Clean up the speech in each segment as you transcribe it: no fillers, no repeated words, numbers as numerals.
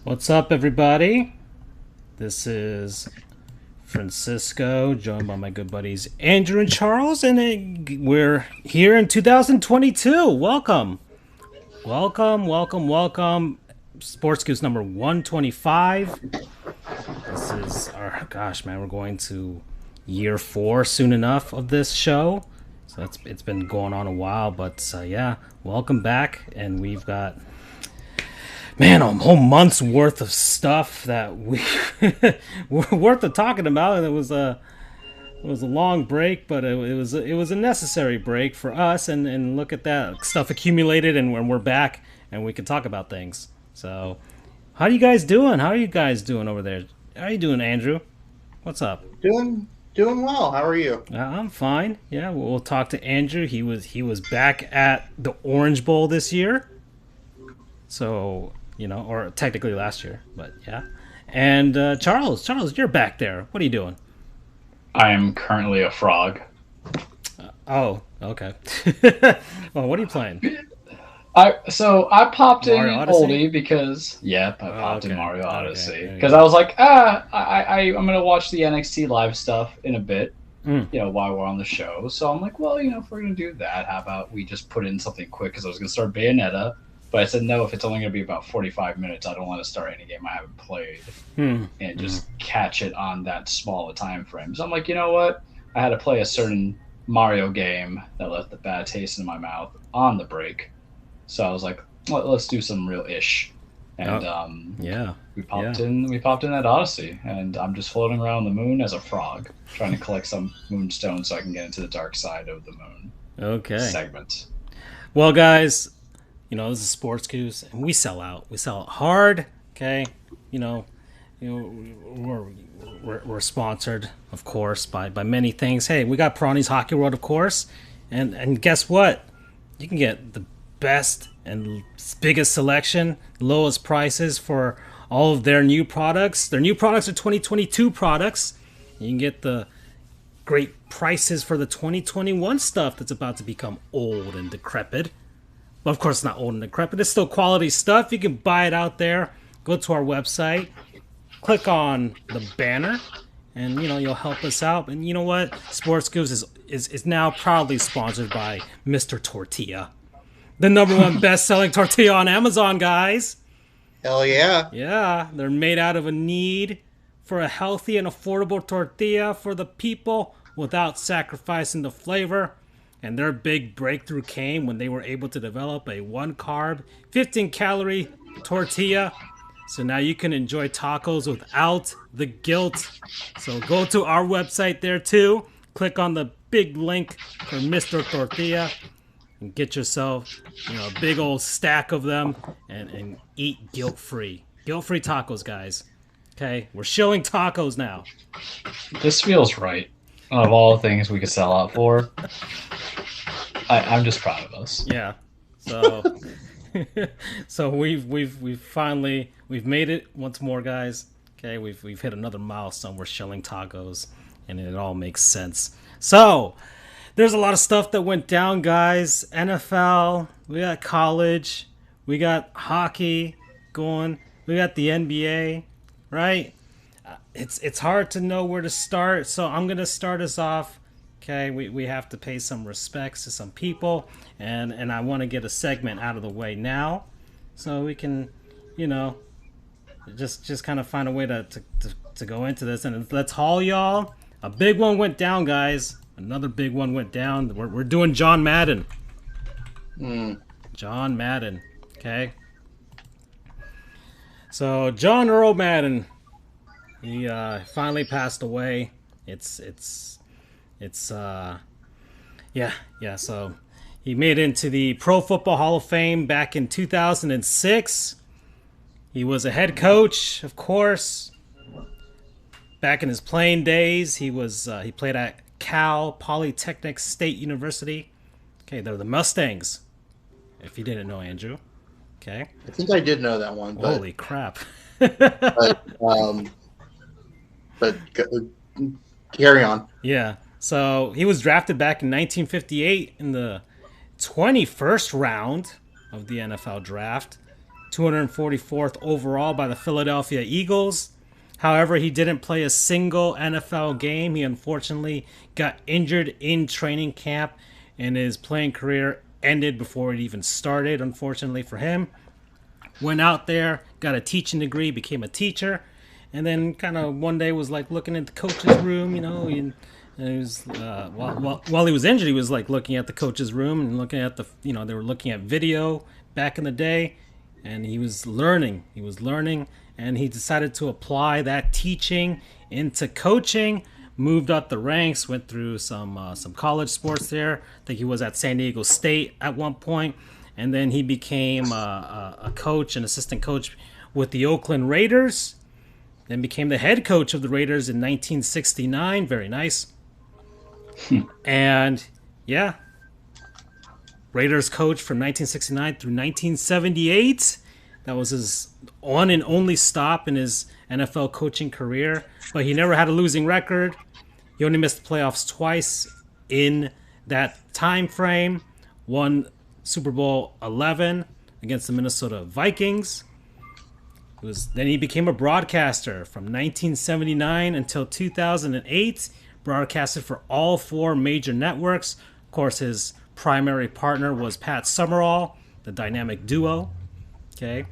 What's up, everybody? This is Francisco, joined by my good buddies Andrew and Charles, and we're here in 2022. Welcome, welcome, welcome, welcome. Sports Goofs number 125. This is our gosh, man. We're going to year 4 soon enough of this show, so it's been going on a while, but yeah, welcome back, and we've got a whole month's worth of stuff that we were worth of talking about, and it was a long break, but it was a necessary break for us, and look at that stuff accumulated, and when we're back, and we can talk about things. So, how are you guys doing? How are you guys doing over there? How are you doing, Andrew? What's up? Doing well. How are you? I'm fine. Yeah, we'll talk to Andrew. He was back at the Orange Bowl this year. So, or technically last year, but yeah. And Charles, you're back there. What are you doing? I am currently a frog. Oh, okay. Well, what are you playing? I popped in Mario Odyssey? oldie because I popped in Okay. Mario Okay. Odyssey There you because go. I was like, I'm gonna watch the NXT live stuff in a bit, Mm. while we're on the show. So I'm like, well, if we're gonna do that, how about we just put in something quick? Because I was gonna start Bayonetta, but I said no. If it's only gonna be about 45 minutes, I don't want to start any game I haven't played Hmm. and Mm. just catch it on that small a time frame. So I'm like, you know what? I had to play a certain Mario game that left a bad taste in my mouth on the break. So I was like, let's do some real ish. And Oh, yeah. we Yeah. popped in. We popped in at Odyssey, and I'm just floating around the moon as a frog, trying to collect some moonstones so I can get into the dark side of the moon Okay. segment. Well, guys, this is Sports Goose, and we sell out. We sell out hard. Okay. You know, we're sponsored, of course, by many things. Hey, we got Prawnies Hockey World, of course, and guess what? You can get the best and biggest selection, lowest prices for all of their new products. Their new products are 2022 products. You can get the great prices for the 2021 stuff that's about to become old and decrepit. Well, of course, it's not old and decrepit. It's still quality stuff. You can buy it out there. Go to our website, click on the banner, and you'll help us out. And you know what? Sports Goofs is now proudly sponsored by Mr. Tortilla, the number one best-selling tortilla on Amazon, guys. Hell yeah. Yeah, they're made out of a need for a healthy and affordable tortilla for the people without sacrificing the flavor. And their big breakthrough came when they were able to develop a 1 carb, 15 calorie tortilla. So now you can enjoy tacos without the guilt. So go to our website there too. Click on the big link for Mr. Tortilla and get yourself, a big old stack of them and eat guilt-free. Guilt-free tacos, guys. Okay? We're shilling tacos now. This feels right. Of all the things we could sell out for, I'm just proud of us. Yeah. So so we've finally made it once more, guys. Okay, we've hit another milestone. We're shilling tacos and it all makes sense. So, there's a lot of stuff that went down, guys. NFL, we got college, we got hockey going, we got the NBA, right? It's hard to know where to start, so I'm gonna start us off. Okay, we have to pay some respects to some people, and I want to get a segment out of the way now, so we can, you know, just kind of find a way to go into this, and let's haul y'all. A big one went down, guys. Another big one went down. We're doing John Madden. Mm. John Madden. Okay. So John Earl Madden, he finally passed away. Yeah. So he made it into the Pro Football Hall of Fame back in 2006. He was a head coach, of course. Back in his playing days, he played at Cal Polytechnic State University. Okay, they're the Mustangs. If you didn't know, Andrew. Okay. I think I did know that one, Holy crap. but um, but carry on. Yeah. So he was drafted back in 1958 in the 21st round of the NFL draft. 244th overall by the Philadelphia Eagles. However, he didn't play a single NFL game. He unfortunately got injured in training camp, and his playing career ended before it even started, unfortunately for him. Went out there, got a teaching degree, became a teacher, and then kind of one day was like looking at the coach's room, and he was while he was injured, he was like looking at the coach's room and looking at they were looking at video back in the day, and he was learning, and he decided to apply that teaching into coaching. Moved up the ranks, went through some college sports there. I think he was at San Diego State at one point, and then he became a coach, an assistant coach with the Oakland Raiders. Then became the head coach of the Raiders in 1969. Very nice. And yeah, Raiders coach from 1969 through 1978. That was his on and only stop in his NFL coaching career. But he never had a losing record. He only missed the playoffs twice in that time frame. Won Super Bowl 11 against the Minnesota Vikings. Then he became a broadcaster from 1979 until 2008. Broadcasted for all 4 major networks. Of course, his primary partner was Pat Summerall, the dynamic duo. Okay.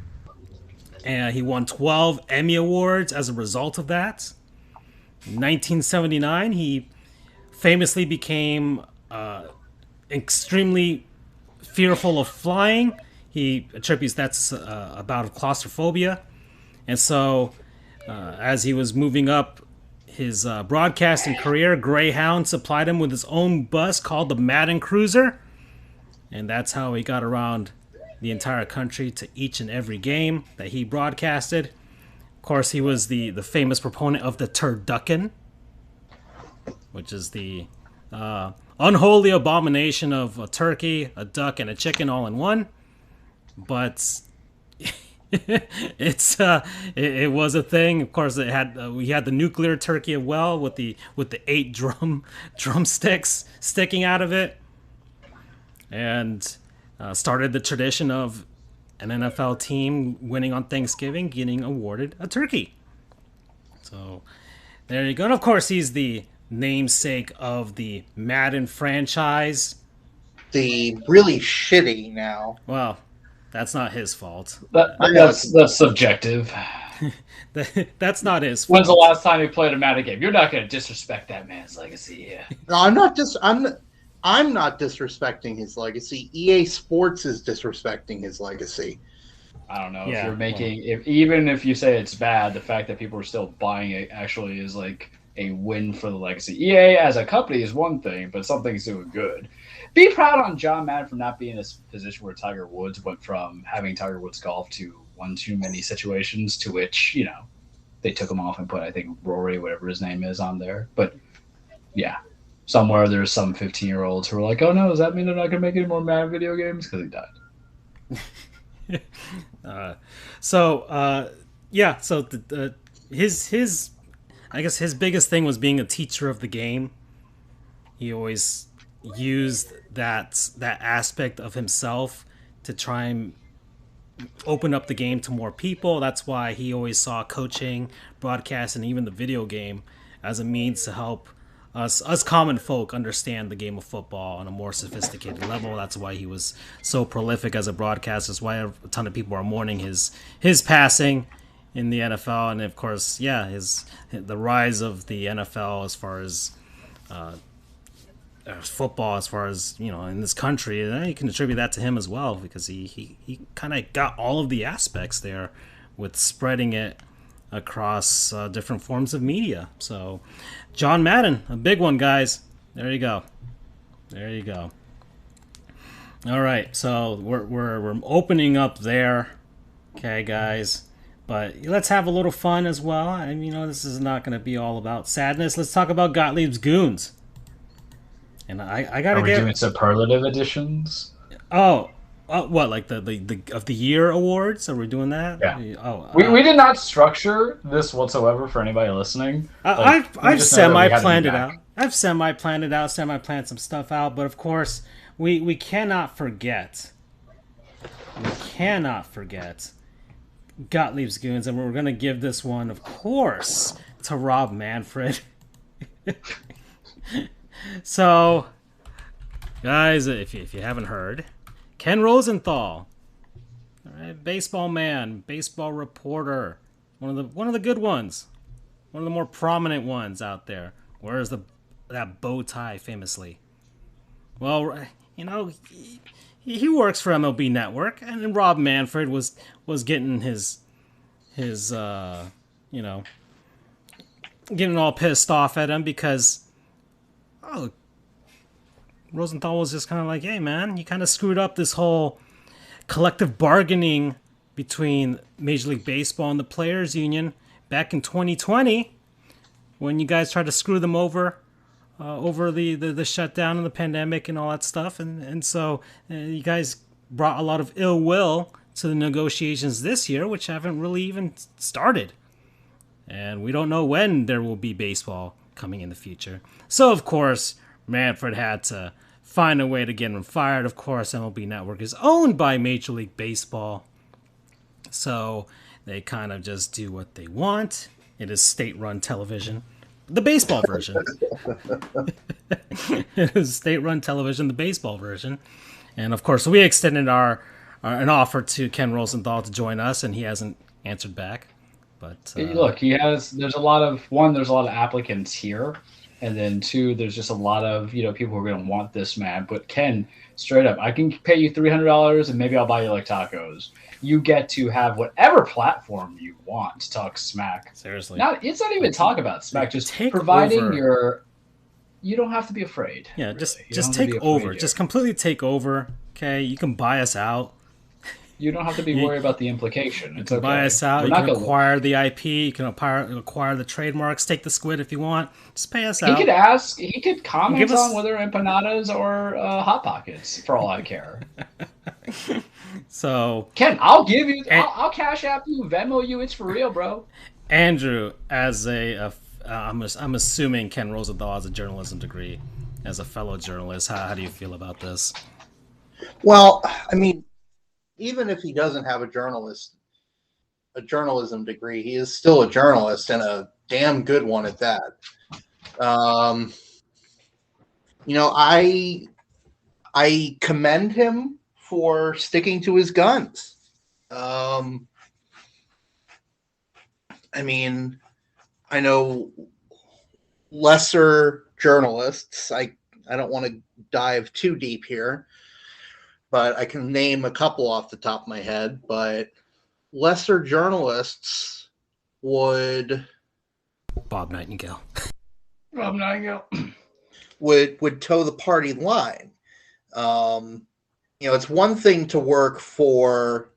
And he won 12 Emmy Awards as a result of that. In 1979, he famously became extremely fearful of flying. He attributes that to a bout of claustrophobia. And so, as he was moving up his broadcasting career, Greyhound supplied him with his own bus called the Madden Cruiser. And that's how he got around the entire country to each and every game that he broadcasted. Of course, he was the famous proponent of the turducken, which is the unholy abomination of a turkey, a duck, and a chicken all in one. But it was a thing. Of course, we had the nuclear turkey as well with the 8 drumsticks sticking out of it, and started the tradition of an NFL team winning on Thanksgiving getting awarded a turkey. So there you go. And of course, he's the namesake of the Madden franchise. The really shitty now. Well, that's not his fault. That's subjective. That's not his fault. When's the last time he played a Madden game? You're not going to disrespect that man's legacy here. No, I'm not disrespecting his legacy. EA Sports is disrespecting his legacy. I don't know if you're making even if you say it's bad, the fact that people are still buying it actually is like a win for the legacy. EA as a company is one thing, but something's doing good. Be proud on John Madden for not being in this position where Tiger Woods went from having Tiger Woods golf to one too many situations, to which they took him off and put, I think, Rory, whatever his name is, on there. But yeah, somewhere there's some 15-year-olds who are like, oh no, does that mean they're not going to make any more Madden video games? Because he died. His I guess his biggest thing was being a teacher of the game. He always used that aspect of himself to try and open up the game to more people. That's why he always saw coaching, broadcasting, and even the video game as a means to help us common folk understand the game of football on a more sophisticated level. That's why he was so prolific as a broadcaster. That's why a ton of people are mourning his passing in the NFL. And of course, the rise of the NFL as far as football, as far as in this country, you can attribute that to him as well, because he kind of got all of the aspects there with spreading it across different forms of media. So John Madden, a big one, guys. There you go. All right, so we're opening up there, okay, guys. But let's have a little fun as well. And this is not going to be all about sadness. Let's talk about Gottlieb's Goons. And I gotta get. Are we doing superlative editions? Oh, what, like the of the year awards? Are we doing that? Yeah. Oh, we did not structure this whatsoever for anybody listening. I've semi-planned it out. I've semi-planned some stuff out. But of course, we cannot forget. Gottlieb's Goons, and we're going to give this one, of course, to Rob Manfred. So, guys, if you haven't heard, Ken Rosenthal, all right, baseball man, baseball reporter, one of the good ones, one of the more prominent ones out there. Wears that bow tie famously. Well, he works for MLB Network, and Rob Manfred was getting his getting all pissed off at him because Rosenthal was just kind of like, hey man, you kind of screwed up this whole collective bargaining between Major League Baseball and the Players Union back in 2020 when you guys tried to screw them over the shutdown and the pandemic and all that stuff, and so you guys brought a lot of ill will to the negotiations this year, which haven't really even started, and we don't know when there will be baseball coming in the future. So of course Manfred had to find a way to get him fired. Of course, MLB Network is owned by Major League Baseball, so they kind of just do what they want. It is state-run television. The baseball version. It is state-run television, the baseball version. And of course, we extended an offer to Ken Rosenthal to join us, and he hasn't answered back. But look, there's a lot of applicants here, and then two, there's just a lot of people who are going to want this man. But Ken, straight up, I can pay you $300, and maybe I'll buy you like tacos. You get to have whatever platform you want to talk smack. Seriously, it's not even talk about smack. Just take providing over. You don't have to be afraid. Yeah, really. just take over. Just completely take over. Okay, you can buy us out. You don't have to be worried about the implication. It's okay. Buy us out. You can acquire the IP. You can acquire the trademarks. Take the squid if you want. Just pay us out. He could comment on whether empanadas or Hot Pockets, for all I care. So Ken, I'll give you. I'll cash app you, Venmo you. It's for real, bro. Andrew, as I'm assuming Ken Rosenthal has a journalism degree. As a fellow journalist, how do you feel about this? Well, I mean, even if he doesn't have a journalism degree, he is still a journalist, and a damn good one at that. I commend him for sticking to his guns. I mean, I know lesser journalists. I don't want to dive too deep here, but I can name a couple off the top of my head. But lesser journalists would Bob Nightingale would toe the party line. It's one thing to work for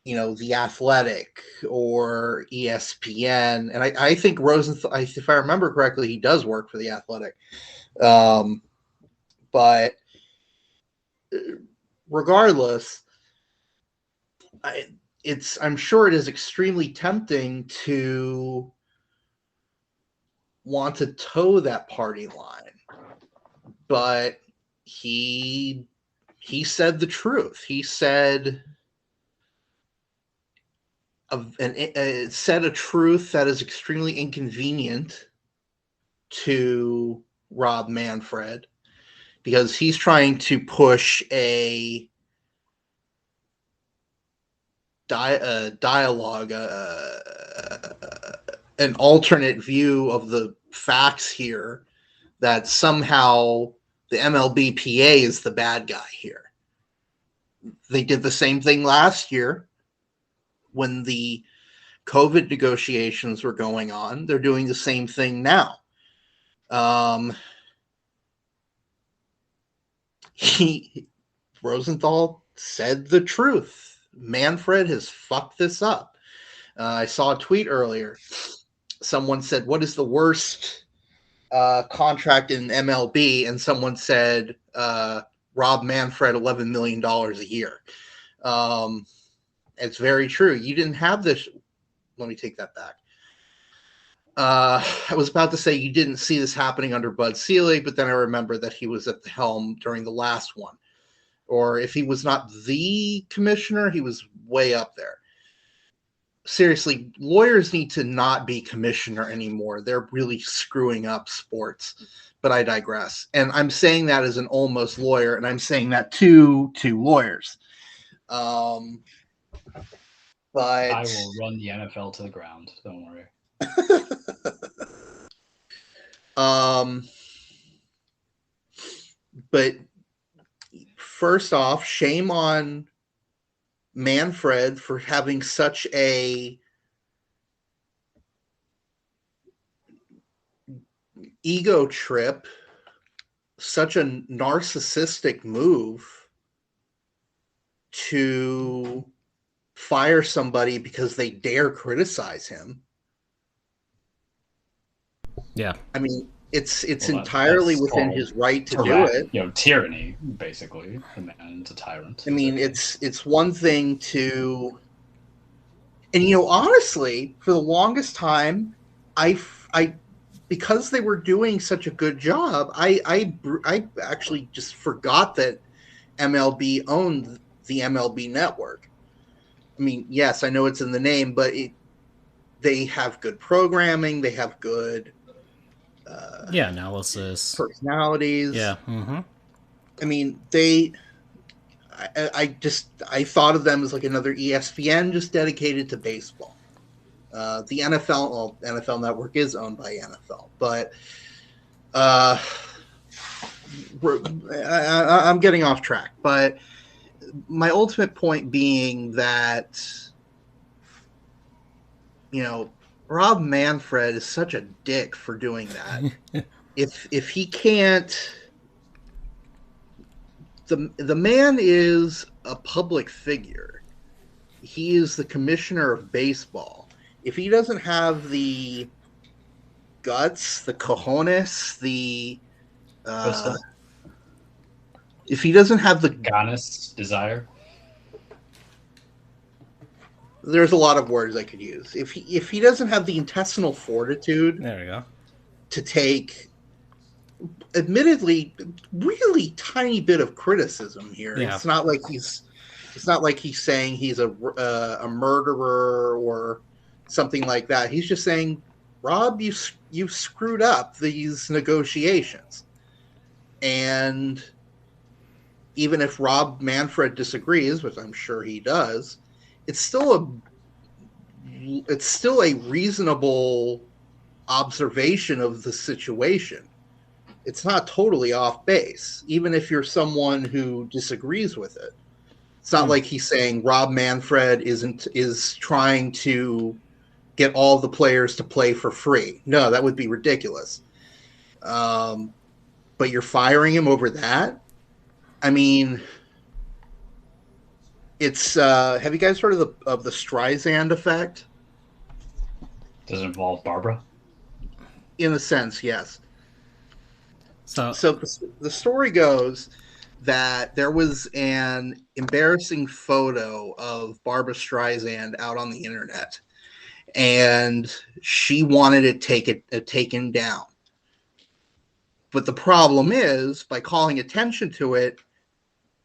The Athletic or ESPN, and I think Rosenthal, if I remember correctly, he does work for The Athletic. But regardless, I'm sure it is extremely tempting to want to toe that party line, but he said the truth. He said said a truth that is extremely inconvenient to Rob Manfred, because he's trying to push a dialogue, an alternate view of the facts here, that somehow the MLBPA is the bad guy here. They did the same thing last year when the COVID negotiations were going on. They're doing the same thing now. Rosenthal said the truth. Manfred has fucked this up. I saw a tweet earlier. Someone said, "What is the worst contract in MLB?" And someone said, "Rob Manfred, $11 million a year." It's very true. You didn't have this. Let me take that back. I was about to say you didn't see this happening under Bud Selig, but then I remember that he was at the helm during the last one. Or if he was not the commissioner, he was way up there. seriously, lawyers need to not be commissioner anymore. They're really screwing up sports. But I digress. And I'm saying that as an almost lawyer, and I'm saying that to lawyers. But I will run the NFL to the ground. Don't worry. But first off, shame on Manfred for having such a ego trip, such a narcissistic move to fire somebody because they dare criticize him. Yeah. I mean, it's entirely within his right to do it. Tyranny, basically. The man's a tyrant. I mean, it's one thing to, and honestly, for the longest time, I because they were doing such a good job, I actually just forgot that MLB owned the MLB network. I mean, yes, I know it's in the name, but they have good programming. They have good analysis, personalities. Yeah. Mm-hmm. I mean, I thought of them as like another ESPN just dedicated to baseball. The NFL Network is owned by NFL, but I'm getting off track. But my ultimate point being that, Rob Manfred is such a dick for doing that. if he can't, the man is a public figure. He is the commissioner of baseball. If he doesn't have the guts, the cojones, if he doesn't have the ganas, desire, there's a lot of words I could use. If he doesn't have the intestinal fortitude, there we go, to take, admittedly, really tiny bit of criticism here. Yeah. It's not like he's saying he's a murderer or something like that. He's just saying, Rob, you screwed up these negotiations. And even if Rob Manfred disagrees, which I'm sure he does, it's still a reasonable observation of the situation. It's not totally off base, even if you're someone who disagrees with it. It's not like he's saying Rob Manfred is trying to get all the players to play for free. No, that would be ridiculous. But you're firing him over that? I mean, it's have you guys heard of the Streisand effect? Does it involve Barbara? In a sense, yes. So the story goes that there was an embarrassing photo of Barbara Streisand out on the internet, and she wanted it taken down. But the problem is, by calling attention to it,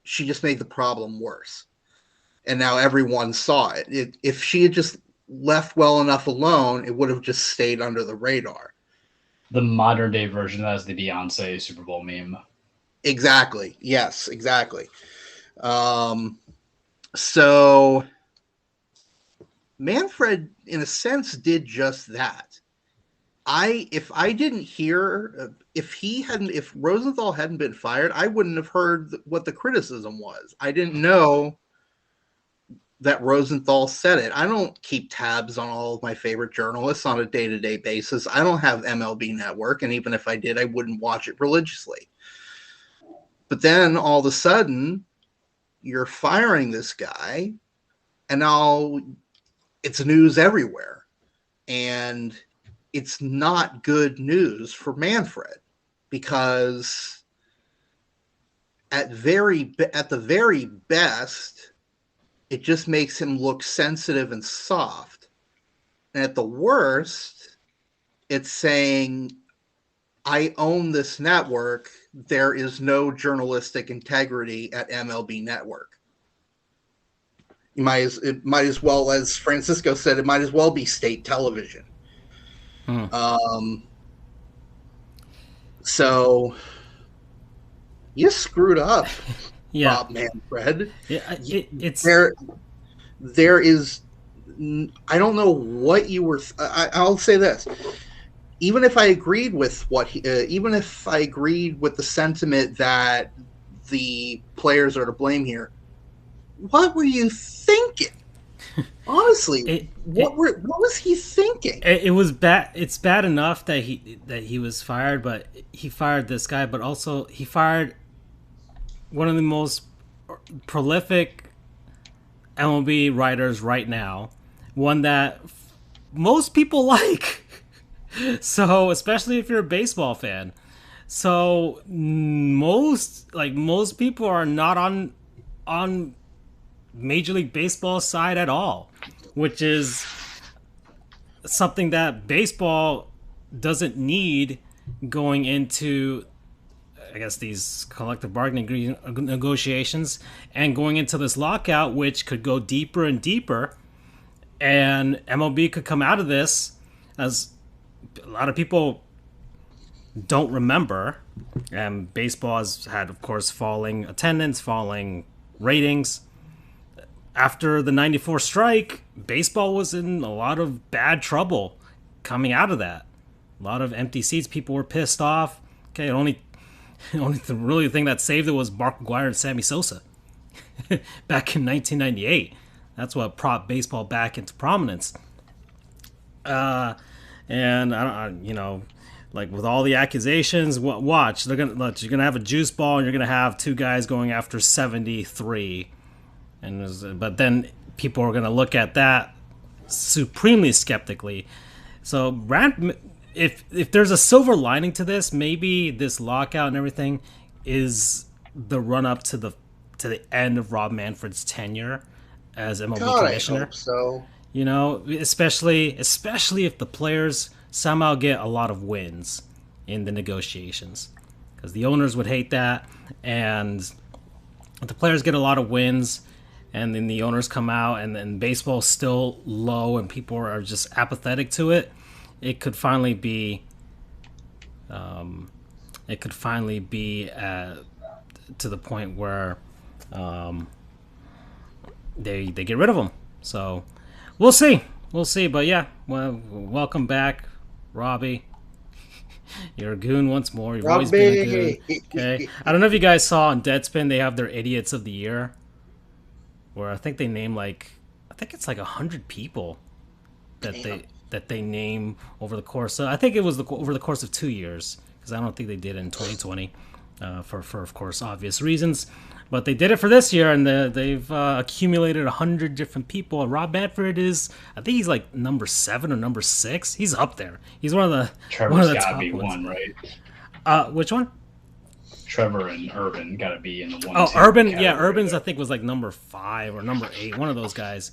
she just made the problem worse. And now everyone saw it. If she had just left well enough alone, it would have just stayed under the radar. The modern day version as the Beyonce Super Bowl meme. Exactly. Yes, exactly. So Manfred, in a sense, did just that. If Rosenthal hadn't been fired, I wouldn't have heard what the criticism was. I didn't know that Rosenthal said it. I don't keep tabs on all of my favorite journalists on a day-to-day basis. I don't have MLB Network, and even if I did, I wouldn't watch it religiously. But then all of a sudden, you're firing this guy, and now it's news everywhere. And it's not good news for Manfred, because at the very best, it just makes him look sensitive and soft. And at the worst, it's saying, I own this network. There is no journalistic integrity at MLB Network. It might as well, as Francisco said, it might as well be state television. So you screwed up, Yeah, Rob Manfred. yeah. It's There is, I don't know what you were. I'll say this: even if I agreed with even if I agreed with the sentiment that the players are to blame here, what were you thinking? Honestly, what was he thinking? It was bad. It's bad enough that he was fired, but he fired this guy, but also he fired one of the most prolific MLB writers right now, one that most people like. So, especially if you're a baseball fan. So, most people are not on Major League Baseball side at all, which is something that baseball doesn't need going into, I guess, these collective bargaining negotiations and going into this lockout, which could go deeper and deeper, and MLB could come out of this, as a lot of people don't remember, and baseball has had, of course, falling attendance, falling ratings. After the 94 strike, baseball was in a lot of bad trouble coming out of that. A lot of empty seats. People were pissed off. Okay, the thing that saved it was Mark McGwire and Sammy Sosa back in 1998. That's what brought baseball back into prominence. And like with all the accusations, watch, you're gonna have a juice ball, and you're gonna have two guys going after 73. But then people are going to look at that supremely skeptically. So, if there's a silver lining to this, maybe this lockout and everything is the run up to the end of Rob Manfred's tenure as MLB commissioner. I hope so. You know, especially if the players somehow get a lot of wins in the negotiations, because the owners would hate that, and if the players get a lot of wins, and then the owners come out, and then baseball's still low, and people are just apathetic to it, it could finally be, to the point where they get rid of them. So we'll see. But yeah, well, welcome back, Robbie. You're a goon once more. You've always been a goon. Okay. I don't know if you guys saw on Deadspin, they have their Idiots of the Year, where I think they name it's like 100 people that they name over the course. I think it was over the course of 2 years, because I don't think they did it in 2020 for of course obvious reasons. But they did it for this year, and they've accumulated 100 different people. Rob Manfred I think he's like number 7 or number 6. He's up there. He's one of the gotta top be ones. one, right? Which one? Trevor and Urban got to be in the one. Oh, Urban, yeah, Urban's I think was like number 5 or number 8, one of those guys.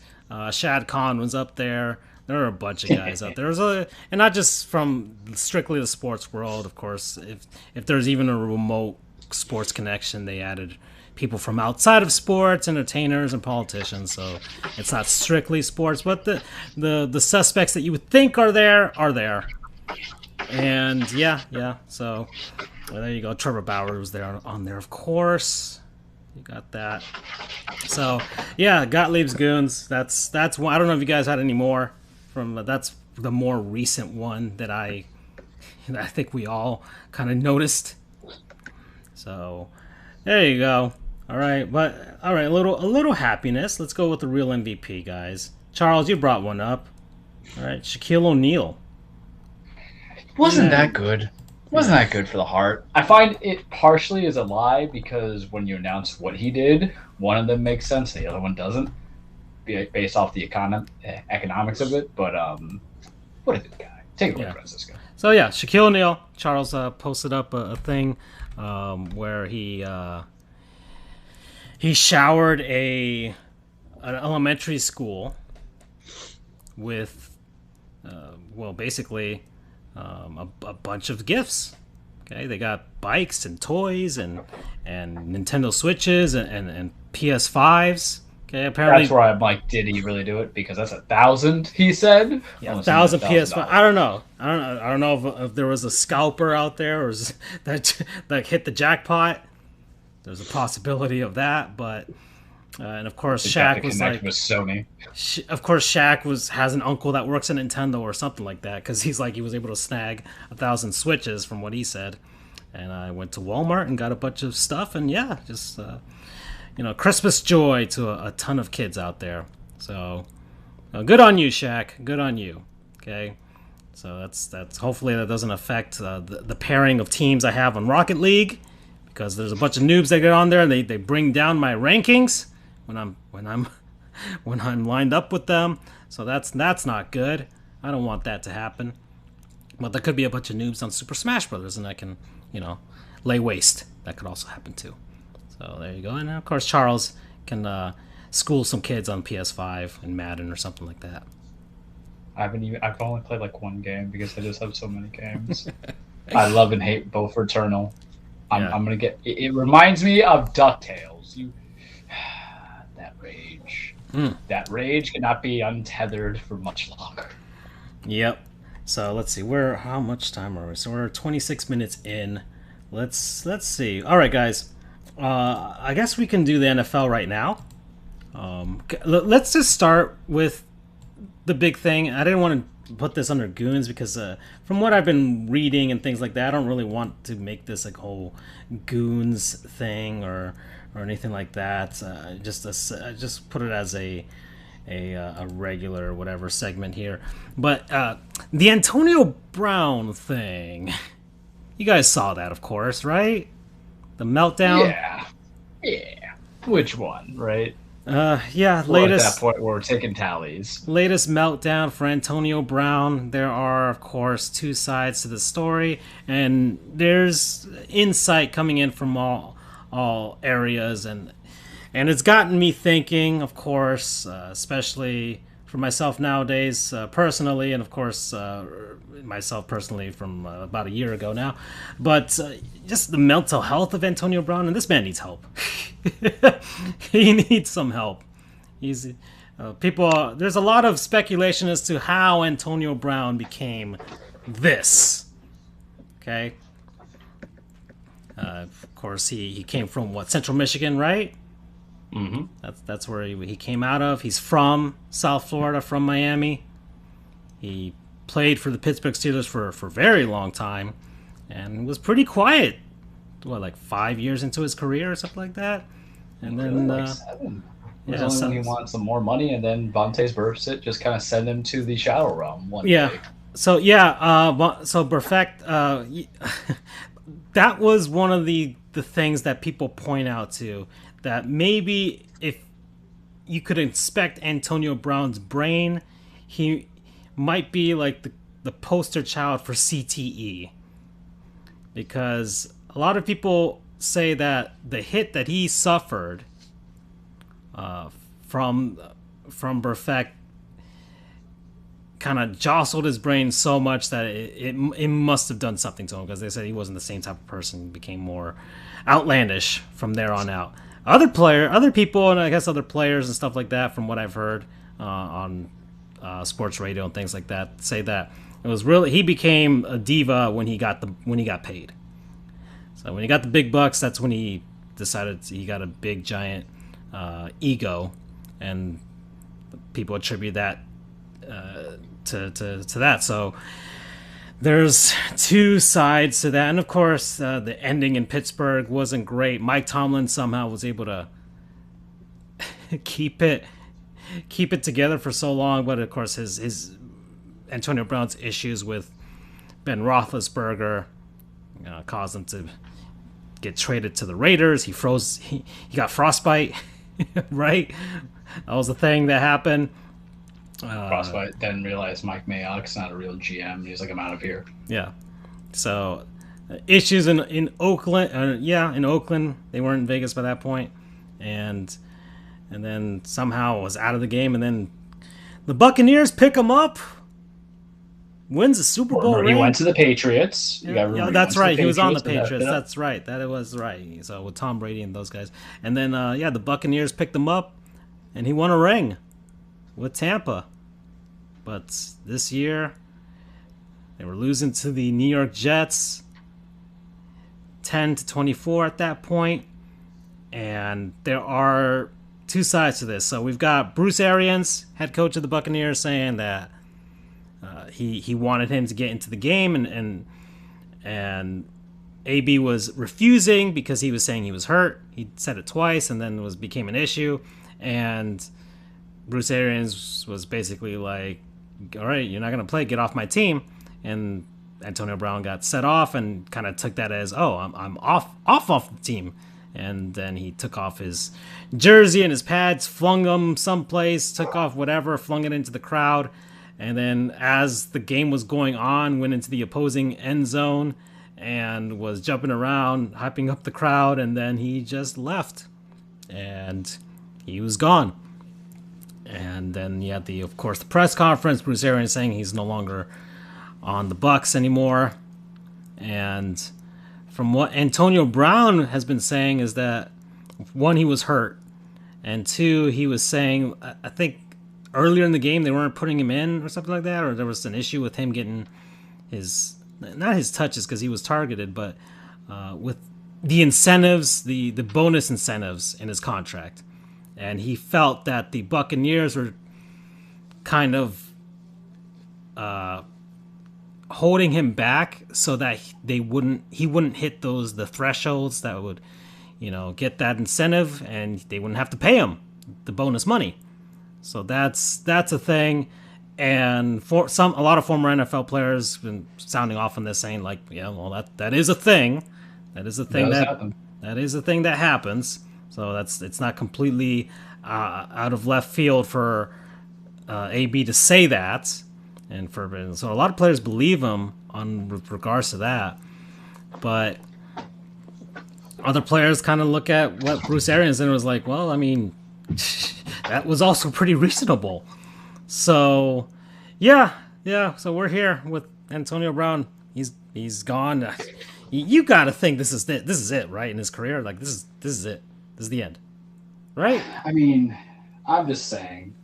Shad Khan was up there. There are a bunch of guys out there. And not just from strictly the sports world, of course. If there's even a remote sports connection, they added people from outside of sports, entertainers and politicians. So it's not strictly sports, but the suspects that you would think are there. And yeah. So well, there you go. Trevor Bauer was there on there, of course. You got that. So yeah, Gottlieb's Goons. That's one. I don't know if you guys had any more from. That's the more recent one that I think we all kind of noticed. So there you go. All right, a little happiness. Let's go with the real MVP, guys. Charles, you brought one up. All right, Shaquille O'Neal. Wasn't that good for the heart? I find it partially is a lie, because when you announce what he did, one of them makes sense, the other one doesn't, based off the economics of it. But what a good guy. Take it away, Francisco. So yeah, Shaquille O'Neal. Charles posted up a thing where he showered an elementary school with basically a bunch of gifts. Okay, they got bikes and toys and Nintendo Switches and PS5s. Okay, apparently That's where I'm like, did he really do it? Because that's 1,000. He said. yeah, I'm assuming 1,000 PS5. I $1,000. don't know. I don't know if there was a scalper out there or that hit the jackpot. There's a possibility of that, but and of course He's got to Shaq was connect like, with Sony. of course Shaq has an uncle that works at Nintendo or something like that because he's like he was able to snag 1,000 Switches from what he said. And I went to Walmart and got a bunch of stuff, and yeah, just Christmas joy to a ton of kids out there. So good on you, Shaq. Good on you. Okay, so that's hopefully that doesn't affect the pairing of teams I have on Rocket League, because there's a bunch of noobs that get on there and they bring down my rankings when I'm when I'm lined up with them. So that's not good. I don't want that to happen. But there could be a bunch of noobs on Super Smash Brothers, and I can lay waste. That could also happen too. So there you go. And of course Charles can school some kids on PS5 and Madden or something like that. I've only played like one game because I just have so many games. I love and hate both Returnal. Yeah. I'm gonna get. It reminds me of DuckTales. That rage. That rage cannot be untethered for much longer. Yep. So let's see. How much time are we? So we're 26 minutes in. Let's see. All right, guys. I guess we can do the NFL right now. Let's just start with the big thing. I didn't want to put this under goons because from what I've been reading and things like that, I don't really want to make this like whole goons thing or anything like that. Just put it as a regular whatever segment here. But the Antonio Brown thing, you guys saw that, of course, right? The meltdown. Yeah. Which one, right? Yeah. Well, Latest. at that point, we're taking tallies. Latest meltdown for Antonio Brown. There are, of course, two sides to the story, and there's insight coming in from all areas, and it's gotten me thinking, of course, especially for myself nowadays, personally, and of course, myself personally from about a year ago now. But just the mental health of Antonio Brown, and this man needs help. He needs some help. He's there's a lot of speculation as to how Antonio Brown became this. Okay. Of course, he came from Central Michigan, right? Mm-hmm. That's where he came out of. He's from South Florida, from Miami. He played for the Pittsburgh Steelers for a very long time, and was pretty quiet. Like 5 years into his career or something like that, and then like 7. It was yeah, only when he wanted some more money, and then Vontaze Burfict just kind of sent him to the Shadow Realm one day. So Perfect. That was one of the things that people point out to, that maybe if you could inspect Antonio Brown's brain, he might be like the poster child for CTE, because a lot of people say that the hit that he suffered from Perfect kind of jostled his brain so much that it must have done something to him, because they said he wasn't the same type of person. He became more outlandish from there on out. Other people, and I guess other players and stuff like that, from what I've heard on sports radio and things like that, say that it was really, he became a diva when he got paid. So when he got the big bucks, that's when he decided he got a big giant ego, and people attribute that to that. So there's two sides to that, and of course the ending in Pittsburgh wasn't great. Mike Tomlin somehow was able to keep it together for so long, but of course his Antonio Brown's issues with Ben Roethlisberger caused him to get traded to the Raiders. He got frostbite, right? That was the thing that happened. Frostbite, then realized Mike Mayock's not a real GM. He's like, I'm out of here. Yeah. So issues in Oakland. In Oakland. They weren't in Vegas by that point, and then somehow was out of the game. And then the Buccaneers pick him up. Wins the Super Bowl ring. He went to the Patriots. Yeah, that's right. He was on the Patriots. That's right. That was right. So with Tom Brady and those guys. And then, the Buccaneers picked him up. and he won a ring with Tampa. But this year, they were losing to the New York Jets 10-24 at that point. And there are two sides to this. So we've got Bruce Arians, head coach of the Buccaneers, saying that he wanted him to get into the game, and AB was refusing because he was saying he was hurt. He said it twice, and then became an issue. And Bruce Arians was basically like, "All right, you're not going to play. Get off my team." And Antonio Brown got set off and kind of took that as, "Oh, I'm off the team." And then he took off his jersey and his pads, flung them someplace, took off whatever, flung it into the crowd. And then as the game was going on, went into the opposing end zone and was jumping around, hyping up the crowd. And then he just left. And he was gone. And then you had of course, the press conference. Bruce Arians saying he's no longer on the Bucs anymore. And from what Antonio Brown has been saying is that, one, he was hurt, and two, he was saying, I think earlier in the game they weren't putting him in or something like that, or there was an issue with him getting not his touches because he was targeted, but with the incentives, the bonus incentives in his contract. And he felt that the Buccaneers were kind of holding him back so that he wouldn't hit the thresholds that would, get that incentive, and they wouldn't have to pay him the bonus money. So that's a thing. And a lot of former NFL players have been sounding off on this, saying like, yeah, well, that is a thing. That is a thing that is a thing that happens. So it's not completely out of left field for AB to say that. And so a lot of players believe him with regards to that, but other players kind of look at what Bruce Arians and was like, well, I mean, that was also pretty reasonable. So, yeah. So we're here with Antonio Brown. He's gone. You got to think this is it, right? In his career, like this is it. This is the end, right? I mean, I'm just saying.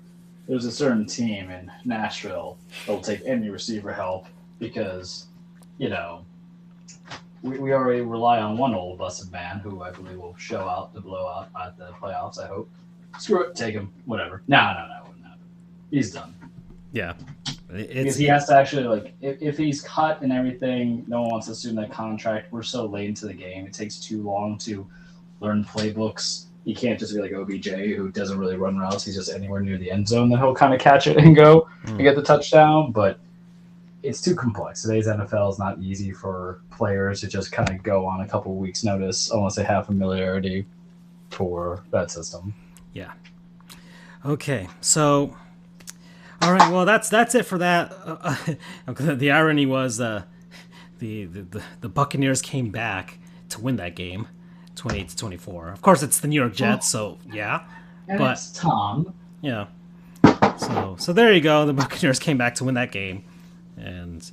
There's a certain team in Nashville that'll take any receiver help because, we already rely on one old busted man who I believe will show out the blowout at the playoffs, I hope. Screw it, take him, whatever. No, wouldn't happen. He's done. Yeah. Because he has to actually, if he's cut and everything, no one wants to assume that contract. We're so late into the game. It takes too long to learn playbooks. You can't just be like OBJ, who doesn't really run routes. He's just anywhere near the end zone that he'll kind of catch it and go and get the touchdown. But it's too complex. Today's NFL is not easy for players to just kind of go on a couple weeks' notice unless they have familiarity for that system. Yeah. Okay. So, all right. Well, that's it for that. The irony was the Buccaneers came back to win that game. 28-24. Of course, it's the New York Jets, so yeah. And but it's Tom. Yeah. So there you go. The Buccaneers came back to win that game, and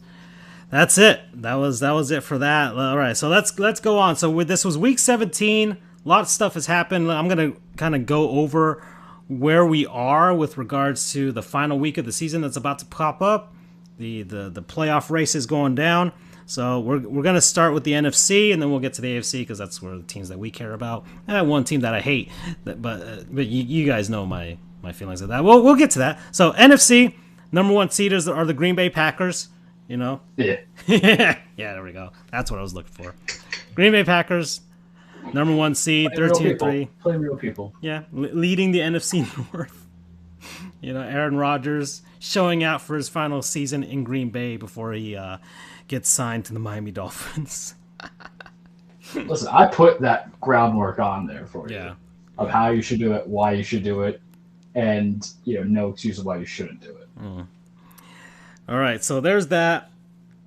that's it. That was it for that. All right. So let's go on. So this was week 17. A lot of stuff has happened. I'm gonna kind of go over where we are with regards to the final week of the season that's about to pop up. The playoff race is going down. So we're going to start with the NFC, and then we'll get to the AFC because that's where the teams that we care about. And I have one team that I hate, but you guys know my feelings of that. We'll get to that. So NFC, number one seeders are the Green Bay Packers. Yeah. Yeah, there we go. That's what I was looking for. Green Bay Packers, number one seed, 13-3. Playing real people. Yeah, leading the NFC North. Aaron Rodgers showing out for his final season in Green Bay before he gets signed to the Miami Dolphins. Listen, I put that groundwork on there for you. Yeah. Of how you should do it, why you should do it, and no excuse of why you shouldn't do it. All right, so there's that.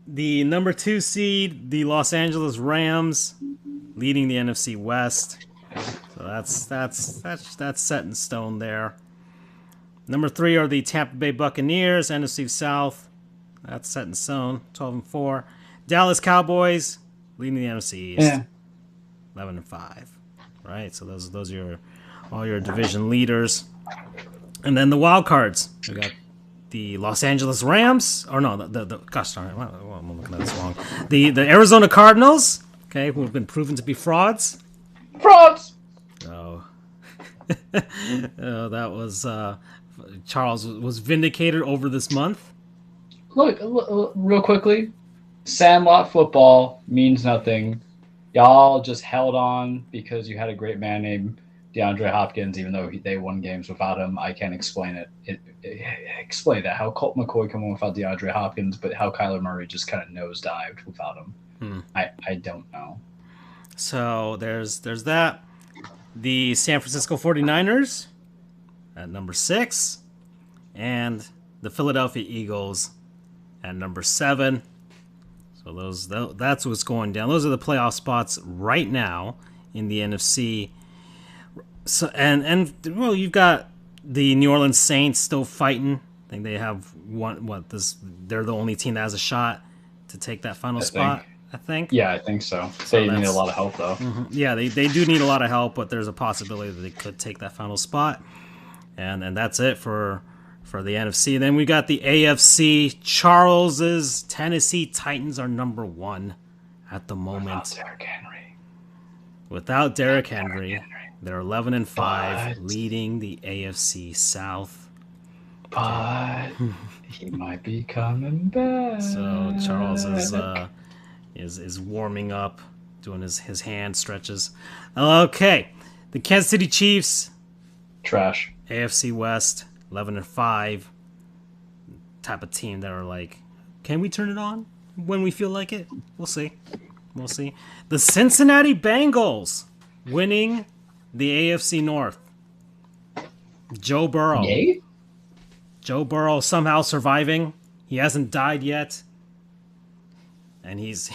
The number 2 seed, the Los Angeles Rams, leading the NFC West. So that's set in stone there. Number 3 are the Tampa Bay Buccaneers, NFC South. That's set in stone, 12-4. Dallas Cowboys, leading the NFC East, 11-5. Right, so those are your all your division leaders. And then the wild cards. We got the Los Angeles Rams. Or no, gosh darn it. Well, I'm looking at this wrong. The Arizona Cardinals, okay, who have been proven to be frauds. Frauds! Oh. That was... Charles was vindicated over this month. Look, real quickly, Sandlot football means nothing. Y'all just held on because you had a great man named DeAndre Hopkins, even though they won games without him. I can't explain it. Explain that. How Colt McCoy come on without DeAndre Hopkins, but how Kyler Murray just kind of nosedived without him. I don't know. So there's that. The San Francisco 49ers at number 6. And the Philadelphia Eagles at number 7. So that's what's going down. Those are the playoff spots right now in the NFC. So and well, you've got the New Orleans Saints still fighting. I think they have they're the only team that has a shot to take that final spot. I think. Yeah, I think so. They need a lot of help though. Mm-hmm. Yeah, they do need a lot of help, but there's a possibility that they could take that final spot. And that's it for the NFC. Then we got the AFC. Charles's Tennessee Titans are number 1 at the moment. Without Derrick Henry, they're 11-5, leading the AFC South. But he might be coming back. So Charles is warming up, doing his hand stretches. Okay, the Kansas City Chiefs. Trash. AFC West, 11-5. Type of team that are like, can we turn it on when we feel like it? We'll see. The Cincinnati Bengals winning the AFC North. Joe Burrow. Yay? Joe Burrow somehow surviving. He hasn't died yet. And he's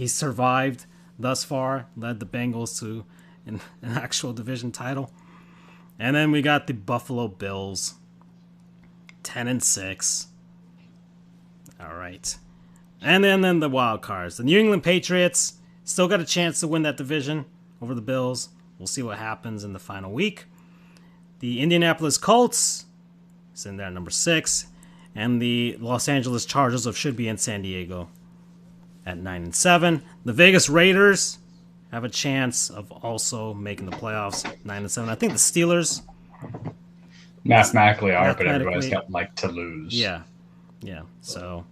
survived thus far, led the Bengals to an actual division title. And then we got the Buffalo Bills, 10-6. All right. And then the wild cards. The New England Patriots still got a chance to win that division over the Bills. We'll see what happens in the final week. The Indianapolis Colts is in there at number 6. And the Los Angeles Chargers should be in San Diego at 9-7. The Vegas Raiders have a chance of also making the playoffs, 9-7. I think the Steelers mathematically are, but everybody's got to lose. Yeah. So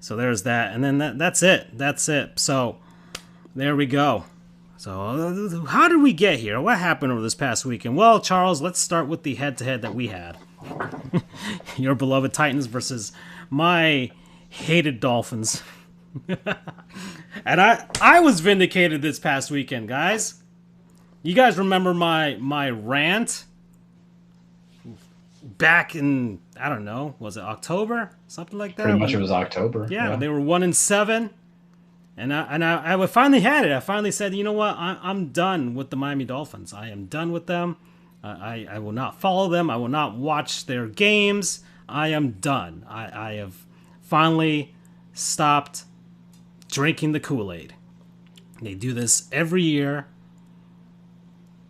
there's that, and then that's it. So there we go. So how did we get here? What happened over this past weekend? Well, Charles, let's start with the head-to-head that we had. Your beloved Titans versus my hated Dolphins. And I was vindicated this past weekend, guys. You guys remember my rant back in, I don't know, was it October? Something like that? Pretty much it was October. Yeah. They were 1-7. And I finally had it. I finally said, you know what? I'm done with the Miami Dolphins. I am done with them. I will not follow them. I will not watch their games. I am done. I have finally stopped drinking the Kool-Aid. They do this every year.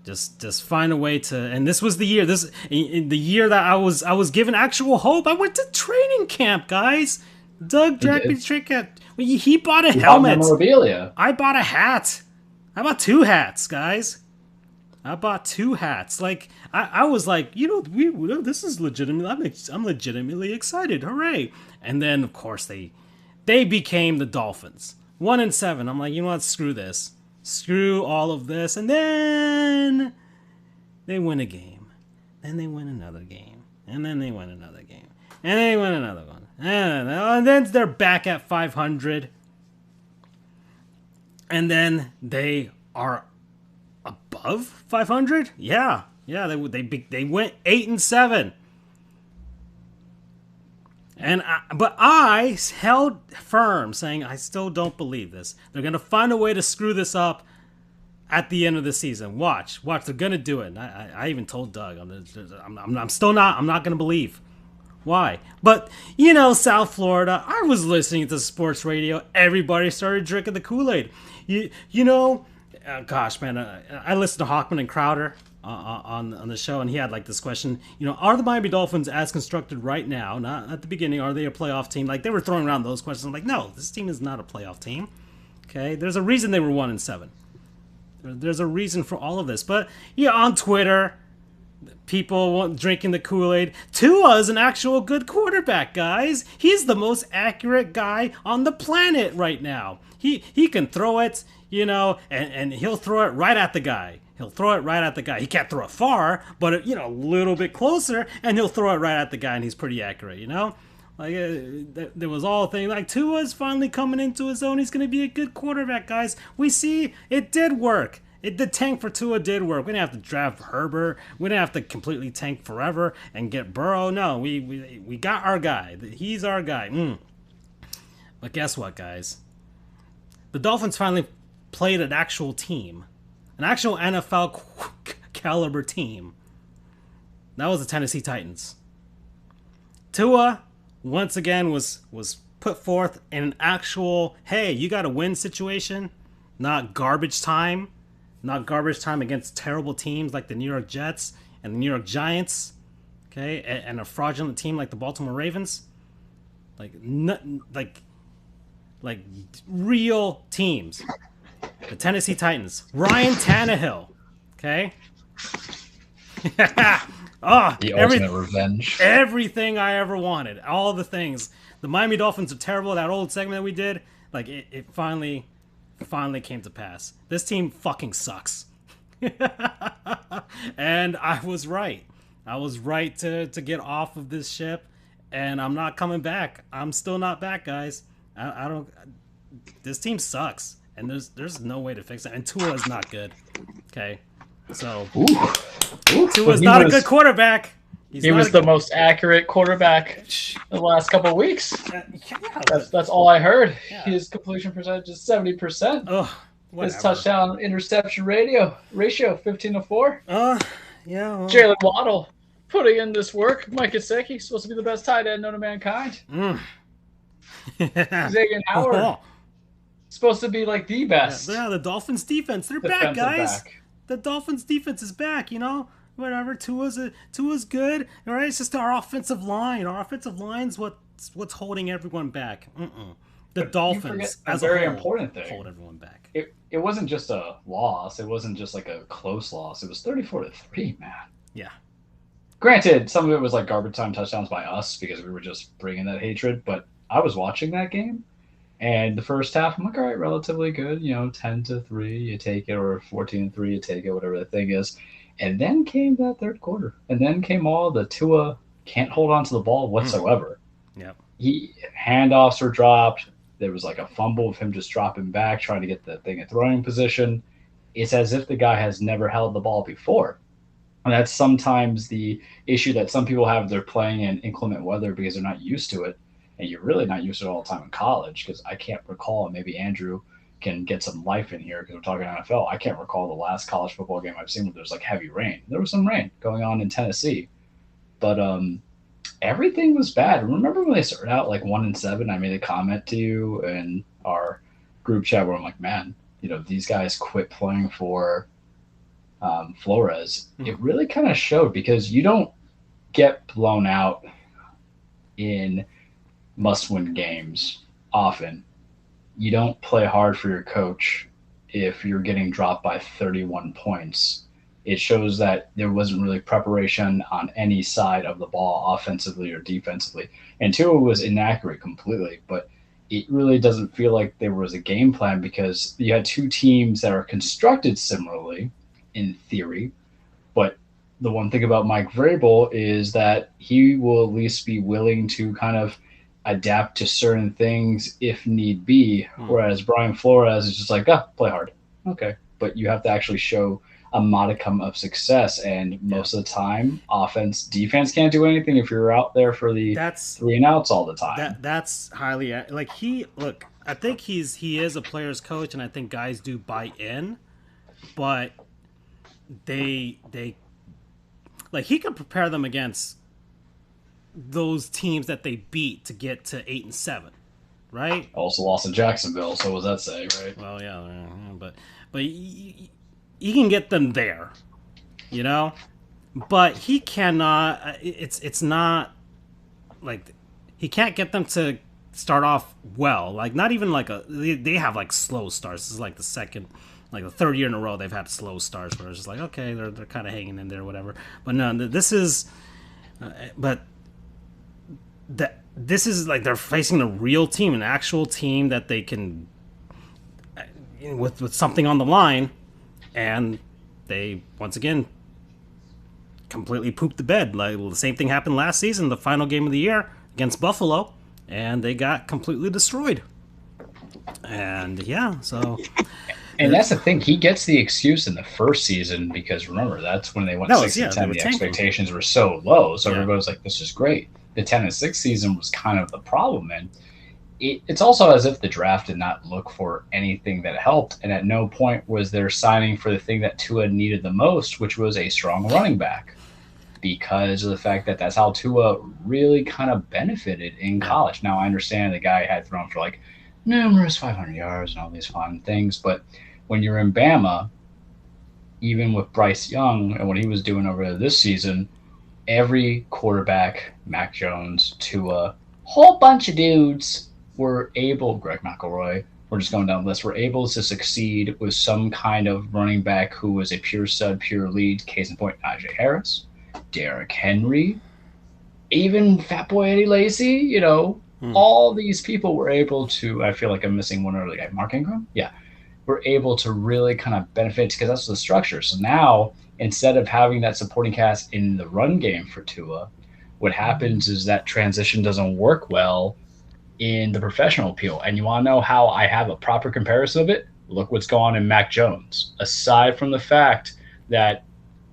Just find a way to, and this was the year. The year that I was given actual hope. I went to training camp, guys. Doug dragged me to training camp. He bought a helmet. Memorabilia. I bought a hat. I bought 2 hats, guys. I bought 2 hats. Like I was like, this is legitimate. I'm legitimately excited. Hooray! And then of course they became the Dolphins. 1-7. I'm like, you know what? Screw this. Screw all of this. And then they win a game. Then they win another game. And then they win another game. And they win another one. And then they're back at 500. And then they are above 500? Yeah. They went 8-7. But I held firm, saying I still don't believe this. They're gonna find a way to screw this up at the end of the season. Watch. They're gonna do it. And I even told Doug, I'm still not. I'm not gonna believe. Why? But South Florida. I was listening to sports radio. Everybody started drinking the Kool-Aid. Gosh, man. I listened to Hockman and Crowder on the show, and he had like this question. Are the Miami Dolphins as constructed right now? Not at the beginning. Are they a playoff team? Like they were throwing around those questions. I'm like, no, this team is not a playoff team. Okay, there's a reason they were 1-7. There's a reason for all of this. But on Twitter, people drinking the Kool-Aid. Tua is an actual good quarterback, guys. He's the most accurate guy on the planet right now. He can throw it, and he'll throw it right at the guy. He'll throw it right at the guy. He can't throw it far, but a little bit closer, and he'll throw it right at the guy, and he's pretty accurate, Like, there was all a thing. Like, Tua's finally coming into his own. He's going to be a good quarterback, guys. We see it did work. The tank for Tua did work. We didn't have to draft Herbert. We didn't have to completely tank forever and get Burrow. No, we got our guy. He's our guy. But guess what, guys? The Dolphins finally played an actual team. An actual NFL caliber team. That was the Tennessee Titans. Tua, once again, was put forth in an actual, hey, you got to win situation, not garbage time. Not garbage time against terrible teams like the New York Jets and the New York Giants, okay, and a fraudulent team like the Baltimore Ravens. Like real teams. The Tennessee Titans. Ryan Tannehill, okay? The ultimate revenge. Everything I ever wanted. All the things. The Miami Dolphins are terrible. That old segment that we did, like it finally came to pass. This team fucking sucks. And I was right. I was right to get off of this ship, and I'm not coming back. I'm still not back, guys. I don't. This team sucks, and there's no way to fix it. And Tua is not good. Okay, so Tua's not a good quarterback. He was the most accurate quarterback in the last couple of weeks. That's all I heard. Yeah. His completion percentage is 70%. Oh, his touchdown interception ratio 15-4. Yeah. Well. Jalen Waddle putting in this work. Mike Gesicki supposed to be the best tight end known to mankind. Xavier Howard supposed to be like the best. Yeah, the Dolphins defense. They're back, guys. The Dolphins defense is back. Whatever. Tua's good. All right, it's just our offensive line. Our offensive line's what's holding everyone back. The Dolphins, as a very important thing, hold everyone back. It wasn't just a loss. It wasn't just like a close loss. It was 34-3, man. Yeah. Granted, some of it was like garbage time touchdowns by us because we were just bringing that hatred. But I was watching that game, and the first half, I'm like, all right, relatively good. 10-3, you take it, or 14-3, you take it, whatever the thing is. And then came that third quarter. And then came all the Tua can't hold on to the ball whatsoever. Yeah. Handoffs were dropped. There was like a fumble of him just dropping back, trying to get the thing in throwing position. It's as if the guy has never held the ball before. And that's sometimes the issue that some people have. They're playing in inclement weather because they're not used to it. And you're really not used to it all the time in college, because I can't recall, and maybe Andrew can get some life in here because we're talking NFL. I can't recall the last college football game I've seen where there's like heavy rain. There was some rain going on in Tennessee, but everything was bad. Remember when they started out like 1-7? I made a comment to you in our group chat where I'm like, man, these guys quit playing for Flores. It really kind of showed, because you don't get blown out in must-win games often. You don't play hard for your coach if you're getting dropped by 31 points. It shows that there wasn't really preparation on any side of the ball, offensively or defensively. And Tua was inaccurate completely, but it really doesn't feel like there was a game plan, because you had two teams that are constructed similarly in theory. But the one thing about Mike Vrabel is that he will at least be willing to kind of adapt to certain things if need be, whereas Brian Flores is just like, play hard. Okay. But you have to actually show a modicum of success, and most of the time, defense can't do anything if you're out there for the 3 and outs all the time. That's highly like I think he is a player's coach, and I think guys do buy in, but they like he can prepare them against those teams that they beat to get to 8-7, right? Also lost to Jacksonville, so what does that say, right? Well, yeah, but you can get them there. you know. But he cannot. It's not like he can't get them to start off well. Like not even like they have like slow starts. This is like the second, like the third year in a row they've had slow starts where it's just like okay they're kind of hanging in there or whatever. But no, this is but that this is like they're facing a real team, an actual team that they can with something on the line, and they once again completely pooped the bed. Like the same thing happened last season, the final game of the year against Buffalo, and they got completely destroyed. And yeah, so And that's the thing. He gets the excuse in the first season because remember that's when they went 6-10. The expectations were so low, so everybody was like, "This is great." The 10-6 season was kind of the problem, and it's also as if the draft did not look for anything that helped, and at no point was there signing for the thing that Tua needed the most, which was a strong running back, because of the fact that that's how Tua really kind of benefited in college. Now, I understand the guy had thrown for like numerous 500 yards and all these fun things, but when you're in Bama, even with Bryce Young and what he was doing over there this season, every quarterback, Mac Jones, Tua, whole bunch of dudes were able, Greg McElroy, we're just going down the list, were able to succeed with some kind of running back who was a pure stud, pure lead. Case in point, Najee Harris, Derrick Henry, even Fat Boy Eddie Lacy, all these people were able to, I feel like I'm missing one other guy, Mark Ingram? Yeah. Were able to really kind of benefit because that's the structure. So now, instead of having that supporting cast in the run game for Tua, what happens is that transition doesn't work well in the professional appeal. And you want to know how I have a proper comparison of it? Look what's going on in Mac Jones. Aside from the fact that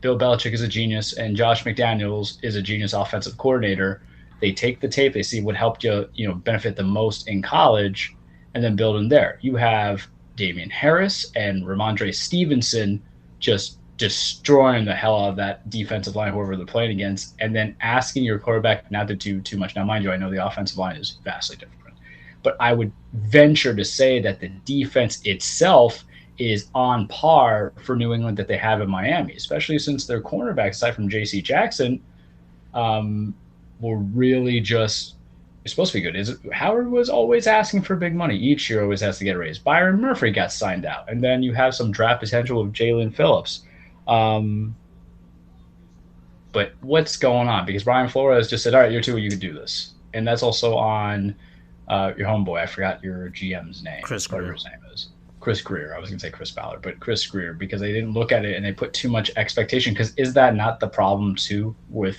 Bill Belichick is a genius and Josh McDaniels is a genius offensive coordinator, they take the tape, they see what helped you, benefit the most in college, and then build in there. You have Damian Harris and Ramondre Stevenson just destroying the hell out of that defensive line, whoever they're playing against, and then asking your quarterback not to do too much. Now, mind you, I know the offensive line is vastly different, but I would venture to say that the defense itself is on par for New England that they have in Miami, especially since their cornerbacks, aside from J.C. Jackson, were really just supposed to be good. Howard was always asking for big money. Each year always has to get raised. Byron Murphy got signed out. And then you have some draft potential of Jalen Phillips. But what's going on? Because Brian Flores just said, all right, you're two, you can do this. And that's also on your homeboy. I forgot your GM's name. Chris Greer. Whatever his name is. Chris Greer. I was going to say Chris Ballard, but Chris Greer, because they didn't look at it and they put too much expectation. Because is that not the problem, too, with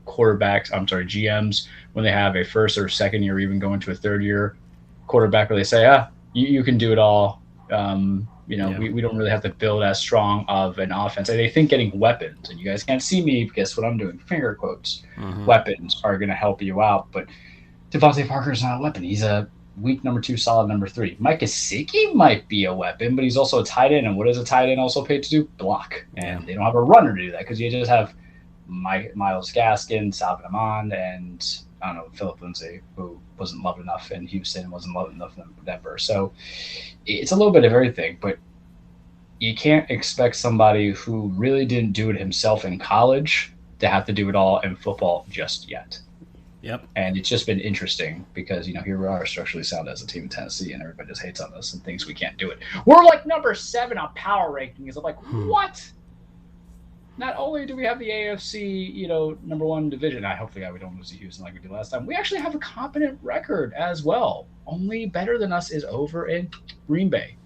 GMs, when they have a first or second year, even going to a third year quarterback, where they say, you can do it all. We don't really have to build as strong of an offense. And they think getting weapons, and you guys can't see me, guess what I'm doing? Finger quotes. Mm-hmm. Weapons are going to help you out. But Devontae Parker is not a weapon. He's a weak number 2, solid number 3. Mike Gesicki might be a weapon, but he's also a tight end. And what is a tight end also paid to do? Block. And they don't have a runner to do that because you just have Myles Gaskin, Salvin Ahmed, and I don't know, Philip Lindsay, who wasn't loved enough in Houston, wasn't loved enough in Denver. So it's a little bit of everything, but you can't expect somebody who really didn't do it himself in college to have to do it all in football just yet. Yep. And it's just been interesting because, here we are structurally sound as a team in Tennessee, and everybody just hates on us and thinks we can't do it. We're like number 7 on power rankings. I'm like, what? Not only do we have the AFC, number 1 division, hopefully we don't lose to Houston like we did last time. We actually have a competent record as well. Only better than us is over in Green Bay.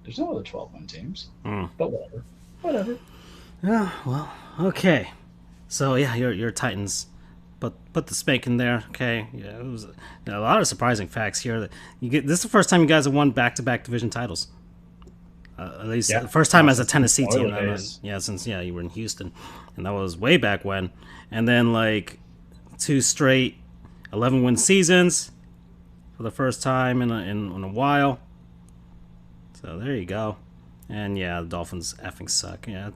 There's no other 12-win teams, but whatever. Yeah, well, okay. So yeah, your Titans, but put the spank in there. Okay, yeah, it was a lot of surprising facts here. That this is the first time you guys have won back-to-back division titles. At least the first time as a Tennessee team. Since you were in Houston, and that was way back when. And then 2 straight 11-win seasons for the first time in a while. So there you go. And yeah, the Dolphins effing suck. Yeah,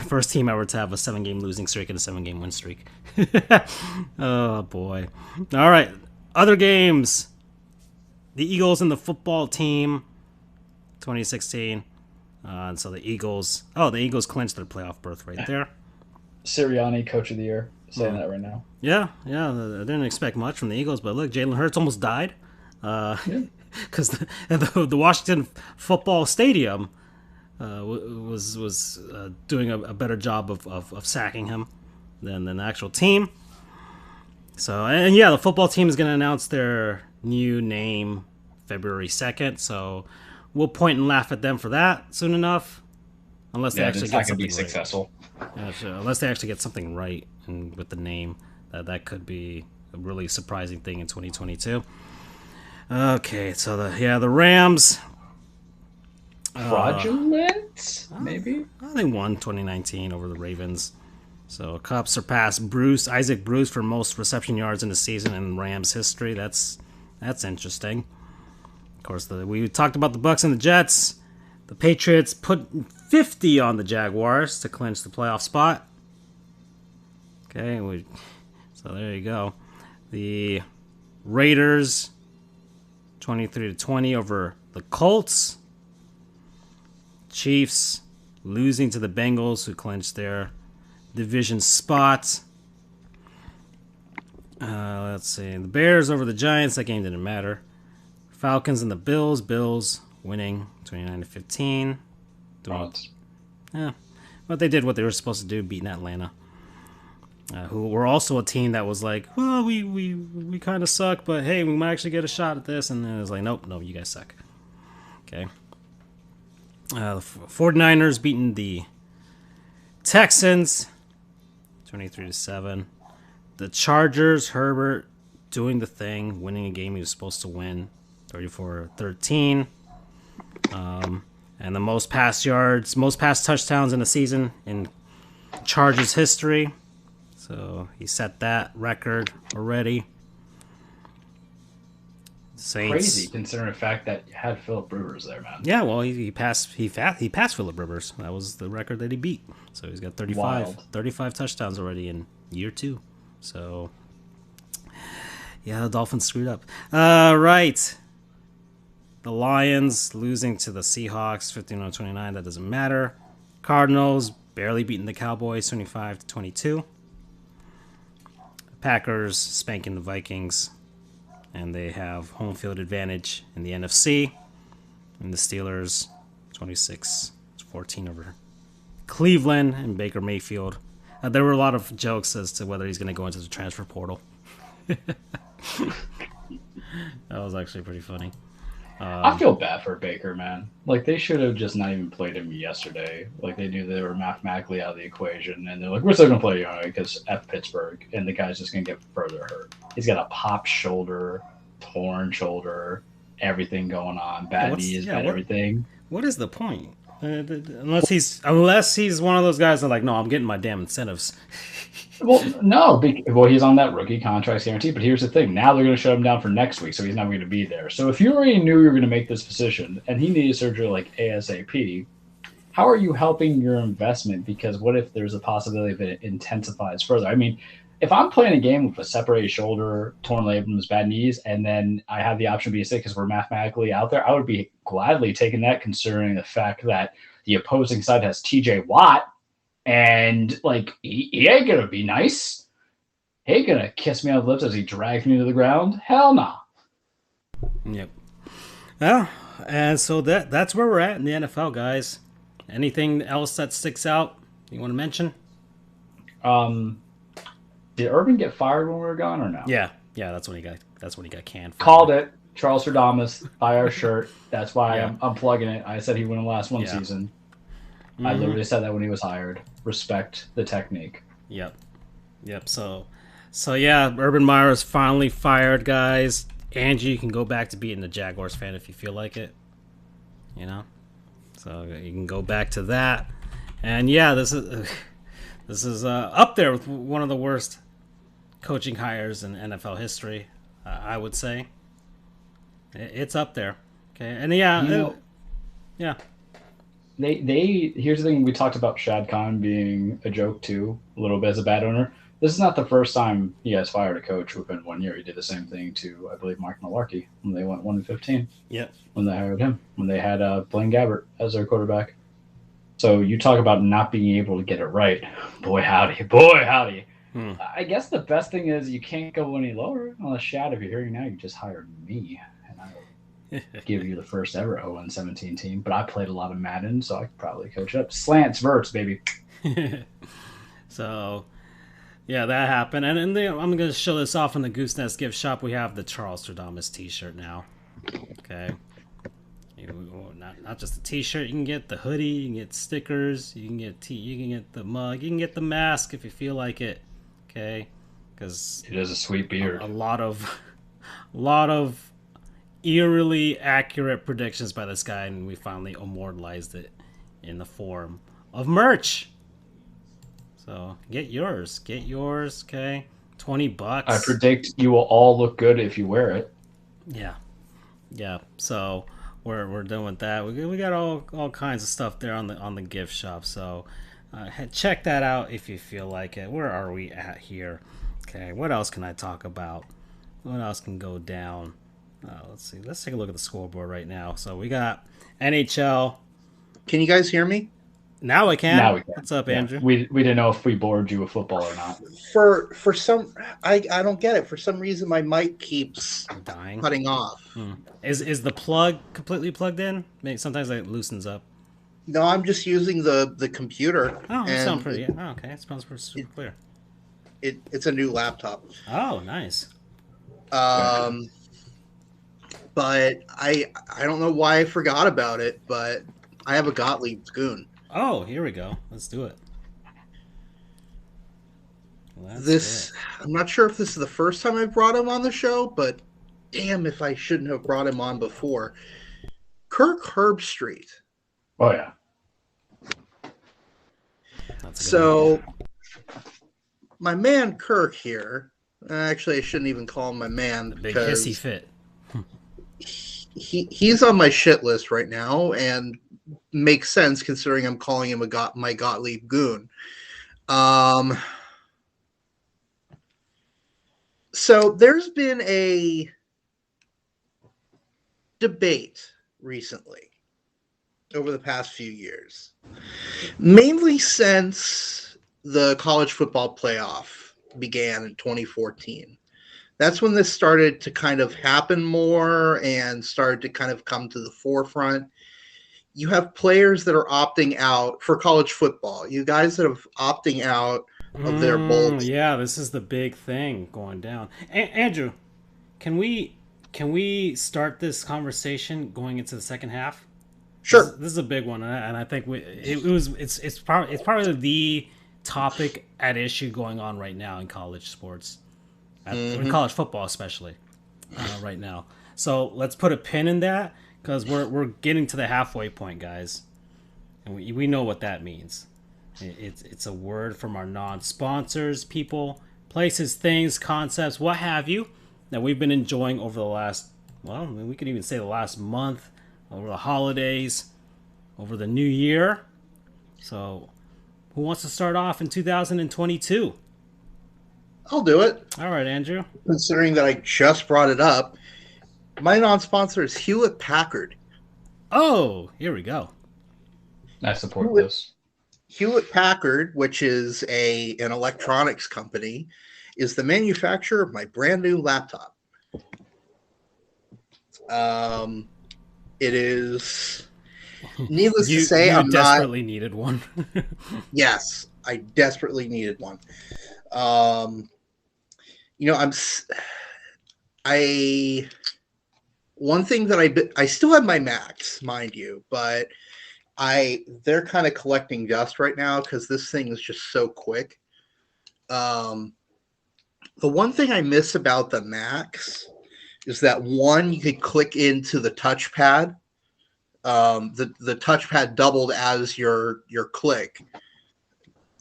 first team ever to have a 7-game losing streak and a 7-game win streak. Oh boy. All right, other games. The Eagles and the football team. 2016. And so the Eagles clinched their playoff berth right there. Sirianni, Coach of the Year, saying that right now. Yeah. I didn't expect much from the Eagles, but look, Jalen Hurts almost died because the Washington Football Stadium was doing a better job of sacking him than the actual team. So, and yeah, the football team is going to announce their new name February 2nd. So we'll point and laugh at them for that soon enough. Unless they actually get something successful. Yeah, so unless they actually get something right with the name, that could be a really surprising thing in 2022. Okay, so the Rams. Fraudulent, maybe? They won 2019 over the Ravens. So Cup surpassed Isaac Bruce for most reception yards in the season in Rams history. That's interesting. Of course, we talked about the Bucs and the Jets. The Patriots put 50 on the Jaguars to clinch the playoff spot. Okay, so there you go. The Raiders 23-20 over the Colts. Chiefs losing to the Bengals, who clinched their division spot. Let's see. The Bears over the Giants. That game didn't matter. Falcons and the Bills. Bills winning 29-15. Yeah, but they did what they were supposed to do, beating Atlanta, who were also a team that was like, well, we kind of suck, but hey, we might actually get a shot at this. And then it was like, nope, you guys suck. Okay. The 49ers beating the Texans 23-7. The Chargers, Herbert doing the thing, winning a game he was supposed to win 34-13. And the most pass touchdowns in a season in Chargers history. So he set that record already. Saints. Crazy considering the fact that you had Phillip Rivers there, man. Yeah, well, he passed Phillip Rivers. That was the record that he beat. So he's got 35 touchdowns already in year 2. So yeah, the Dolphins screwed up. Right. The Lions losing to the Seahawks 15-29. That doesn't matter. Cardinals barely beating the Cowboys 25-22. Packers spanking the Vikings. And they have home field advantage in the NFC. And the Steelers 26-14 over Cleveland and Baker Mayfield. There were a lot of jokes as to whether he's going to go into the transfer portal. That was actually pretty funny. I feel bad for Baker, man. Like, they should have just not even played him yesterday. Like, they knew they were mathematically out of the equation. And they're like, we're still going to play you because F Pittsburgh. And the guy's just going to get further hurt. He's got a popped shoulder, torn shoulder, everything going on. Bad knees, bad everything. What is the point? Unless he's one of those guys that are like, no, I'm getting my damn incentives. Well, no. He's on that rookie contract guarantee. But here's the thing. Now they're going to shut him down for next week, so he's not going to be there. So if you already knew you were going to make this decision and he needed surgery like ASAP, how are you helping your investment? Because what if there's a possibility that it intensifies further? I mean, if I'm playing a game with a separated shoulder, torn ligaments, bad knees, and then I have the option to be sick because we're mathematically out there, I would be gladly taking that, considering the fact that the opposing side has TJ Watt, and like he ain't gonna be nice. He ain't gonna kiss me on the lips as he drags me to the ground. Hell no. Yep. Yeah, and so that's where we're at in the NFL, guys. Anything else that sticks out you want to mention? Did Urban get fired when we were gone or no? Yeah, that's when he got canned. Called it. Charles Stradamus, buy our shirt. That's why I'm plugging it. I said he wouldn't last one season. Mm-hmm. I literally said that when he was hired. Respect the technique. Yep. So yeah, Urban Meyer is finally fired, guys. Angie, you can go back to being a Jaguars fan if you feel like it. You know, so you can go back to that. And yeah, this is up there with one of the worst coaching hires in NFL history. I would say it's up there. Okay, and yeah. They here's the thing. We talked about Shad Khan being a joke too, a little bit as a bad owner. This is not the first time he has fired a coach within 1 year. He did the same thing to, I believe, Mike Mularkey when they went 1-15. Yep. When they hired him, when they had Blaine Gabbert as their quarterback. So you talk about not being able to get it right. Boy, howdy. Boy, howdy. Hmm. I guess the best thing is you can't go any lower. Unless, Shad, if you're hearing now, you just hired me. And I will give you the first ever 0-17 team. But I played a lot of Madden, so I could probably coach up. Slants, verts, baby. So, yeah, that happened. And then I'm going to show this off in the Goose Nest gift shop. We have the Charles Stradamus t-shirt now. Okay. Not just the t-shirt. You can get the hoodie. You can get stickers. You can get the mug. You can get the mask if you feel like it. Okay. Because it is a sweet beard. A lot of eerily accurate predictions by this guy, and we finally immortalized it in the form of merch. So get yours, okay? $20. I predict you will all look good if you wear it. Yeah. So we're done with that. We got all kinds of stuff there on the gift shop. So check that out if you feel like it. Where are we at here? Okay. What else can I talk about? What else can go down? Let's see. Let's take a look at the scoreboard right now. So we got NHL. Can you guys hear me? Now I can. Now we can. What's up, Andrew? We didn't know if we bored you with football or not. For some, I don't get it. For some reason, my mic keeps dying, cutting off. Is the plug completely plugged in? Maybe sometimes it loosens up. No, I'm just using the computer. Oh, that sounds pretty. Oh, okay, it sounds super clear. It's a new laptop. Oh, nice. But I don't know why I forgot about it, but I have a Gottlieb goon. Oh, here we go. Let's do it. I'm not sure if this is the first time I've brought him on the show, but damn if I shouldn't have brought him on before. Kirk Herbstreit. Oh, yeah. So, my man Kirk here, actually I shouldn't even call him my man. The big hissy fit. He's on my shit list right now, and makes sense considering I'm calling him my Gottlieb goon. So there's been a debate recently over the past few years, mainly since the college football playoff began in 2014. That's when this started to kind of happen more and started to kind of come to the forefront. You have players that are opting out for college football. You guys that have opting out of their bowls. Yeah, this is the big thing going down. Andrew, can we start this conversation going into the second half? Sure. This is a big one, and I think it's probably the topic at issue going on right now in college sports, in college football especially, right now. So let's put a pin in that because we're getting to the halfway point, guys, and we know what that means. It's a word from our non-sponsors, people, places, things, concepts, what have you, that we've been enjoying over the last, well, I mean, we could even say the last month, over the holidays, over the new year. So, who wants to start off in 2022? I'll do it. All right, Andrew. Considering that I just brought it up, my non-sponsor is Hewlett Packard. Oh, here we go. I support this. Hewlett Packard, which is an electronics company, is the manufacturer of my brand new laptop. It is, needless to say, you I'm desperately needed one. Yes, I desperately needed one. One thing that I still have my Macs, mind you, but they're kind of collecting dust right now because this thing is just so quick. The one thing I miss about the Macs is that one, you could click into the touchpad. The touchpad doubled as your click.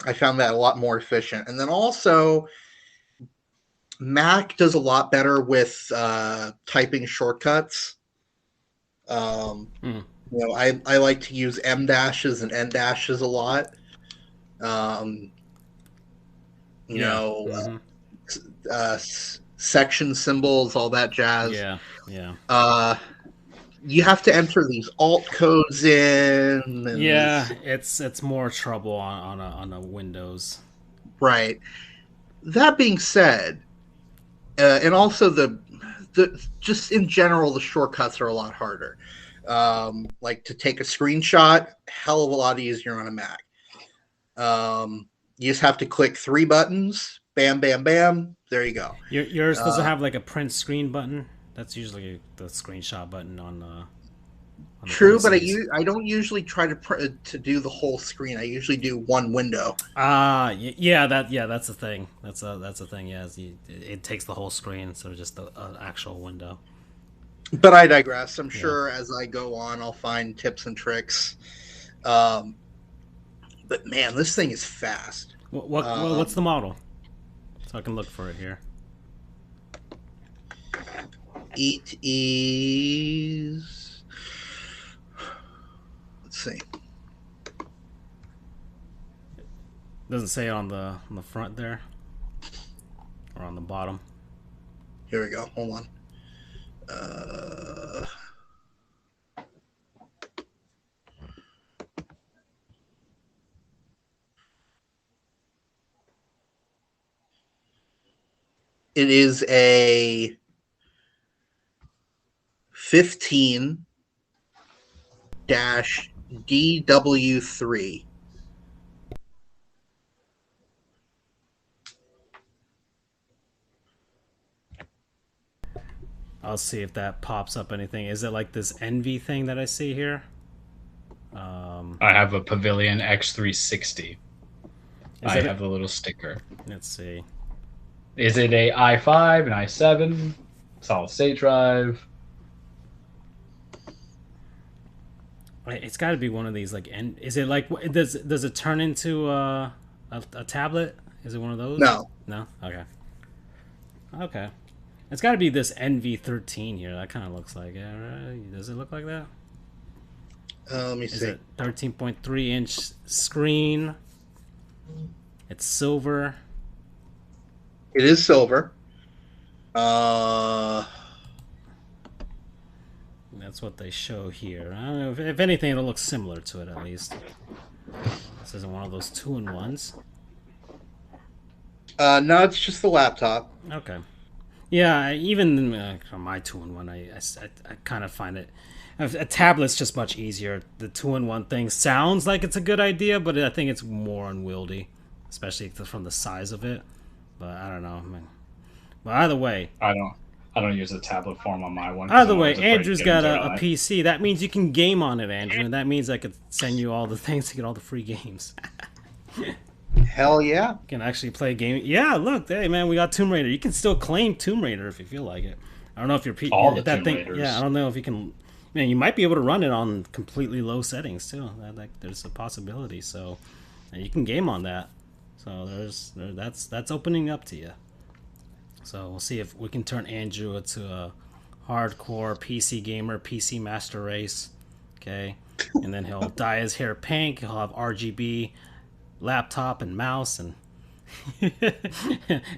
I found that a lot more efficient. And then also, Mac does a lot better with typing shortcuts. I like to use M dashes and N dashes a lot. Section symbols, all that jazz. Yeah. you have to enter these alt codes in. And Yeah, it's more trouble on a Windows. right. That being said, and also the just in general, the shortcuts are a lot harder. Like to take a screenshot, hell of a lot easier on a Mac. You just have to click 3 buttons, bam, bam, bam. There you go. Yours doesn't have like a print screen button. That's usually the screenshot button on the True, but PCs. I don't usually try to do the whole screen. I usually do one window. Yeah, that's the thing. That's a thing. Yeah, it takes the whole screen instead of just the actual window. But I digress. I'm Yeah. sure as I go on, I'll find tips and tricks. But man, this thing is fast. What's the model? So I can look for it here. It is. Let's see. Doesn't say it on the front there, or on the bottom. Here we go. Hold on. It is a 15-DW3. I'll see if that pops up anything. Is it like this Envy thing that I see here? I have a Pavilion X360. I have the little sticker. Let's see. Is it a i5, an i7, solid state drive? It's got to be one of these. Like, is it like? Does it turn into a tablet? Is it one of those? No. No. Okay. Okay. It's got to be this NV13 here. That kind of looks like it. Right? Does it look like that? Let me Is see. it 13.3 inch screen? It's silver. It is silver. That's what they show here. I don't know if anything, it'll look similar to it at least. This isn't one of those 2-in-1s. No, it's just the laptop. Okay. Yeah, even on my 2-in-1, I kind of find it. A tablet's just much easier. The 2-in-1 thing sounds like it's a good idea, but I think it's more unwieldy, especially from the size of it. But I don't know. But either way, I don't use a tablet form on my one. either way, Andrew's got a PC. That means you can game on it, Andrew, and that means I could send you all the things to get all the free games. Hell yeah. You can actually play a game. Yeah, look, hey man, we got Tomb Raider. You can still claim Tomb Raider if you feel like it. I don't know if you're all the that Tomb thing. Raiders. Yeah, I don't know if you can. Man, you might be able to run it on completely low settings too. There's a possibility. So you can game on that. So that's opening up to you. So we'll see if we can turn Andrew into a hardcore PC gamer, PC master race. Okay, and then he'll dye his hair pink. He'll have RGB laptop and mouse and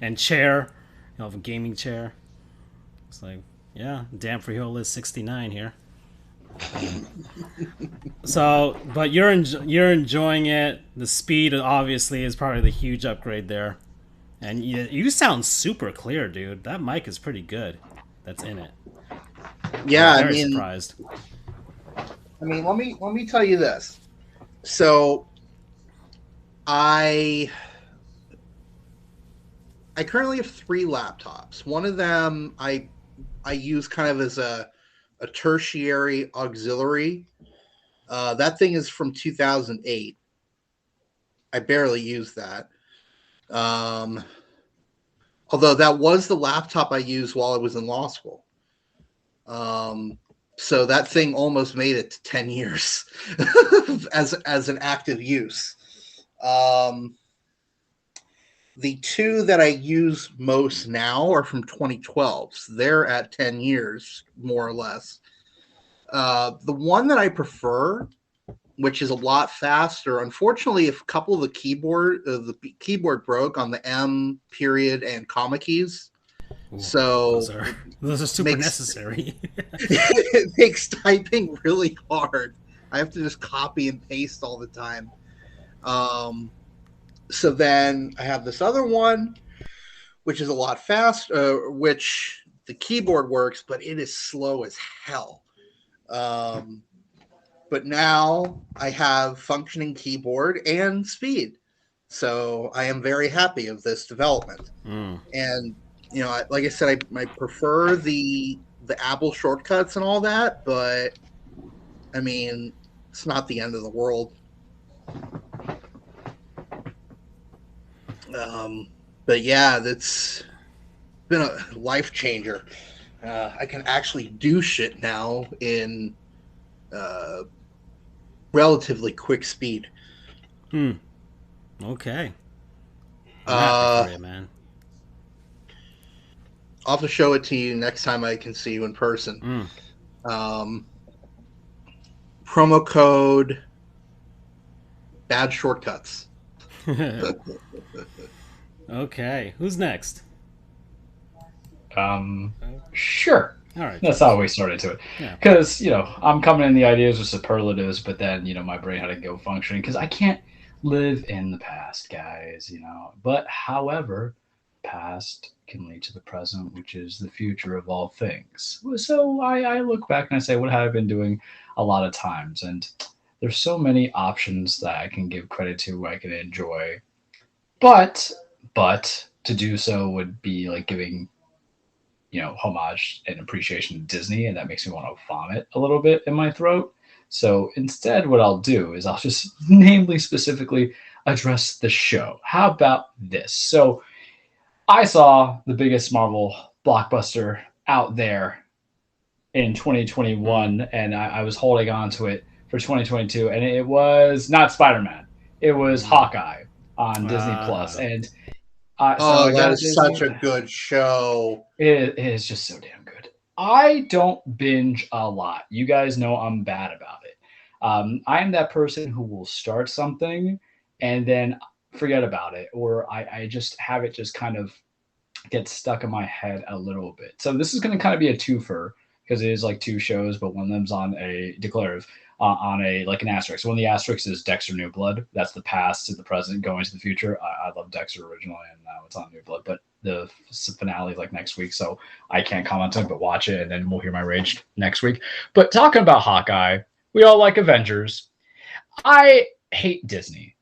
and chair. He'll have a gaming chair. It's like, yeah, damn for Hill is 69 here. So, but you're enjoying it. The speed obviously is probably the huge upgrade there, and you sound super clear, dude. That mic is pretty good. That's in it. Yeah, I'm very surprised. let me tell you this. So, I currently have 3 laptops. One of them I use kind of as a tertiary auxiliary. That thing is from 2008. I barely use that. Although that was the laptop I used while I was in law school. So that thing almost made it to 10 years as an active use. The 2 that I use most now are from 2012. So they're at 10 years, more or less. The one that I prefer, which is a lot faster, unfortunately, if a couple of the keyboard broke on the M period and comma keys. Ooh, So those are super makes necessary. it makes typing really hard. I have to just copy and paste all the time. So then I have this other one, which is a lot faster, which the keyboard works, but it is slow as hell. But now I have functioning keyboard and speed. So I am very happy of this development. And, like I said, I prefer the Apple shortcuts and all that, but I mean, it's not the end of the world. But yeah, that's been a life changer. I can actually do shit now in relatively quick speed. Okay. I'm happy for you, man. I'll have to show it to you next time I can see you in person. Promo code bad shortcuts. Okay. Who's next? Sure. All right. That's how we started to it. Because, I'm coming in the ideas with superlatives, but then, my brain had to go functioning because I can't live in the past, guys, But, however, past can lead to the present, which is the future of all things. So I look back and I say, what have I been doing a lot of times? And there's so many options that I can give credit to, I can enjoy. But to do so would be like giving homage and appreciation to Disney, and that makes me want to vomit a little bit in my throat. So instead, what I'll do is I'll just specifically address the show. How about this? So I saw the biggest Marvel blockbuster out there in 2021, and I was holding on to it for 2022, and it was not Spider-Man. It was Hawkeye on Disney Plus, and that is such a good show. It is just so damn good. I don't binge a lot. You guys know I'm bad about it. I am that person who will start something and then forget about it, or I just have it just kind of get stuck in my head a little bit. So this is going to kind of be a twofer because it is like two shows, but one of them's on a declarative. On an asterisk. One of the asterisks is Dexter New Blood. That's the past to the present, going to the future. I love Dexter originally, and now it's on New Blood. But the finale is like next week, so I can't comment on it, but watch it, and then we'll hear my rage next week. But talking about Hawkeye, we all like Avengers. I hate Disney.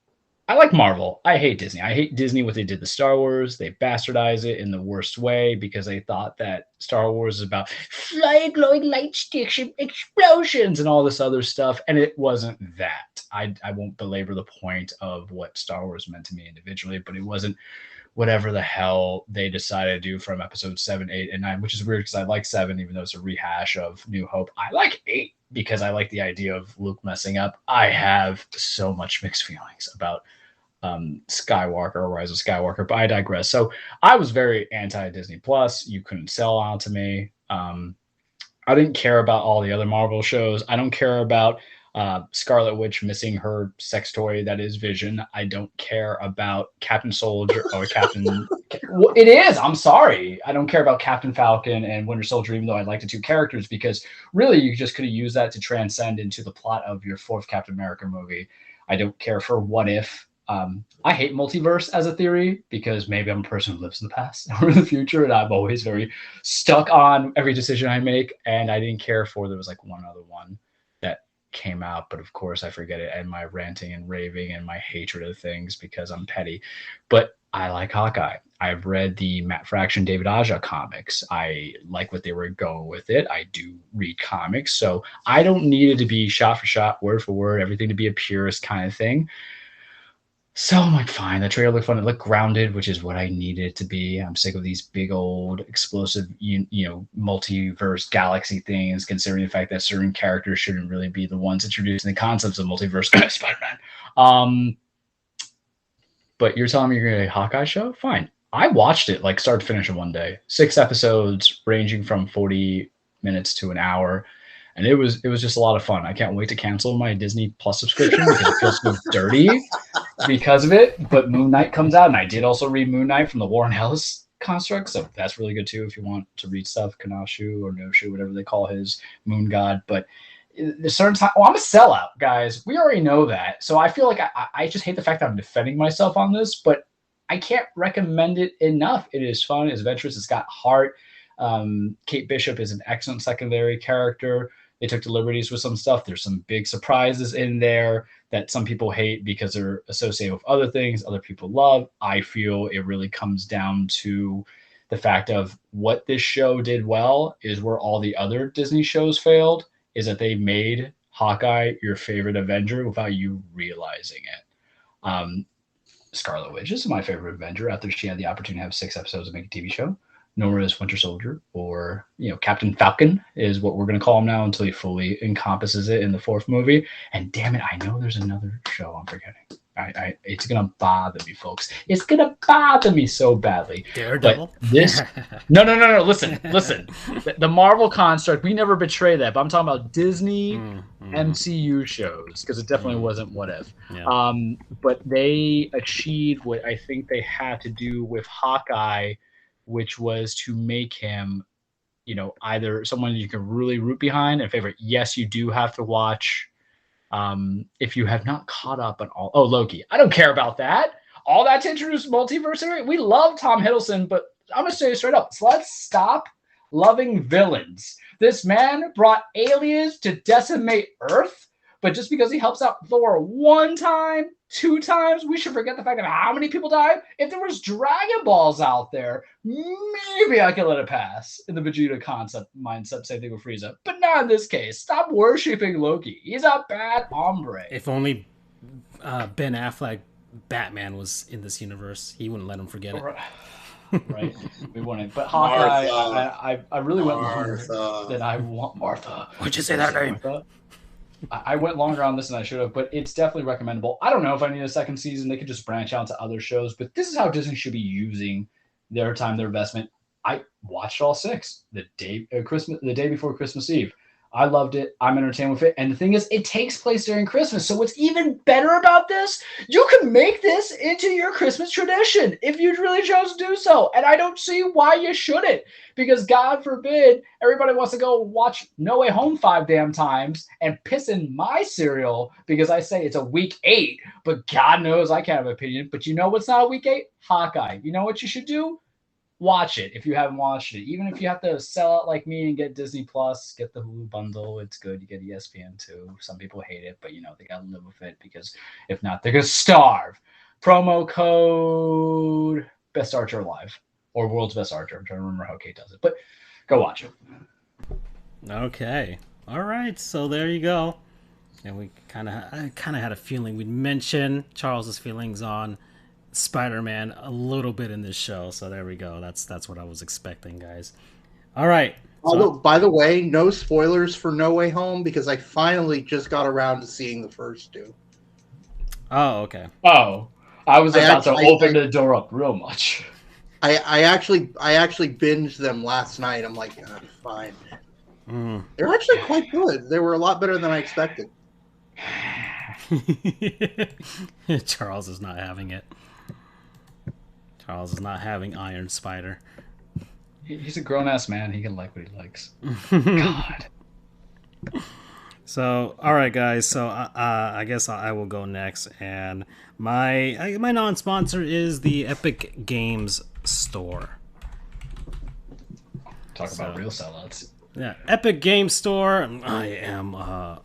I like Marvel. I hate Disney. I hate Disney what they did to Star Wars. They bastardized it in the worst way because they thought that Star Wars is about flying glowing light sticks and explosions and all this other stuff. And it wasn't that. I won't belabor the point of what Star Wars meant to me individually, but it wasn't whatever the hell they decided to do from episode 7, 8, and 9, which is weird because I like 7, even though it's a rehash of New Hope. I like 8 because I like the idea of Luke messing up. I have so much mixed feelings about Skywalker or Rise of Skywalker, but I digress. So I was very anti-Disney Plus. You couldn't sell onto me. I didn't care about all the other Marvel shows. I don't care about Scarlet Witch missing her sex toy that is Vision. I don't care about Captain Soldier or Captain. Well, it is. I'm sorry. I don't care about Captain Falcon and Winter Soldier, even though I like the two characters, because really you just could have used that to transcend into the plot of your fourth Captain America movie. I don't care for What If. I hate multiverse as a theory because maybe I'm a person who lives in the past or the future, and I'm always very stuck on every decision I make. And I didn't care for there was like one other one that came out, but of course I forget it, and my ranting and raving and my hatred of things because I'm petty. But I like Hawkeye. I've read the Matt Fraction, David Aja comics. I like what they were going with it. I do read comics, so I don't need it to be shot for shot, word for word, everything to be a purist kind of thing. So I'm like, fine. The trailer looked fun. It looked grounded, which is what I needed it to be. I'm sick of these big old explosive, multiverse galaxy things, considering the fact that certain characters shouldn't really be the ones introducing the concepts of multiverse. Spider-Man. But you're telling me you're going to a Hawkeye show? Fine. I watched it like start to finish in one day. 6 episodes ranging from 40 minutes to an hour. And it was just a lot of fun. I can't wait to cancel my Disney Plus subscription because it feels so dirty because of it. But Moon Knight comes out, and I did also read Moon Knight from the Warren Ellis construct, so that's really good too if you want to read stuff. Kanashu or Noshu, whatever they call his moon god. But there's certain time. I'm a sellout, guys. We already know that. So I feel like I just hate the fact that I'm defending myself on this, but I can't recommend it enough. It is fun. It's adventurous. It's got heart. Kate Bishop is an excellent secondary character. They took the liberties with some stuff. There's some big surprises in there that some people hate because they're associated with other things other people love. I feel it really comes down to the fact of what this show did well is where all the other Disney shows failed, is that they made Hawkeye your favorite Avenger without you realizing it. Scarlet Witch is my favorite Avenger after she had the opportunity to have 6 episodes and make a TV show. Nora is Winter Soldier, or Captain Falcon is what we're going to call him now until he fully encompasses it in the 4th movie. And damn it, I know there's another show I'm forgetting. It's going to bother me, folks. It's going to bother me so badly. Daredevil? But this, no. Listen. The Marvel construct, we never betray that. But I'm talking about Disney MCU shows, because it definitely wasn't What If. Yeah. But they achieved what I think they had to do with Hawkeye, which was to make him, either someone you can really root behind and favorite. Yes, you do have to watch. If you have not caught up on all, Loki. I don't care about that. All that to introduce multiverse. We love Tom Hiddleston, but I'm gonna say it straight up. So let's stop loving villains. This man brought aliens to decimate Earth, but just because he helps out Thor 1 time, 2 times, we should forget the fact of how many people died. If there was Dragon Balls out there, maybe I could let it pass in the Vegeta concept mindset. Same thing with Frieza, but not in this case. Stop worshiping Loki. He's a bad hombre. If only Ben Affleck Batman was in this universe, he wouldn't let him forget it. Right, we wouldn't. But Hawkeye, I really went longer than I want. Martha. Why'd you say that name? Martha? I went longer on this than I should have, but it's definitely recommendable. I don't know if I need a second season. They could just branch out to other shows, but this is how Disney should be using their time, their investment. I watched all 6 the day before Christmas Eve. I loved it. I'm entertained with it. And the thing is, it takes place during Christmas. So what's even better about this, you can make this into your Christmas tradition if you really chose to do so. And I don't see why you shouldn't. Because God forbid, everybody wants to go watch No Way Home 5 damn times and piss in my cereal because I say it's a week 8. But God knows I can't have an opinion. But you know what's not a week 8? Hawkeye. You know what you should do? Watch it if you haven't watched it. Even if you have to sell out like me and get Disney Plus, get the Hulu bundle. It's good. You get ESPN too. Some people hate it, but they gotta live with it because if not, they're gonna starve. Promo code Best Archer Alive or World's Best Archer. I'm trying to remember how Kate does it, but go watch it. Okay. All right. So there you go. And I kind of had a feeling we'd mention Charles's feelings on Spider-Man a little bit in this show, so there we go. That's what I was expecting, guys. All right. Although, by the way, no spoilers for No Way Home because I finally just got around to seeing the first 2. Oh, okay. Oh, I was about to open the door up real much. I actually binged them last night. I'm like, fine. They're actually quite good. They were a lot better than I expected. Charles is not having it. Charles is not having Iron Spider. He's a grown-ass man. He can like what he likes. God. So, all right, guys. So, I guess I will go next. And my non-sponsor is the Epic Games Store. Talk about real sellouts. Yeah, Epic Games Store. I am...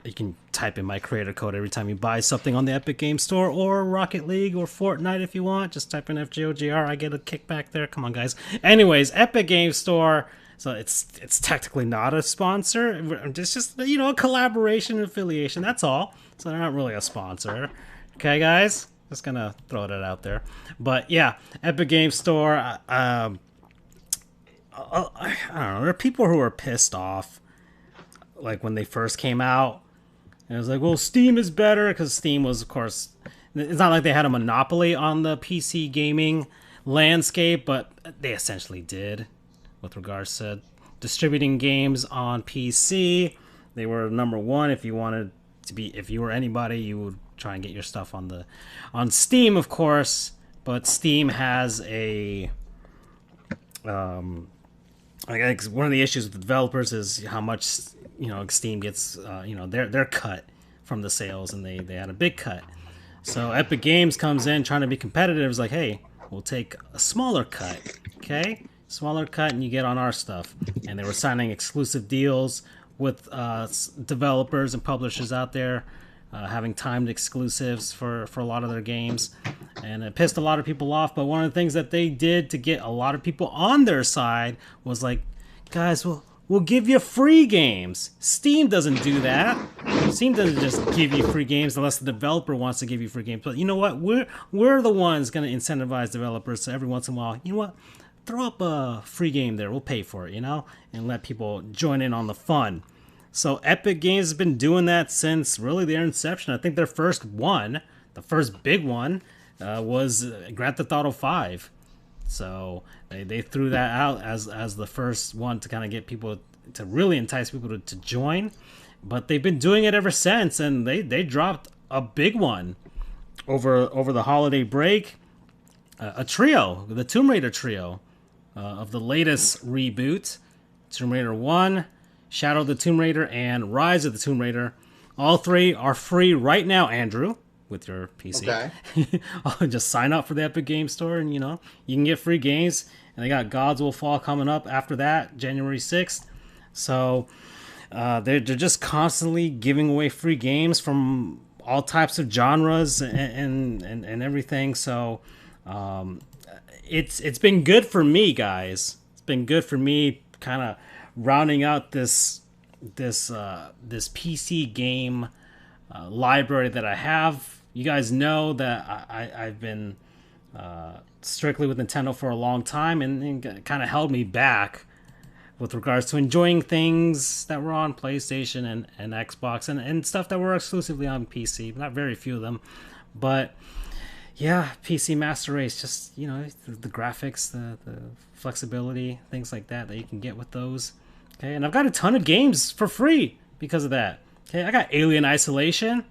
you can type in my creator code every time you buy something on the Epic Games Store or Rocket League or Fortnite if you want. Just type in FGOGR. I get a kickback there. Come on, guys. Anyways, Epic Games Store. So it's technically not a sponsor. It's just a collaboration affiliation. That's all. So they're not really a sponsor. Okay, guys. Just gonna throw that out there. But yeah, Epic Games Store. I don't know. There are people who are pissed off, like when they first came out. And it was like, well, Steam is better because Steam was, of course, it's not like they had a monopoly on the PC gaming landscape, but they essentially did with regards to distributing games on PC. They were number one. If you wanted to be, if you were anybody, you would try and get your stuff on Steam, of course. But Steam has a Like one of the issues with the developers is how much Steam gets their cut from the sales, and they had a big cut. So Epic Games comes in trying to be competitive. Is like, hey, we'll take a smaller cut, okay? Smaller cut, and you get on our stuff. And they were signing exclusive deals with developers and publishers out there, having timed exclusives for a lot of their games. And it pissed a lot of people off. But one of the things that they did to get a lot of people on their side was like, guys, we'll give you free games. Steam doesn't do that. Steam doesn't just give you free games unless the developer wants to give you free games. But you know what? We're the ones going to incentivize developers. So every once in a while, you know what? Throw up a free game there. We'll pay for it, and let people join in on the fun. So Epic Games has been doing that since really their inception. I think their first one, the first big one, was Grand Theft Auto 5. So they threw that out as the first one to kind of get people to really entice people to join. But they've been doing it ever since, and they dropped a big one over the holiday break. A trio, the Tomb Raider trio, of the latest reboot, Tomb Raider 1, Shadow of the Tomb Raider, and Rise of the Tomb Raider. All three are free right now, Andrew, with your PC. Okay. Just sign up for the Epic Games Store, and you can get free games. And they got Gods Will Fall coming up after that, January 6th. So they're just constantly giving away free games from all types of genres and everything. So it's been good for me, guys. It's been good for me, kind of rounding out this PC game library that I have. You guys know that I've been strictly with Nintendo for a long time, and kind of held me back with regards to enjoying things that were on PlayStation and Xbox and stuff that were exclusively on PC. Not very few of them, but yeah, PC Master Race, just the graphics, the flexibility, things like that you can get with those. Okay, and I've got a ton of games for free because of that. Okay, I got Alien Isolation,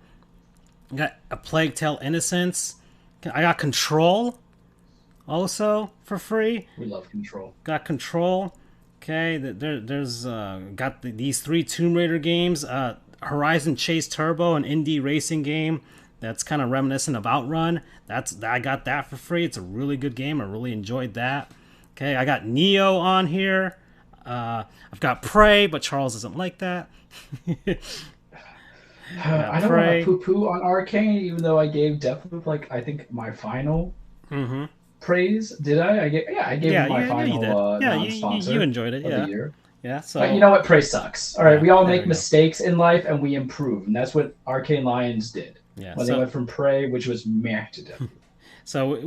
I got A Plague Tale: Innocence, I got Control also for free. We love Control. Got Control. Okay, there's got these 3 Tomb Raider games. Horizon Chase Turbo, an indie racing game that's kind of reminiscent of Outrun. I got that for free. It's a really good game. I really enjoyed that. Okay, I got Neo on here. I've got Prey, but Charles doesn't like that. I don't want to poo-poo on Arcane, even though I gave definitely I think my final praise. Did I? I gave it my final non-sponsor. You enjoyed it, of the year. Yeah. So but you know what? Prey sucks. All right, we all make mistakes in life, and we improve, and that's what Arcane Lions did. Yeah. When they went from Prey, which was meh to death. So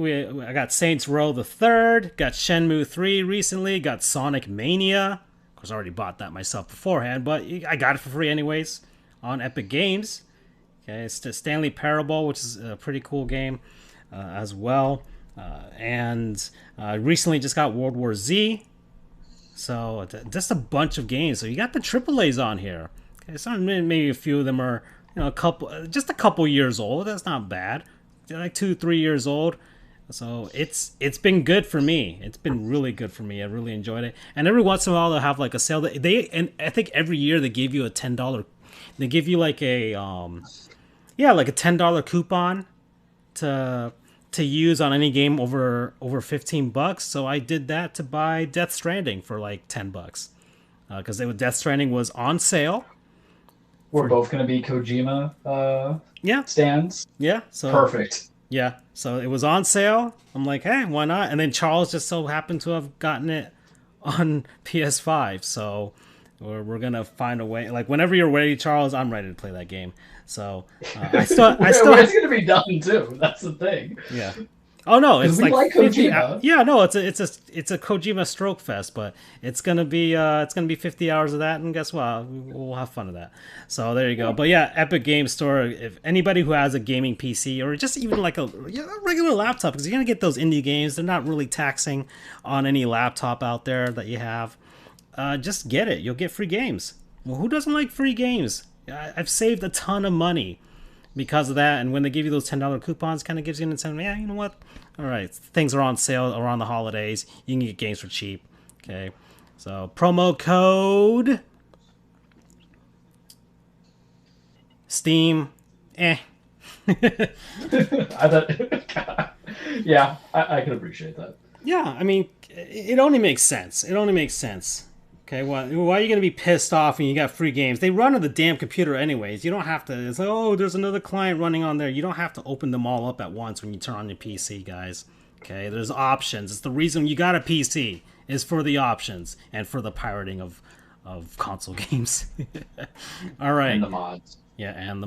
I got Saints Row the Third, got Shenmue 3 recently, got Sonic Mania. Of course, I already bought that myself beforehand, but I got it for free anyways on Epic Games. Okay, it's the Stanley Parable, which is a pretty cool game as well. And recently just got World War Z. So just a bunch of games. So you got the AAAs on here. Okay, so maybe a few of them are a couple years old. That's not bad. They're like 2-3 years old. So it's been good for me. It's been really good for me. I really enjoyed it. And every once in a while they'll have like a sale. And I think every year they give you a $10. They give you like a like a $10 coupon to use on any game over $15. So I did that to buy Death Stranding for like $10 because Death Stranding was on sale. We're both going to be Kojima stands. Yeah. So perfect. Yeah. So it was on sale. I'm like, hey, why not? And then Charles just so happened to have gotten it on PS5. So we're going to find a way. Like whenever you're ready, Charles, I'm ready to play that game. So I still it's going to be done too. That's the thing. Yeah. Oh no, it's like 50, Kojima. Yeah, no, it's a Kojima stroke fest, but it's gonna be 50 hours of that, and guess what? We'll have fun with that. So there you go. But yeah, Epic Games Store. If anybody who has a gaming PC or just even like a regular laptop, because you're gonna get those indie games, they're not really taxing on any laptop out there that you have. Just get it. You'll get free games. Well, who doesn't like free games? I've saved a ton of money because of that, and when they give you those $10 coupons, kind of gives you an incentive. Yeah, you know what? All right, things are on sale around the holidays. You can get games for cheap. Okay. So promo code Steam. Eh. I thought, yeah, I can appreciate that. Yeah, I mean, it only makes sense. It only makes sense. Okay, why are you going to be pissed off when you got free games? They run on the damn computer anyways. You don't have to. It's like, oh, there's another client running on there. You don't have to open them all up at once when you turn on your PC, guys. Okay, there's options. It's the reason you got a PC is for the options and for the pirating of console games. All right. And the mods. Yeah, and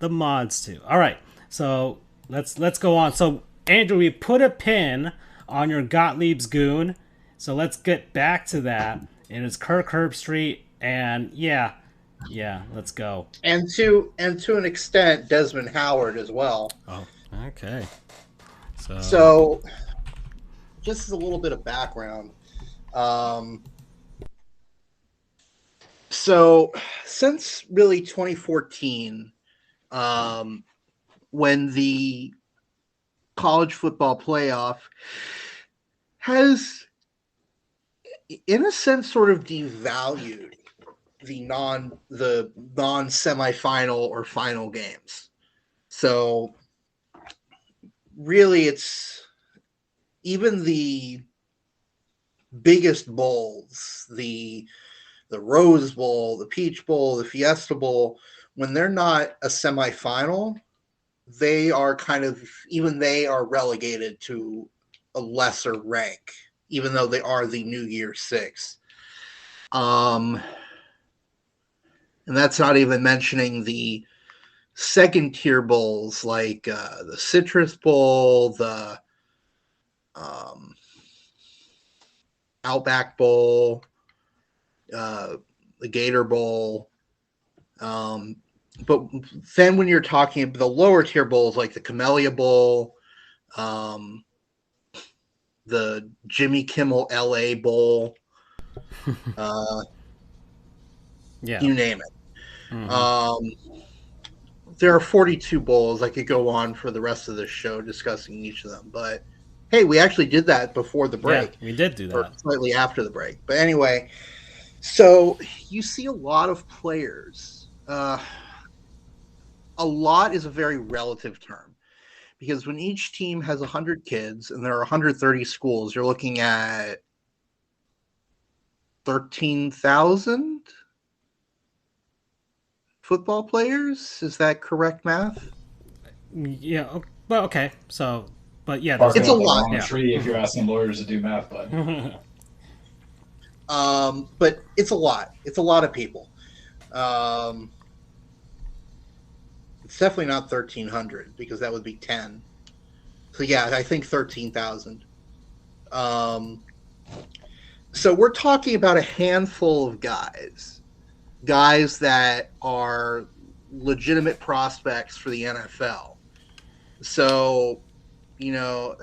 the mods too. All right, so let's go on. So Andrew, we put a pin on your Gottlieb's goon, so let's get back to that. And it's Kirk Herbstreit, and yeah, let's go. And to an extent, Desmond Howard as well. Oh, okay. So just as a little bit of background. So since really 2014, when the college football playoff has, in a sense, sort of devalued the non semifinal or final games. So really, it's even the biggest bowls, the Rose Bowl, the Peach Bowl, the Fiesta Bowl, when they're not a semifinal, they are they are relegated to a lesser rank, even though they are the New Year Six. And that's not even mentioning the second tier bowls like the Citrus Bowl, the Outback Bowl, the Gator Bowl. But then when you're talking about the lower tier bowls like the Camellia Bowl, the Jimmy Kimmel LA Bowl, you name it. Mm-hmm. There are 42 bowls. I could go on for the rest of the show discussing each of them, but hey, we actually did that before the break. Yeah, we did do that. Or slightly after the break. But anyway, so you see a lot of players. A lot is a very relative term because when each team has 100 kids and there are 130 schools, you're looking at 13,000 football players. Is that correct math? Yeah. Well, okay. So, but yeah, it's a lot. Tree if you're asking lawyers to do math, bud. But it's a lot. It's a lot of people. It's definitely not 1,300 because that would be 10. So yeah, I think 13,000. So we're talking about a handful of guys that are legitimate prospects for the NFL. So, you know,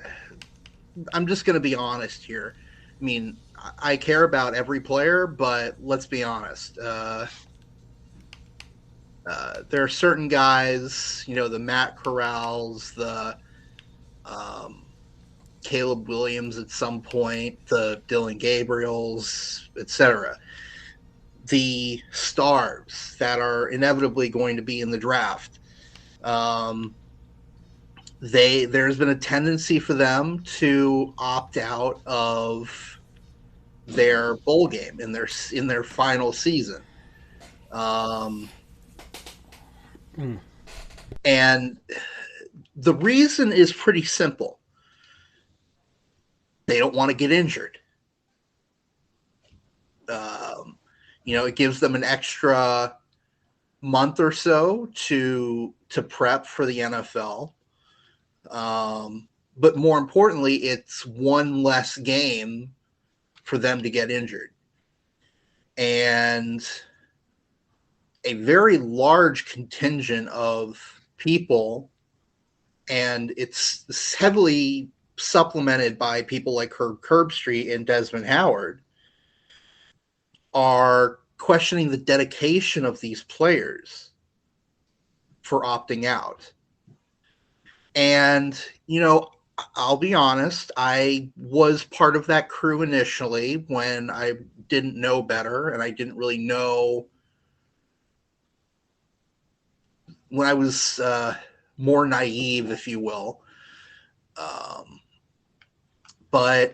I'm just going to be honest here. I mean, I care about every player, but let's be honest. There are certain guys, you know, the Matt Corrals, the Caleb Williams at some point, the Dylan Gabriels, etc. The stars that are inevitably going to be in the draft. There's been a tendency for them to opt out of their bowl game in their final season. And the reason is pretty simple. They don't want to get injured. You know, it gives them an extra month or so to prep for the NFL. But more importantly, it's one less game for them to get injured. And a very large contingent of people, and it's heavily supplemented by people like Kirk Herbstreit and Desmond Howard, are questioning the dedication of these players for opting out. And, you know, I'll be honest, I was part of that crew initially when I didn't know better and I didn't really know when I was more naive, if you will. But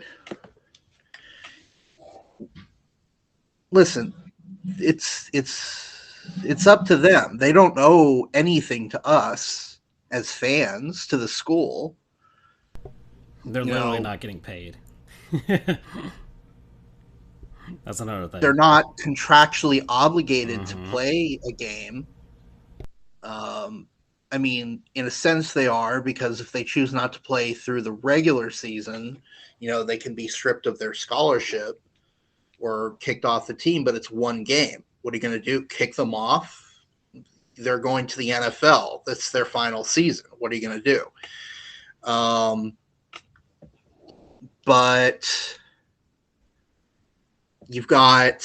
listen, it's up to them. They don't owe anything to us as fans, to the school. They're You literally know, not getting paid. That's another thing. they're not contractually obligated to Mm-hmm. play a game. I mean, in a sense, they are, because if they choose not to play through the regular season, they can be stripped of their scholarship or kicked off the team, but it's one game. What are you going to do? Kick them off? They're going to the NFL. That's their final season. What are you going to do? But you've got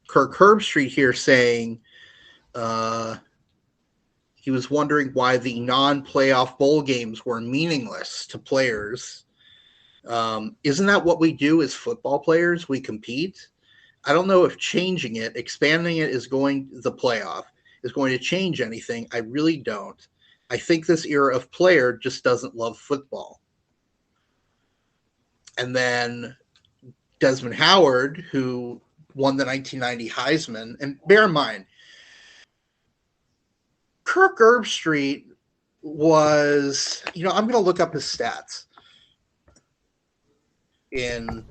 Kirk Herbstreit here saying he was wondering why the non-playoff bowl games were meaningless to players. Isn't that what we do as football players? We compete. I don't know if changing it, expanding it the playoff is going to change anything. I really don't. I think this era of player just doesn't love football. And then Desmond Howard, who won the 1990 Heisman, and bear in mind, Kirk Herbstreit was, I'm going to look up his stats in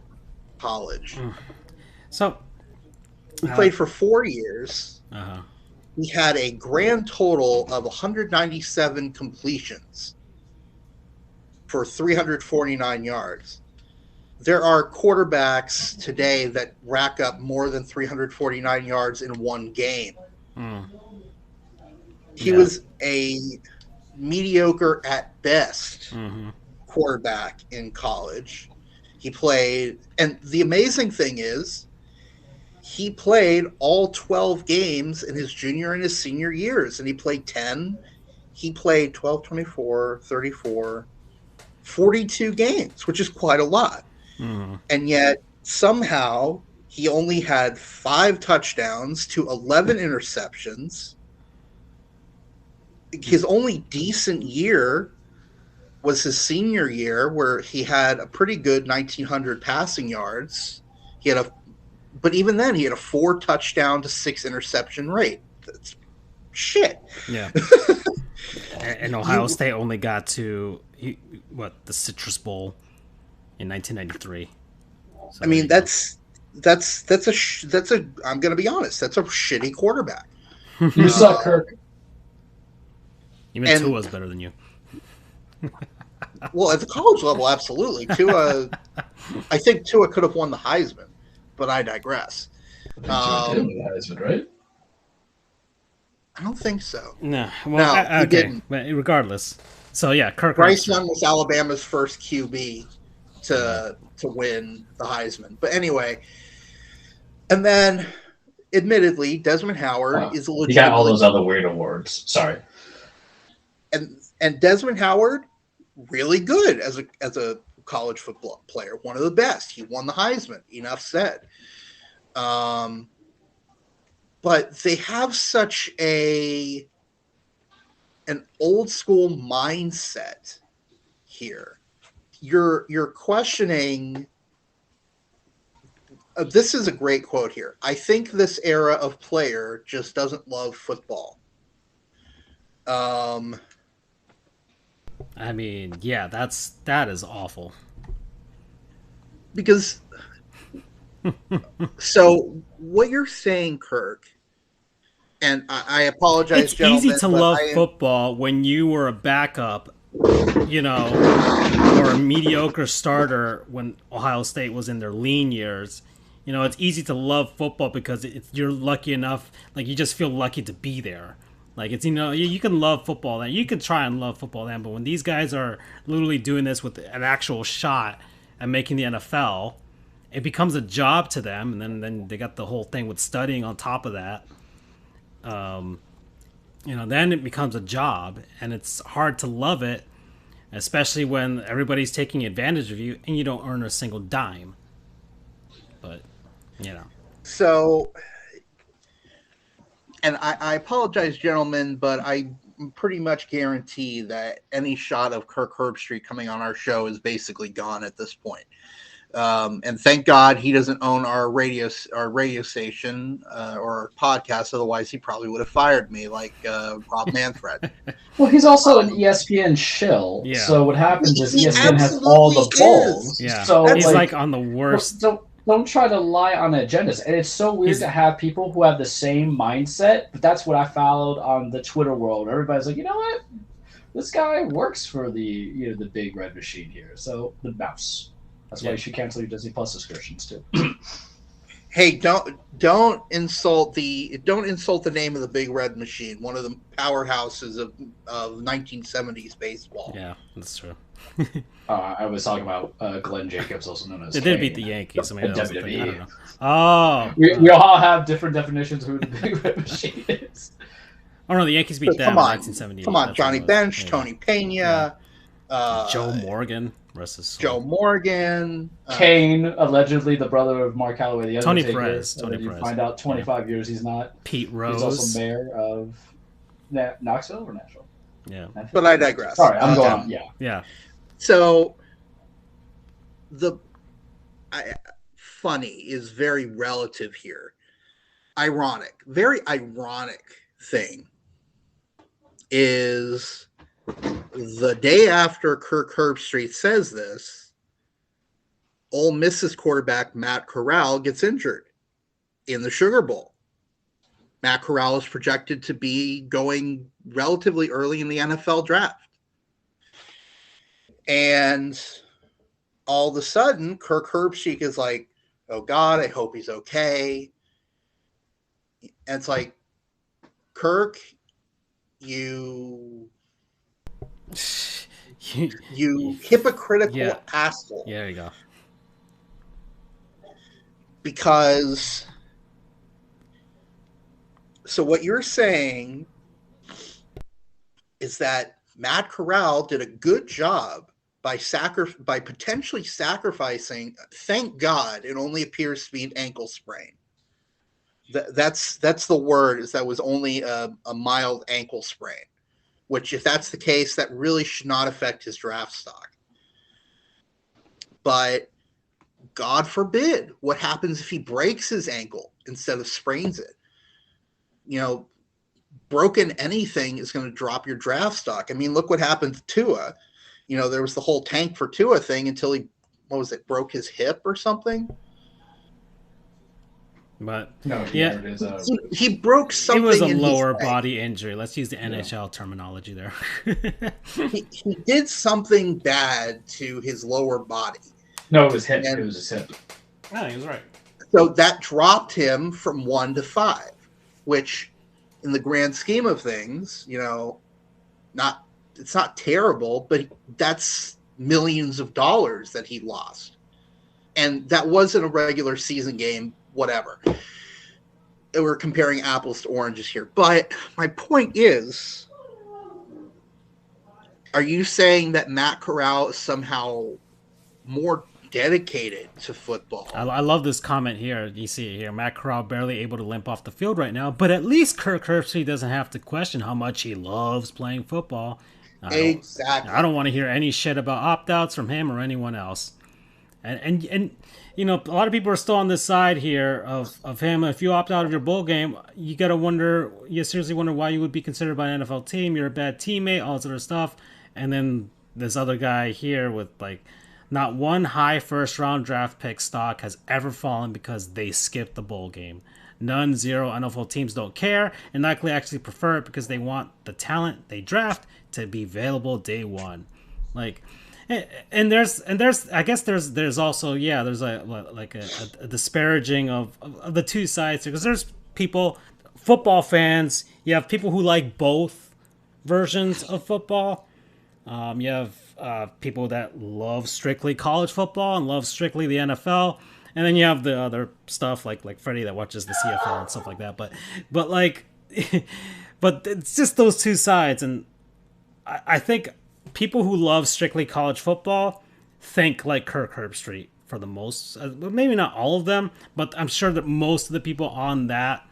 college. So he played for 4 years. Uh-huh. He had a grand total of 197 completions for 349 yards. There are quarterbacks today that rack up more than 349 yards in one game. He was a mediocre at best quarterback in college. He played, and the amazing thing is, he played all 12 games in his junior and his senior years, and he played 10. He played 12, 24, 34, 42 games, which is quite a lot. And yet, somehow, he only had 5 touchdowns to 11 interceptions. His only decent year was his senior year, where he had a pretty good 1,900 passing yards. But even then, he had a 4 touchdown to 6 interception rate. That's shit. Yeah. And Ohio State only got to the Citrus Bowl in 1993. So I mean, that's a. I'm going to be honest. That's a shitty quarterback. You suck, Kirk. Even Tua's better than you. Well, at the college level, absolutely. Tua, I think Tua could have won the Heisman, but I digress. Tua did win the Heisman, right? I don't think so. No. Well, no, he didn't. But regardless. So, yeah, Kirk Bryce Young was Alabama's first QB to win the Heisman. But anyway, and then, admittedly, Desmond Howard is a legitimate. He got all those other weird awards. Sorry. And Desmond Howard, really good as a college football player, one of the best. He won the Heisman. Enough said. But they have such an old school mindset here. You're questioning. This is a great quote here. I think this era of player just doesn't love football. I mean, yeah, that is awful. Because so what you're saying, Kirk, and I apologize, it's gentlemen, easy to love football when you were a backup, or a mediocre starter when Ohio State was in their lean years. It's easy to love football because you're lucky enough, like you just feel lucky to be there. Like it's you can love football then. You can try and love football then, but when these guys are literally doing this with an actual shot at making the NFL, it becomes a job to them, and then they got the whole thing with studying on top of that. Then it becomes a job, and it's hard to love it especially when everybody's taking advantage of you and you don't earn a single dime. But So, and I apologize, gentlemen, but I pretty much guarantee that any shot of Kirk Herbstreit coming on our show is basically gone at this point. And thank God he doesn't own our radio station or our podcast. Otherwise, he probably would have fired me, like Rob Manfred. Well, he's also an ESPN shill. Yeah. So what happens is He ESPN has all the absolutely balls. is. yeah, So he's like on the worst. Don't try to lie on agendas. And it's so weird to have people who have the same mindset. But that's what I followed on the Twitter world. Everybody's like, you know what? This guy works for the the big red machine here. So the mouse. That's why you should cancel your Disney Plus subscriptions too. Hey, don't insult the name of the Big Red Machine, one of the powerhouses of 1970s baseball. Yeah, that's true. I was talking about Glenn Jacobs, also known as They did beat the Yankees. I mean, that was the thing. I don't know. Oh, we all have different definitions of who the Big Red Machine is. Oh no, the Yankees beat them in 1978. Come on, Johnny Bench, Tony Pena, Joe Morgan. Joe Morgan, Kane, allegedly the brother of Mark Calloway, the Tony Undertaker. Perez. You find out 25 years he's not. Pete Rose. He's also mayor of Knoxville or Nashville. Yeah, but I digress. Sorry, I'm going on. Yeah. So funny is very relative here. Very ironic thing is the day after Kirk Herbstreit says this, Ole Miss's quarterback Matt Corral gets injured in the Sugar Bowl. Matt Corral is projected to be going relatively early in the NFL draft. And all of a sudden, Kirk Herbstreit is like, oh God, I hope he's okay. And it's like, Kirk, you hypocritical asshole. Yeah, there you go. Because, so what you're saying is that Matt Corral did a good job by potentially sacrificing. Thank God it only appears to be an ankle sprain. That's the word, is that was only a mild ankle sprain. Which, if that's the case, that really should not affect his draft stock. But God forbid, what happens if he breaks his ankle instead of sprains it? Broken anything is going to drop your draft stock. I mean, look what happened to Tua. There was the whole tank for Tua thing until he, broke his hip or something? But no, yeah, he broke something. It was a lower body injury. Let's use the NHL terminology there. he did something bad to his lower body. No, it was hip. It was his hip. I think he was right. So that dropped him from 1 to 5, which, in the grand scheme of things, it's not terrible, but that's millions of dollars that he lost, and that wasn't a regular season game. Whatever. We're comparing apples to oranges here. But my point is, are you saying that Matt Corral is somehow more dedicated to football? I love this comment here. You see it here. Matt Corral barely able to limp off the field right now, but at least Kirk Herbstreit doesn't have to question how much he loves playing football. Exactly. I don't want to hear any shit about opt-outs from him or anyone else. And a lot of people are still on this side here of him. If you opt out of your bowl game, you seriously wonder why you would be considered by an NFL team. You're a bad teammate, all this other stuff. And then this other guy here with not one high first round draft pick stock has ever fallen because they skipped the bowl game. None, zero. NFL teams don't care and likely actually prefer it because they want the talent they draft to be available day one. And there's I guess there's also there's a disparaging of the two sides, because there's football fans. You have people who like both versions of football. You have people that love strictly college football and love strictly the NFL, and then you have the other stuff like Freddie that watches the CFL and stuff like that. But but it's just those two sides, and I think people who love strictly college football think like Kirk Herbstreit for the most, maybe not all of them, but I'm sure that most of the people on that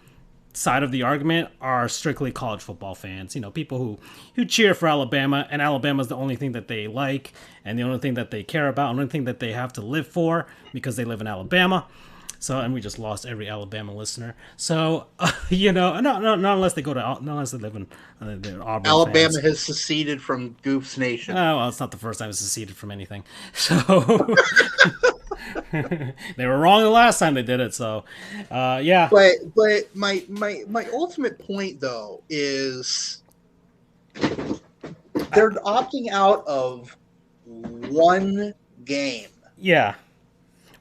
side of the argument are strictly college football fans. You know, people who cheer for Alabama, and Alabama's the only thing that they like, and the only thing that they care about, and the only thing that they have to live for because they live in Alabama. So, and we just lost every Alabama listener. So, you know, not unless they go to, not unless they live in, they're Auburn fans. Alabama has seceded from Goofs Oh, Nation. well, it's not the first time it's seceded from anything. So, they were wrong the last time they did it. So, yeah. But my ultimate point though is they're opting out of one game. Yeah.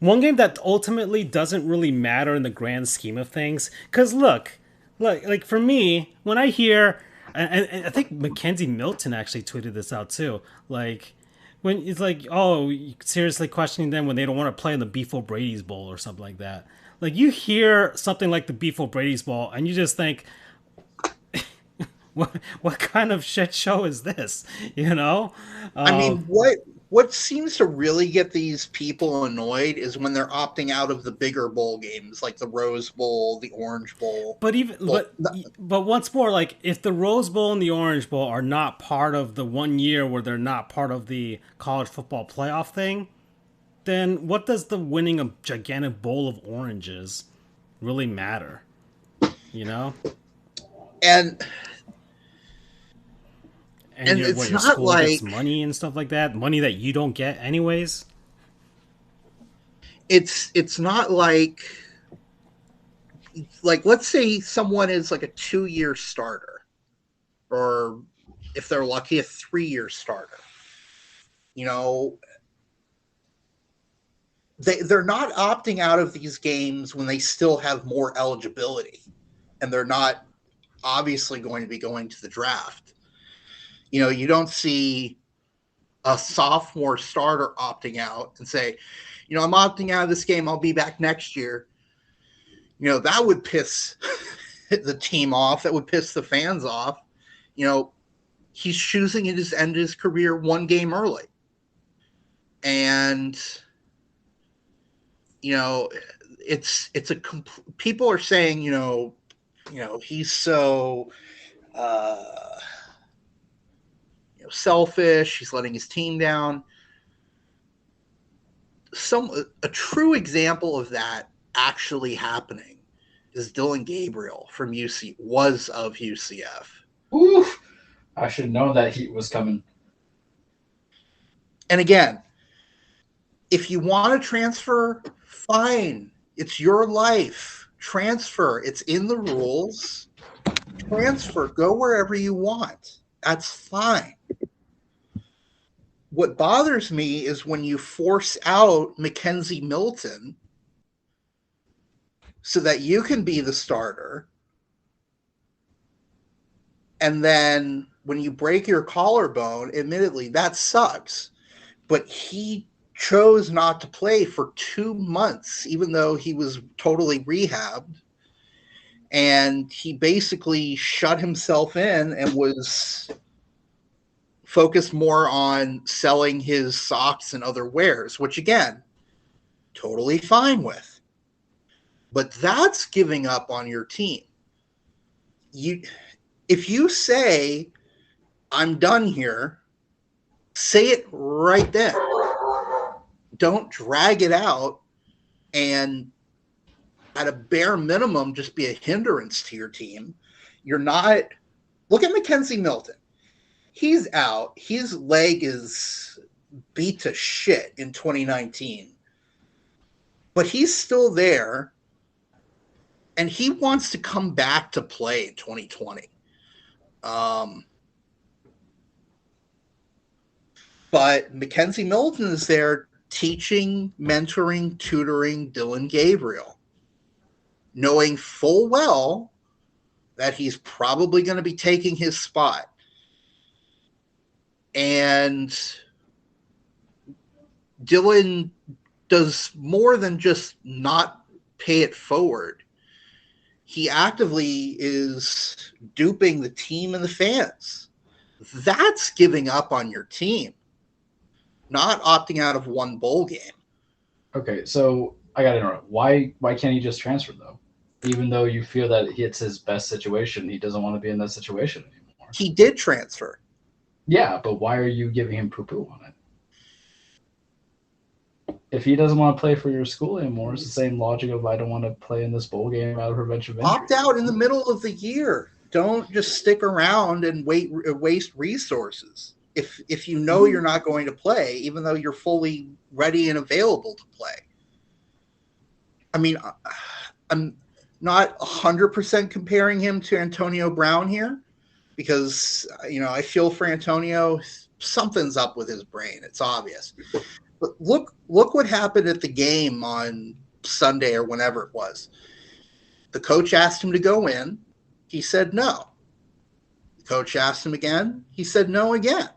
One game that ultimately doesn't really matter in the grand scheme of things. Because look, like for me, when I hear, and I think Mackenzie Milton actually tweeted this out too. Like when it's like, oh, seriously questioning them when they don't want to play in the Beef O'Brady's Bowl or something like that. Like you hear something like the Beef O'Brady's Bowl, and you just think, what kind of shit show is this? You know? I mean, what seems to really get these people annoyed is when they're opting out of the bigger bowl games, like the Rose Bowl, the Orange Bowl. But even but once more, like if the Rose Bowl and the Orange Bowl are not part of the 1 year where they're not part of the college football playoff thing, then what does the winning a gigantic bowl of oranges really matter? You know? And And it's your not school like gets money and stuff like that, money that you don't get anyways. it's not like let's say someone is like a 2-year starter, or if they're lucky, a 3-year starter. You know, they're not opting out of these games when they still have more eligibility, and they're not obviously going to be going to the draft. You know, you don't see a sophomore starter opting out and say, you know, I'm opting out of this game. I'll be back next year. You know, that would piss the team off. That would piss the fans off. You know, he's choosing to end his career one game early. And, you know, people are saying, you know, he's so, selfish. He's letting his team down. A true example of that actually happening is Dylan Gabriel from of UCF. Ooh, I should have known that heat was coming. And again, if you want to transfer, fine. It's your life. Transfer. It's in the rules. Transfer. Go wherever you want. That's fine. What bothers me is when you force out Mackenzie Milton so that you can be the starter, and then when you break your collarbone, admittedly, that sucks, but he chose not to play for 2 months, even though he was totally rehabbed, and he basically shut himself in and was focused more on selling his socks and other wares, which again, totally fine with. But that's giving up on your team. If you say, I'm done here, say it right then. Don't drag it out and at a bare minimum just be a hindrance to your team. You're not. Look at Mackenzie Milton. He's out. His leg is beat to shit in 2019. But he's still there, and he wants to come back to play in 2020. But Mackenzie Milton is there teaching, mentoring, tutoring Dylan Gabriel, knowing full well that he's probably going to be taking his spot. And Dylan does more than just not pay it forward. He actively is duping the team and the fans. That's giving up on your team, not opting out of one bowl game. Okay, so I got to interrupt. Why can't he just transfer though? Even though you feel that it's his best situation, he doesn't want to be in that situation anymore. He did transfer. Yeah, but why are you giving him poo-poo on it? If he doesn't want to play for your school anymore, it's the same logic of I don't want to play in this bowl game out of prevention of injury. Opt out in the middle of the year. Don't just stick around and waste resources. If you know you're not going to play, even though you're fully ready and available to play. I mean, I'm not 100% comparing him to Antonio Brown here because, I feel for Antonio. Something's up with his brain. It's obvious. But look what happened at the game on Sunday or whenever it was. The coach asked him to go in. He said no. The coach asked him again. He said no again.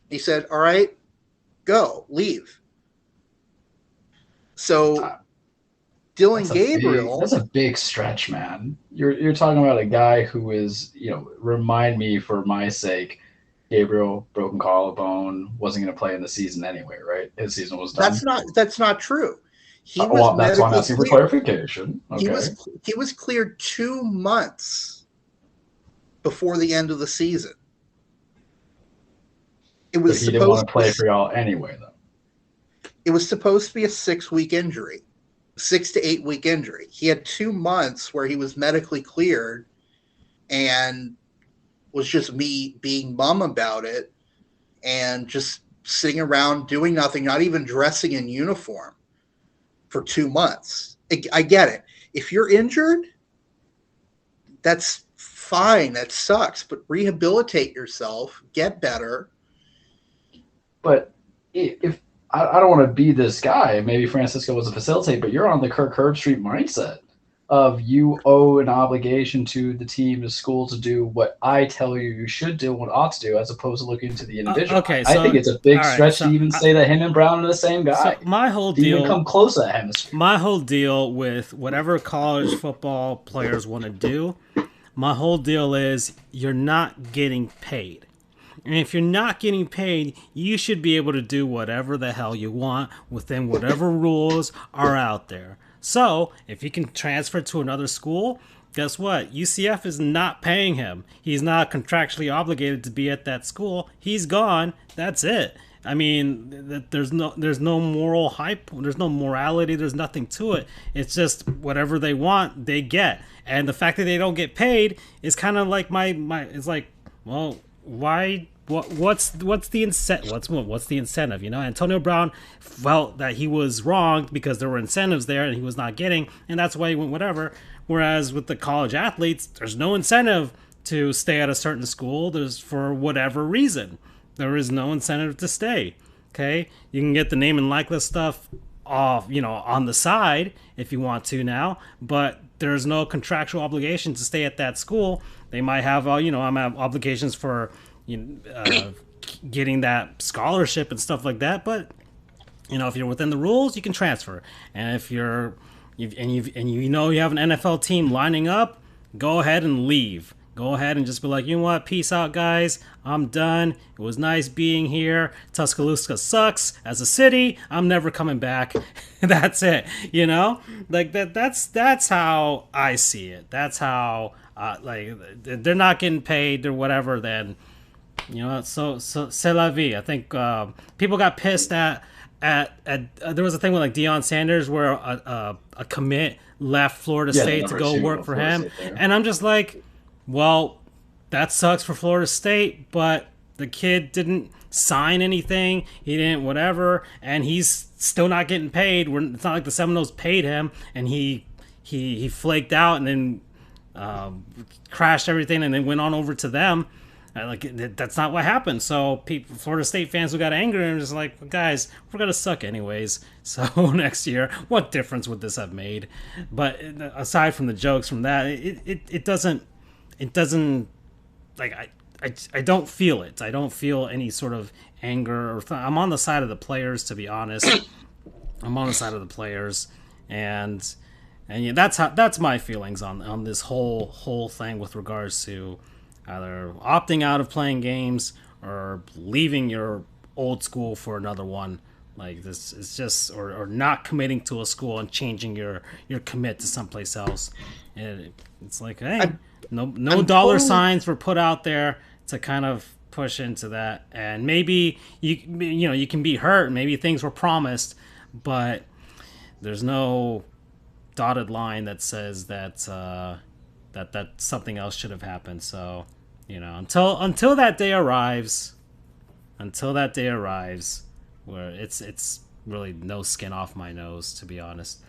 He said, all right, go, leave. So Dylan Gabriel. That's a big stretch, man. You're talking about a guy who is, remind me for my sake, Gabriel, broken collarbone, wasn't going to play in the season anyway, right? His season was done. That's not true. That's why I'm asking for clarification. Okay. He was cleared 2 months before the end of the season. But he didn't want to play for y'all anyway, though. It was supposed to be a 6-week injury, 6 to 8 week injury. He had 2 months where he was medically cleared and was just me being bum about it and just sitting around doing nothing, not even dressing in uniform for 2 months. I get it. If you're injured, that's fine. That sucks. But rehabilitate yourself, get better. But if I don't want to be this guy, maybe Francisco was a facilitator, but you're on the Kirk Herbstreit mindset of you owe an obligation to the team, the school to do what I tell you should do, what ought to do, as opposed to looking to the individual. Okay, so, I think it's a big stretch to even say that him and Brown are the same guy. So my whole deal, even come close to that hemisphere. My whole deal with whatever college football players want to do, my whole deal is you're not getting paid. And if you're not getting paid, you should be able to do whatever the hell you want within whatever rules are out there. So, if he can transfer to another school, guess what? UCF is not paying him. He's not contractually obligated to be at that school. He's gone. That's it. I mean, there's no moral hype. There's no morality. There's nothing to it. It's just whatever they want, they get. And the fact that they don't get paid is kind of like it's like, well, why? What's the incentive? Antonio Brown felt that he was wronged because there were incentives there and he was not getting, and that's why he went whatever. Whereas with the college athletes, there's no incentive to stay at a certain school. There's for whatever reason, there is no incentive to stay. Okay, you can get the name and likeness stuff off, on the side if you want to now, but there's no contractual obligation to stay at that school. They might have, I'm have obligations for getting that scholarship and stuff like that, but if you're within the rules, you can transfer. And if you have an NFL team lining up, go ahead and leave. Go ahead and just be like, you know what, peace out, guys. I'm done. It was nice being here. Tuscaloosa sucks as a city. I'm never coming back. That's it. Like that's how I see it. That's how they're not getting paid or whatever. Then. So c'est la vie. I think people got pissed at there was a thing with like Deion Sanders where a commit left Florida State to go work for him, and I'm just like, well, that sucks for Florida State, but the kid didn't sign anything, he didn't whatever, and he's still not getting paid. It's not like the Seminoles paid him, and he flaked out and then crashed everything and then went on over to them. That's not what happened. So Florida State fans who got angry and just like, guys, we're gonna suck anyways. So next year, what difference would this have made? But aside from the jokes from that, it doesn't like I don't feel it. I don't feel any sort of anger or I'm on the side of the players, to be honest. I'm on the side of the players, and yeah, that's my feelings on this whole thing with regards to either opting out of playing games or leaving your old school for another one. Like this is just or not committing to a school and changing your commit to someplace else. And it's like, hey, no I'm dollar totally- signs were put out there to kind of push into that. And maybe you can be hurt. Maybe things were promised, but there's no dotted line that says that that something else should have happened. So, until that day arrives, where it's really no skin off my nose, to be honest.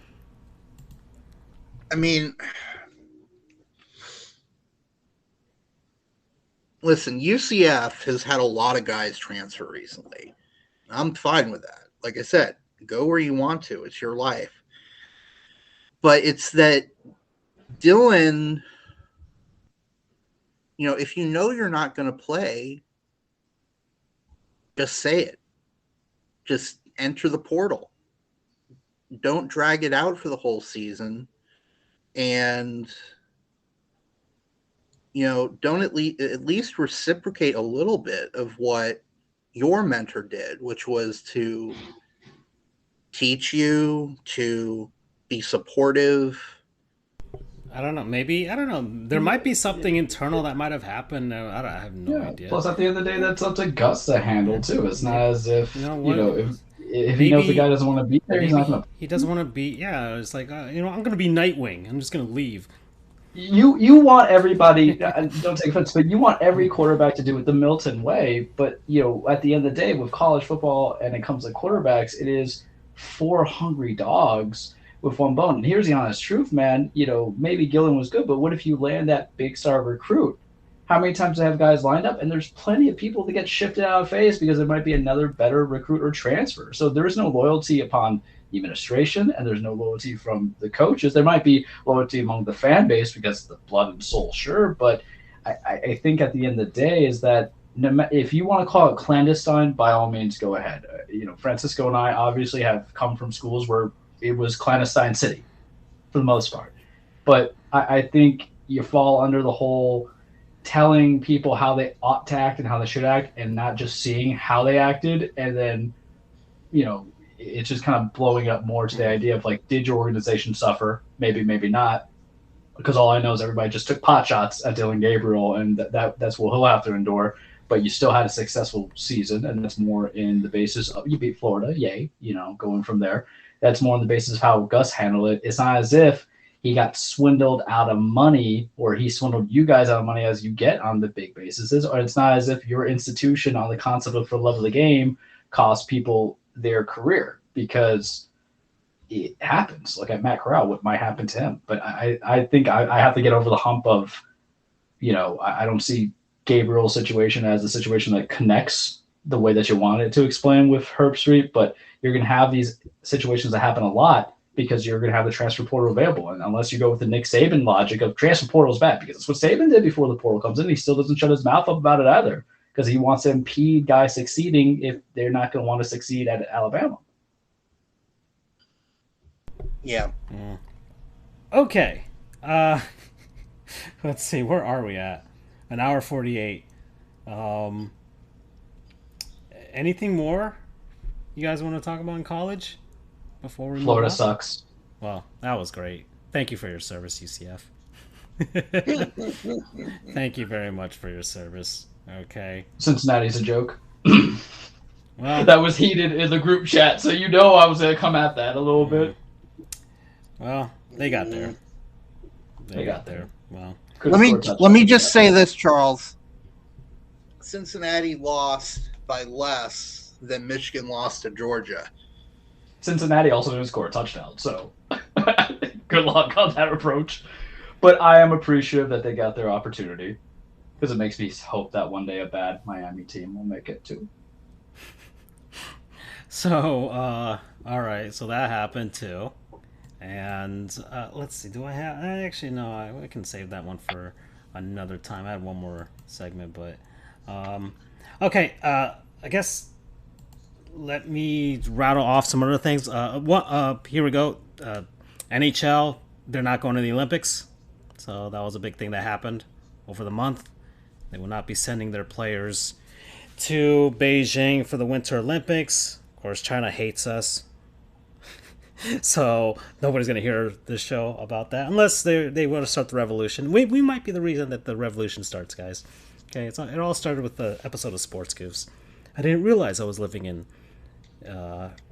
I mean, listen, UCF has had a lot of guys transfer recently. I'm fine with that. Like I said, go where you want to. It's your life. But it's that Dylan, if you know you're not going to play, just say it. Just enter the portal. Don't drag it out for the whole season. And, don't at least reciprocate a little bit of what your mentor did, which was to teach you, to be supportive. I don't know. Maybe I don't know. There might be something internal that might have happened. I have no idea. Plus, at the end of the day, that's up to Gus to handle too. It's not as if if he knows the guy doesn't want to be there, he's not going to. He doesn't want to be. Yeah, it's like I'm going to be Nightwing. I'm just going to leave. You want everybody. Don't take offense, but you want every quarterback to do it the Milton way. But at the end of the day, with college football and it comes to quarterbacks, it is 4 hungry dogs with one bone. And here's the honest truth, man. Maybe Gillen was good, but what if you land that big star recruit? How many times do they have guys lined up? And there's plenty of people that get shifted out of phase because there might be another better recruit or transfer. So there is no loyalty upon the administration, and there's no loyalty from the coaches. There might be loyalty among the fan base because of the blood and soul, sure. But I think at the end of the day is that if you want to call it clandestine, by all means, go ahead. Francisco and I obviously have come from schools where it was clandestine city for the most part. But I think you fall under the whole telling people how they ought to act and how they should act and not just seeing how they acted. And then, it's just kind of blowing up more to the idea of like, did your organization suffer? Maybe, maybe not. Because all I know is everybody just took pot shots at Dylan Gabriel, and that's what he'll have to endure. But you still had a successful season, and that's more in the basis of you beat Florida, yay, going from there. That's more on the basis of how Gus handled it. It's not as if he got swindled out of money or he swindled you guys out of money as you get on the big bases. Or it's not as if your institution on the concept of for love of the game cost people their career, because it happens. Like at Matt Corral, what might happen to him. But I think I have to get over the hump of, I don't see Gabriel's situation as a situation that connects the way that you want it to explain with Herb Street, but you're going to have these situations that happen a lot because you're going to have the transfer portal available. And unless you go with the Nick Saban logic of transfer portal is bad, because that's what Saban did before the portal comes in. He still doesn't shut his mouth up about it either, because he wants to impede guys succeeding if they're not going to want to succeed at Alabama. Yeah. Okay. Let's see. Where are we at? An hour 48. Anything more you guys want to talk about in college before we Florida move on? sucks. Well, that was great. Thank you for your service, UCF. Thank you very much for your service. Okay. Cincinnati's a joke. Well, That was heated in the group chat, so I was going to come at that a little bit. well, they got there. They got there. Well, Let me just say this, Charles. Cincinnati lost by less than Michigan lost to Georgia. Cincinnati also didn't score a touchdown, so good luck on that approach. But I am appreciative that they got their opportunity, because it makes me hope that one day a bad Miami team will make it too. so all right. So that happened too. And let's see. Do I have? Actually, no. I can save that one for another time. I had one more segment, but okay. I guess let me rattle off some other things. Here we go. NHL. They're not going to the Olympics, so that was a big thing that happened over the month. They will not be sending their players to Beijing for the Winter Olympics. Of course, China hates us. So nobody's going to hear this show about that unless they want to start the revolution. We might be the reason that the revolution starts, guys. Okay, it all started with the episode of Sports Goofs. I didn't realize I was living in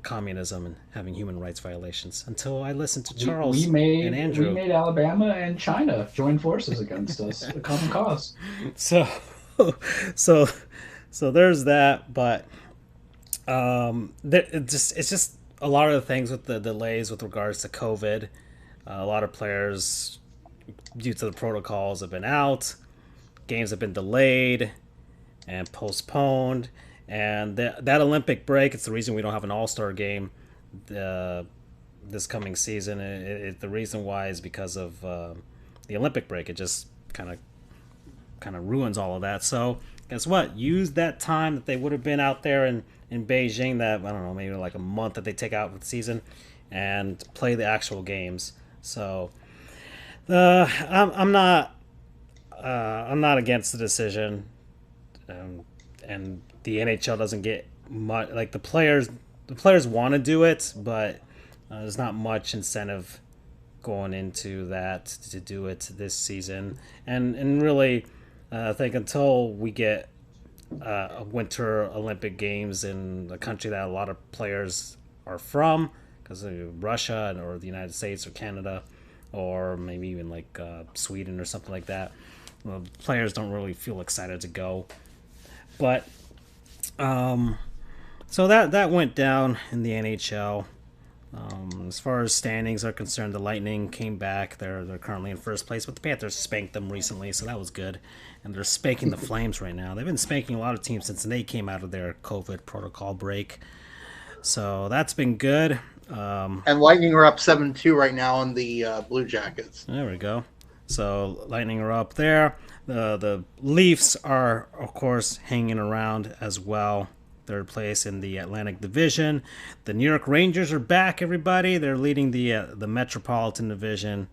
communism and having human rights violations until I listened to Charles and Andrew. We made Alabama and China join forces against us, a common cause. So, so, so there's that. But it's just a lot of the things with the delays with regards to COVID. A lot of players, due to the protocols, have been out. Games have been delayed and postponed. And that Olympic break, it's the reason we don't have an All-Star game this coming season. The reason why is because of the Olympic break. It just kind of ruins all of that. So guess what? Use that time that they would have been out there in Beijing, that, I don't know, maybe like a month that they take out for the season, and play the actual games. So I'm not against the decision, and the NHL doesn't get much. Like the players want to do it, but there's not much incentive going into that to do it this season. And really, I think until we get a Winter Olympic Games in the country that a lot of players are from, because of Russia or the United States or Canada, or maybe even like Sweden or something like that, players don't really feel excited to go. But so that went down in the NHL. As far as standings are concerned, the Lightning came back. They're currently in first place, but the Panthers spanked them recently, so that was good. And they're spanking the Flames right now. They've been spanking a lot of teams since they came out of their COVID protocol break. So that's been good. And Lightning are up 7-2 right now on the Blue Jackets. There we go. So Lightning are up there. The Leafs are, of course, hanging around as well. Third place in the Atlantic Division. The New York Rangers are back, everybody. They're leading the Metropolitan Division.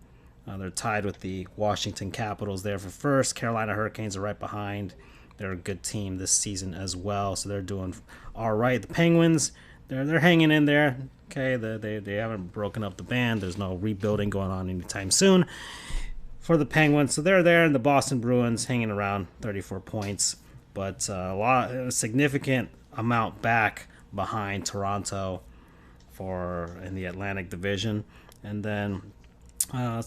They're tied with the Washington Capitals there for first. Carolina Hurricanes are right behind. They're a good team this season as well, so they're doing all right. The Penguins, they're hanging in there. Okay, they haven't broken up the band. There's no rebuilding going on anytime soon for the Penguins, so they're there. And the Boston Bruins hanging around 34 points, but a significant amount back behind Toronto in the Atlantic Division. And then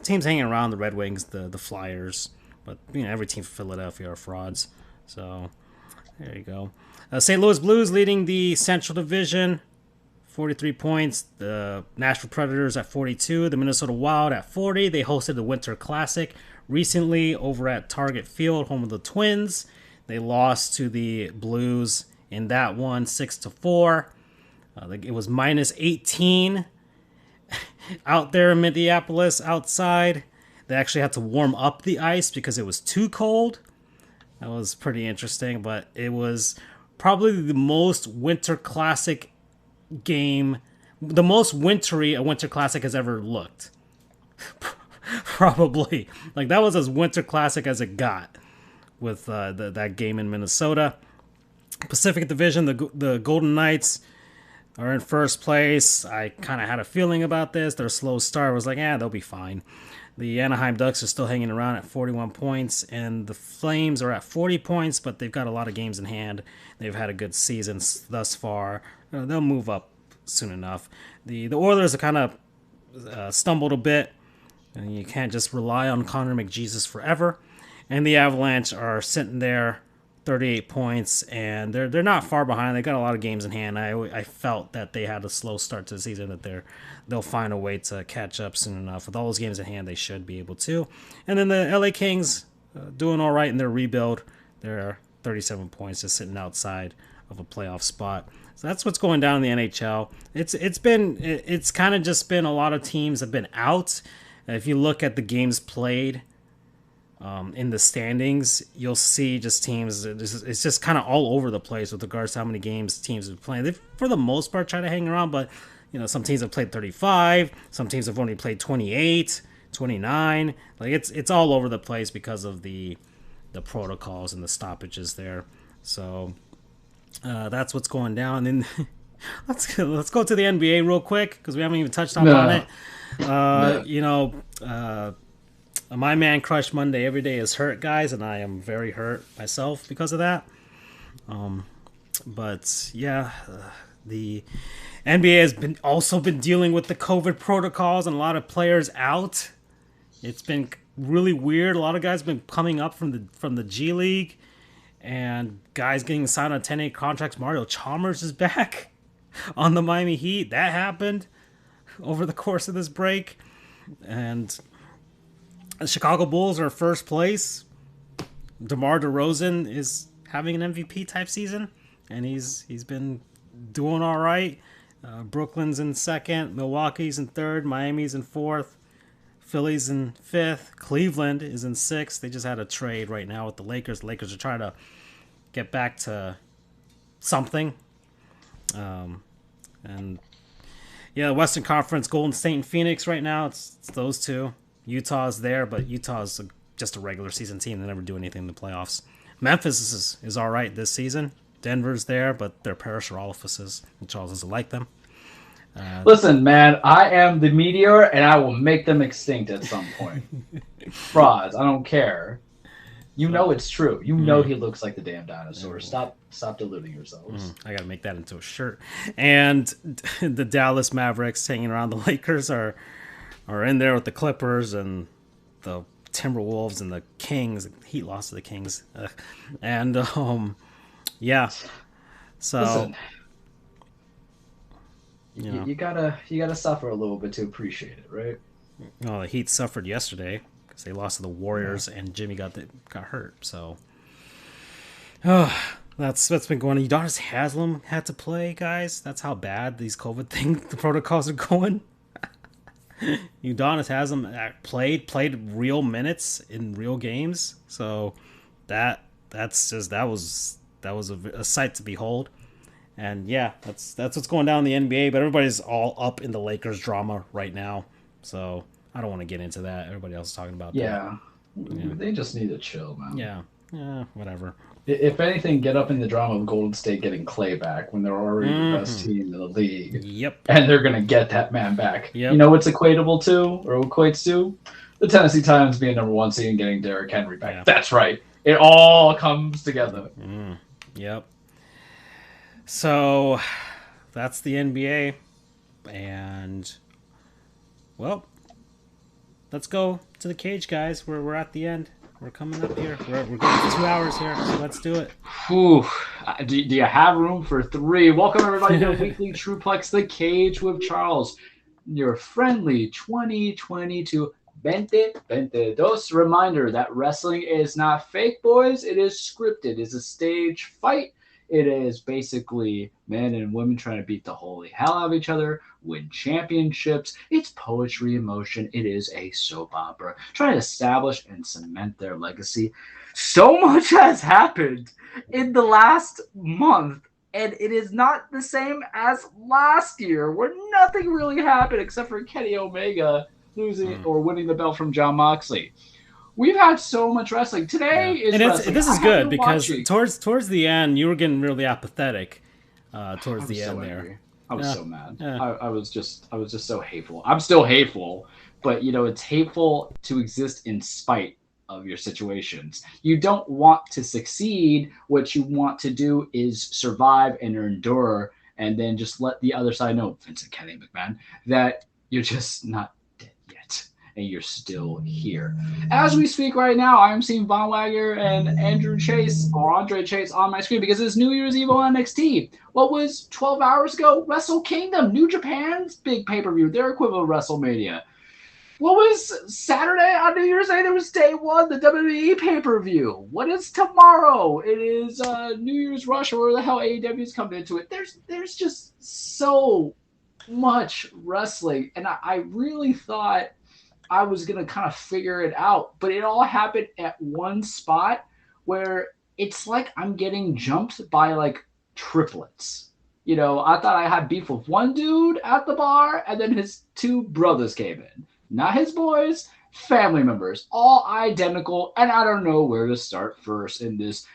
teams hanging around: the Red Wings, the Flyers, but every team from Philadelphia are frauds. So there you go. St. Louis Blues leading the Central Division, 43 points. The Nashville Predators at 42. The Minnesota Wild at 40. They hosted the Winter Classic recently over at Target Field, home of the Twins. They lost to the Blues in that one, 6-4. It was minus 18 out there in Minneapolis outside. They actually had to warm up the ice because it was too cold. That was pretty interesting, but it was probably the most Winter Classic game, the most wintry a Winter Classic has ever looked. Probably. Like, that was as Winter Classic as it got with that game in Minnesota. Pacific Division, the Golden Knights are in first place. I kind of had a feeling about this. Their slow start was like, they'll be fine. The Anaheim Ducks are still hanging around at 41 points, and the Flames are at 40 points, but they've got a lot of games in hand. They've had a good season thus far. They'll move up soon enough. The Oilers have kind of stumbled a bit, and you can't just rely on Connor McJesus forever. And the Avalanche are sitting there, 38 points, and they're not far behind. They got a lot of games in hand. I felt that they had a slow start to the season, that they'll find a way to catch up soon enough. With all those games in hand, they should be able to. And then the LA Kings doing all right in their rebuild. They're 37 points, just sitting outside of a playoff spot. So that's what's going down in the NHL. It's kind of just been a lot of teams have been out. If you look at the games played in the standings, you'll see just teams. It's just kind of all over the place with regards to how many games teams have played. They, for the most part, try to hang around, but some teams have played 35. Some teams have only played 28, 29. Like it's all over the place because of the protocols and the stoppages there. So That's what's going down. And let's go to the NBA real quick because we haven't even touched up on No. it. Yeah. You know, my man crush Monday every day is hurt, guys, and I am very hurt myself because of that. But yeah, the NBA has been dealing with the COVID protocols and a lot of players out. It's been really weird. A lot of guys have been coming up from the G League, and guys getting signed on 10-8 contracts. Mario Chalmers is back on the Miami Heat. That happened over the course of this break, and the Chicago Bulls are first place. DeMar DeRozan is having an MVP type season, and he's been doing all right. Brooklyn's in second, Milwaukee's in third, Miami's in fourth, Philly's in fifth, Cleveland is in sixth. They just had a trade right now with the Lakers. The Lakers are trying to get back to something. And yeah, the Western Conference, Golden State and Phoenix right now. It's those two. Utah's there, but Utah's just a regular season team. They never do anything in the playoffs. Memphis is all right this season. Denver's there, but they're parasaurolophuses, and Charles doesn't like them. Listen, man, I am the meteor, and I will make them extinct at some point. Frauds, I don't care. You know it's true. You know he looks like the damn dinosaur. Stop deluding yourselves. I got to make that into a shirt. And the Dallas Mavericks hanging around the Lakers are in there with the Clippers and the Timberwolves and the Kings. Heat lost to the Kings. And yeah. So Listen, you know, you gotta suffer a little bit to appreciate it, right? well, the Heat suffered yesterday because they lost to the Warriors and Jimmy got hurt. So that's been going on. Udonis Haslem had to play, guys. That's how bad these COVID the protocols are going. Udonis Haslem played real minutes in real games. So that was a sight to behold. And yeah, that's what's going down in the NBA. But everybody's all up in the Lakers drama right now, so I don't want to get into that. Everybody else is talking about Yeah. They just need to chill, man. that. Yeah, whatever. If anything, get up in the drama of Golden State getting Clay back when they're already the best team in the league. Yep. And they're gonna get that man back. Yep. You know what's equatable to, or equates to? The Tennessee Titans being number 1 seed and getting Derrick Henry back. Yeah. That's right. It all comes together. Yep. So that's the NBA, and well, let's go to the cage, guys. We're at the end. We're coming up here. We're going for 2 hours here, so let's do it. Whew. Do you have room for 3? Welcome, everybody, to Weekly Truplex, The Cage with Charles, your friendly 2022 2022 reminder that wrestling is not fake, boys. It is scripted. It's a stage fight. It is basically men and women trying to beat the holy hell out of each other, win championships. It's poetry in motion. It is a soap opera trying to establish and cement their legacy. So much has happened in the last month, and it is not the same as last year, where nothing really happened except for Kenny Omega losing or winning the belt from Jon Moxley. We've had so much wrestling. Today is wrestling. This is good because watching. towards the end you were getting really apathetic. Towards the end so there, angry. I was so mad. Yeah. I was just so hateful. I'm still hateful, but it's hateful to exist in spite of your situations. You don't want to succeed. What you want to do is survive and endure, and then just let the other side know, Vincent Kennedy McMahon, that you're just not dead yet. And you're still here. As we speak right now, I'm seeing Von Wagner and Andre Chase on my screen because it's New Year's Eve on NXT. What was 12 hours ago? Wrestle Kingdom, New Japan's big pay-per-view, their equivalent of WrestleMania. What was Saturday on New Year's Day? There was day 1, the WWE pay-per-view. What is tomorrow? It is New Year's Rush, or where the hell AEW's coming into it. There's just so much wrestling, and I really thought I was going to kind of figure it out, but it all happened at one spot where it's like I'm getting jumped by like triplets. I thought I had beef with one dude at the bar, and then his 2 brothers came in. Not his boys, family members, all identical, and I don't know where to start first in this,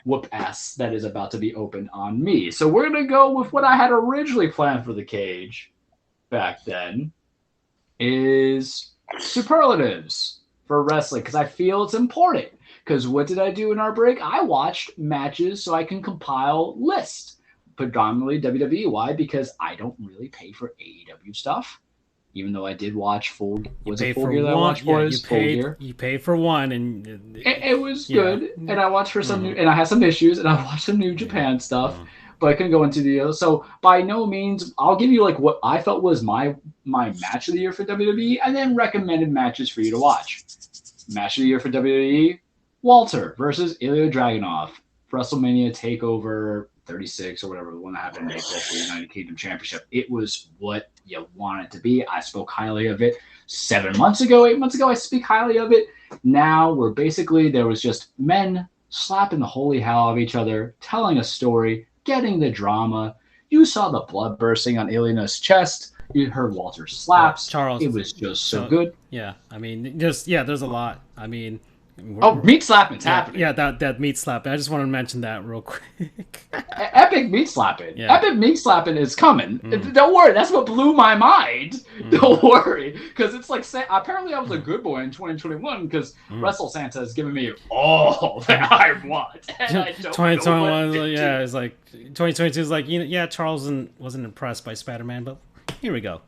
whoop ass that is about to be opened on me. So we're going to go with what I had originally planned for the cage back then is superlatives for wrestling, because I feel it's important. Because what did I do in our break? I watched matches so I can compile lists, predominantly WWE. Why? Because I don't really pay for AEW stuff. Even though I did watch Full Gear that I watched, boys? Full Gear. You paid for one, and it was good. And I watched for some new, and I had some issues, and I watched some New Japan stuff, but I couldn't go into the so by no means. I'll give you like what I felt was my match of the year for WWE, and then recommended matches for you to watch. Match of the year for WWE: Walter versus Ilya Dragunov, WrestleMania Takeover 36 or whatever, the one that happened in April for the United Kingdom Championship. It was what you want it to be. I spoke highly of it 8 months ago. I speak highly of it. Now we're basically, there was just men slapping the holy hell out of each other, telling a story, getting the drama. You saw the blood bursting on Ilya's chest. You heard Walter slaps. Charles, it was just so good. Yeah, I mean, there's a lot. I mean, meat slapping's happening. Yeah, that meat slapping. I just want to mention that real quick. Epic meat slapping. Yeah. Epic meat slapping is coming. Don't worry. That's what blew my mind. Don't worry. Because it's like, apparently I was a good boy in 2021 because Wrestle Santa has given me all that I want. And I don't 2021, yeah, it's like 2022 is like, Charles wasn't impressed by Spider-Man, but here we go.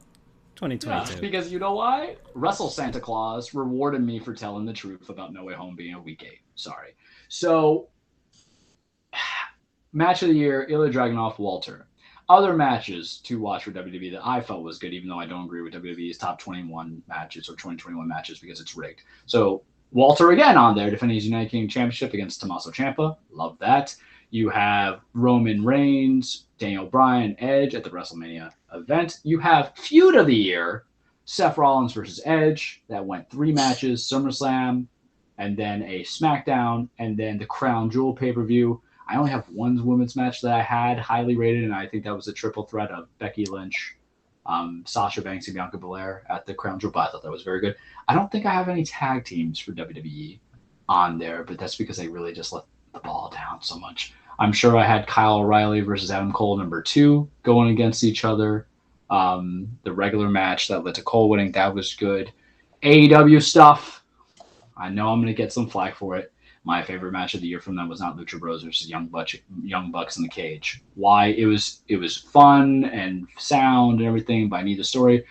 2022. Yeah, because you know why? Wrestle Santa Claus rewarded me for telling the truth about No Way Home being a week 8. Sorry. So, match of the year, Ilya Dragunov, Walter. Other matches to watch for WWE that I felt was good, even though I don't agree with WWE's top 21 matches or 2021 matches because it's rigged. So, Walter again on there, defending his United Kingdom Championship against Tommaso Ciampa. Love that. You have Roman Reigns, Daniel Bryan, Edge at the WrestleMania event. You have Feud of the Year, Seth Rollins versus Edge. That went 3 matches, SummerSlam, and then a SmackDown, and then the Crown Jewel pay-per-view. I only have one women's match that I had highly rated, and I think that was a triple threat of Becky Lynch, Sasha Banks, and Bianca Belair at the Crown Jewel, but I thought that was very good. I don't think I have any tag teams for WWE on there, but that's because they really just let the ball down so much. I'm sure I had Kyle O'Reilly versus Adam Cole number 2 going against each other. The regular match that led to Cole winning, that was good. AEW stuff, I know I'm going to get some flack for it. My favorite match of the year from them was not Lucha Bros versus Young Bucks in the cage. Why? It was fun and sound and everything, but I need the story.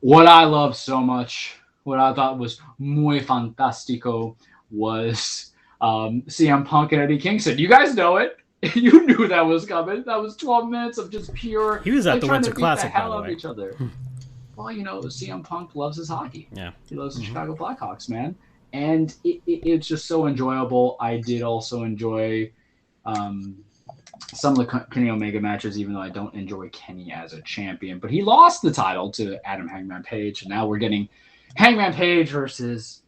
What I loved so much, what I thought was muy fantástico, was CM Punk and Eddie Kingston. You guys know it. You knew that was coming. That was 12 minutes of just pure. He was at the Winter Classic, by the way. Each other. Well, CM Punk loves his hockey. Yeah, he loves the Chicago Blackhawks, man, and it's just so enjoyable. I did also enjoy some of the Kenny Omega matches, even though I don't enjoy Kenny as a champion. But he lost the title to Adam Hangman Page, and now we're getting Hangman Page versus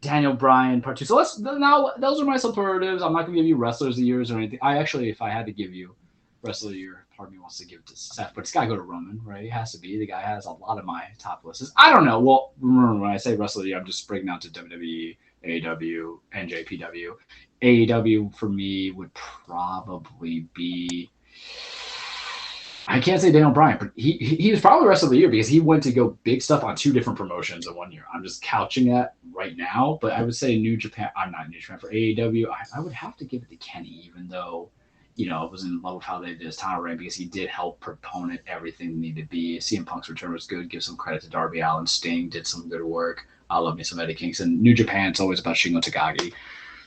Daniel Bryan part 2. So now those are my superlatives. I'm not going to give you wrestlers of the years or anything. I actually, if I had to give you wrestler of the year, part of me wants to give it to Seth, but it's got to go to Roman, right? It has to be. The guy has a lot of my top lists. I don't know. Well, remember when I say wrestler of the year, I'm just breaking down to WWE, AEW, NJPW. AEW for me would probably be, I can't say Daniel Bryan, but he was probably the rest of the year because he went to go big stuff on 2 different promotions in 1 year. I'm just couching that right now, but I would say New Japan. I'm not New Japan for AEW. I would have to give it to Kenny, even though, I was in love with how they did his title reign because he did help proponent everything that needed to be. CM Punk's return was good. Give some credit to Darby Allin. Sting did some good work. I love me some Eddie Kingston. New Japan, it's always about Shingo Takagi.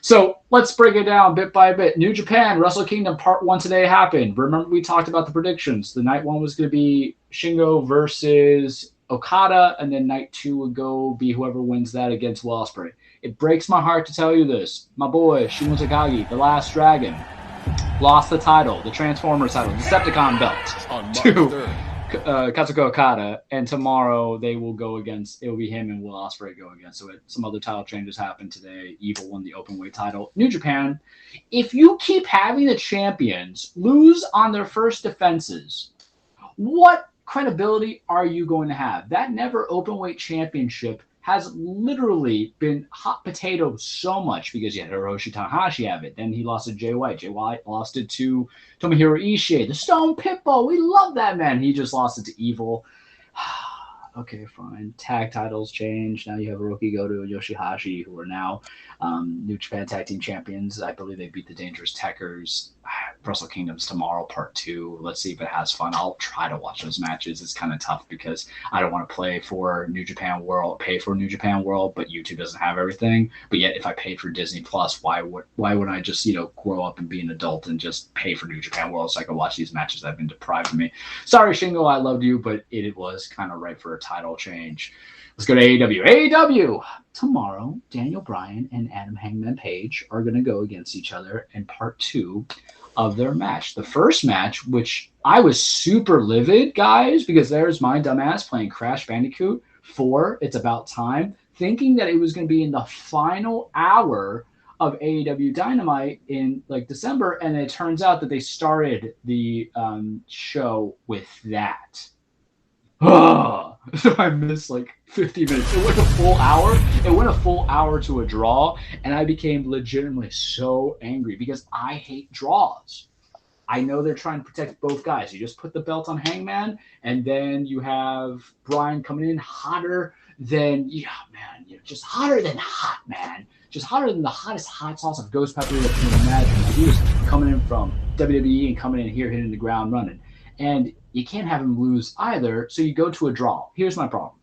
So let's break it down bit by bit. New Japan, Wrestle Kingdom Part 1 today happened. Remember, we talked about the predictions. The night 1 was going to be Shingo versus Okada, and then night 2 would go be whoever wins that against Will Ospreay. It breaks my heart to tell you this. My boy, Shingo Takagi, the last dragon, lost the title, the Transformers title, the Decepticon belt to Kazuchika Okada, and tomorrow they will go against, it will be him and Will Ospreay go against. So some other title changes happened today. Evil won the openweight title. New Japan, if you keep having the champions lose on their first defenses, what credibility are you going to have? That never openweight championship has literally been hot potato so much because you had Hiroshi Tanahashi have it. Then he lost to Jay White. Jay White lost it to Tomohiro Ishii. The Stone Pitbull. We love that man. He just lost it to Evil. Okay, fine. Tag titles change. Now you have Hiroki Goto and Yoshihashi, who are now New Japan Tag Team Champions. I believe they beat the Dangerous Tekkers. Wrestle Kingdom's tomorrow, part 2. Let's see if it has fun. I'll try to watch those matches. It's kind of tough because I don't want to pay for New Japan World, but YouTube doesn't have everything. But yet, if I paid for Disney Plus, why would I just grow up and be an adult and just pay for New Japan World so I can watch these matches that have been deprived of me? Sorry, Shingo, I loved you, but it was kind of right for a title change. Let's go to AEW. AEW! Tomorrow, Daniel Bryan and Adam Hangman Page are going to go against each other in part 2 of their match. The first match, which I was super livid, guys, because there's my dumbass playing Crash Bandicoot 4, It's About Time, thinking that it was going to be in the final hour of AEW Dynamite in December, and it turns out that they started the show with that. So I missed 50 minutes. It went a full hour. It went a full hour to a draw, and I became legitimately so angry because I hate draws. I know they're trying to protect both guys. You just put the belt on Hangman, and then you have Bryan coming in hotter than just hotter than hot, man. Just hotter than the hottest hot sauce of ghost pepper that you can imagine. He was coming in from WWE and coming in here hitting the ground running. And you can't have him lose either, so you go to a draw. Here's my problem.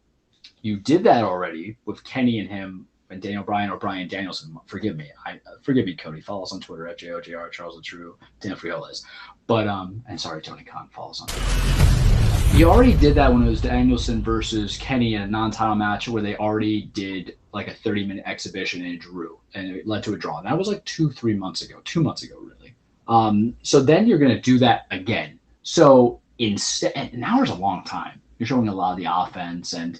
You did that already with Kenny and him and Daniel Bryan or Bryan Danielson. Forgive me. Forgive me, Cody. Follow us on Twitter at JOJR, Charles the True, Dan Frioles. But, and sorry, Tony Khan. Follow us on Twitter. You already did that when it was Danielson versus Kenny in a non-title match where they already did a 30-minute exhibition and it drew. And it led to a draw. And that was 2-3 months ago. 2 months ago, really. So then you're going to do that again. So instead, an hour's a long time. You're showing a lot of the offense, and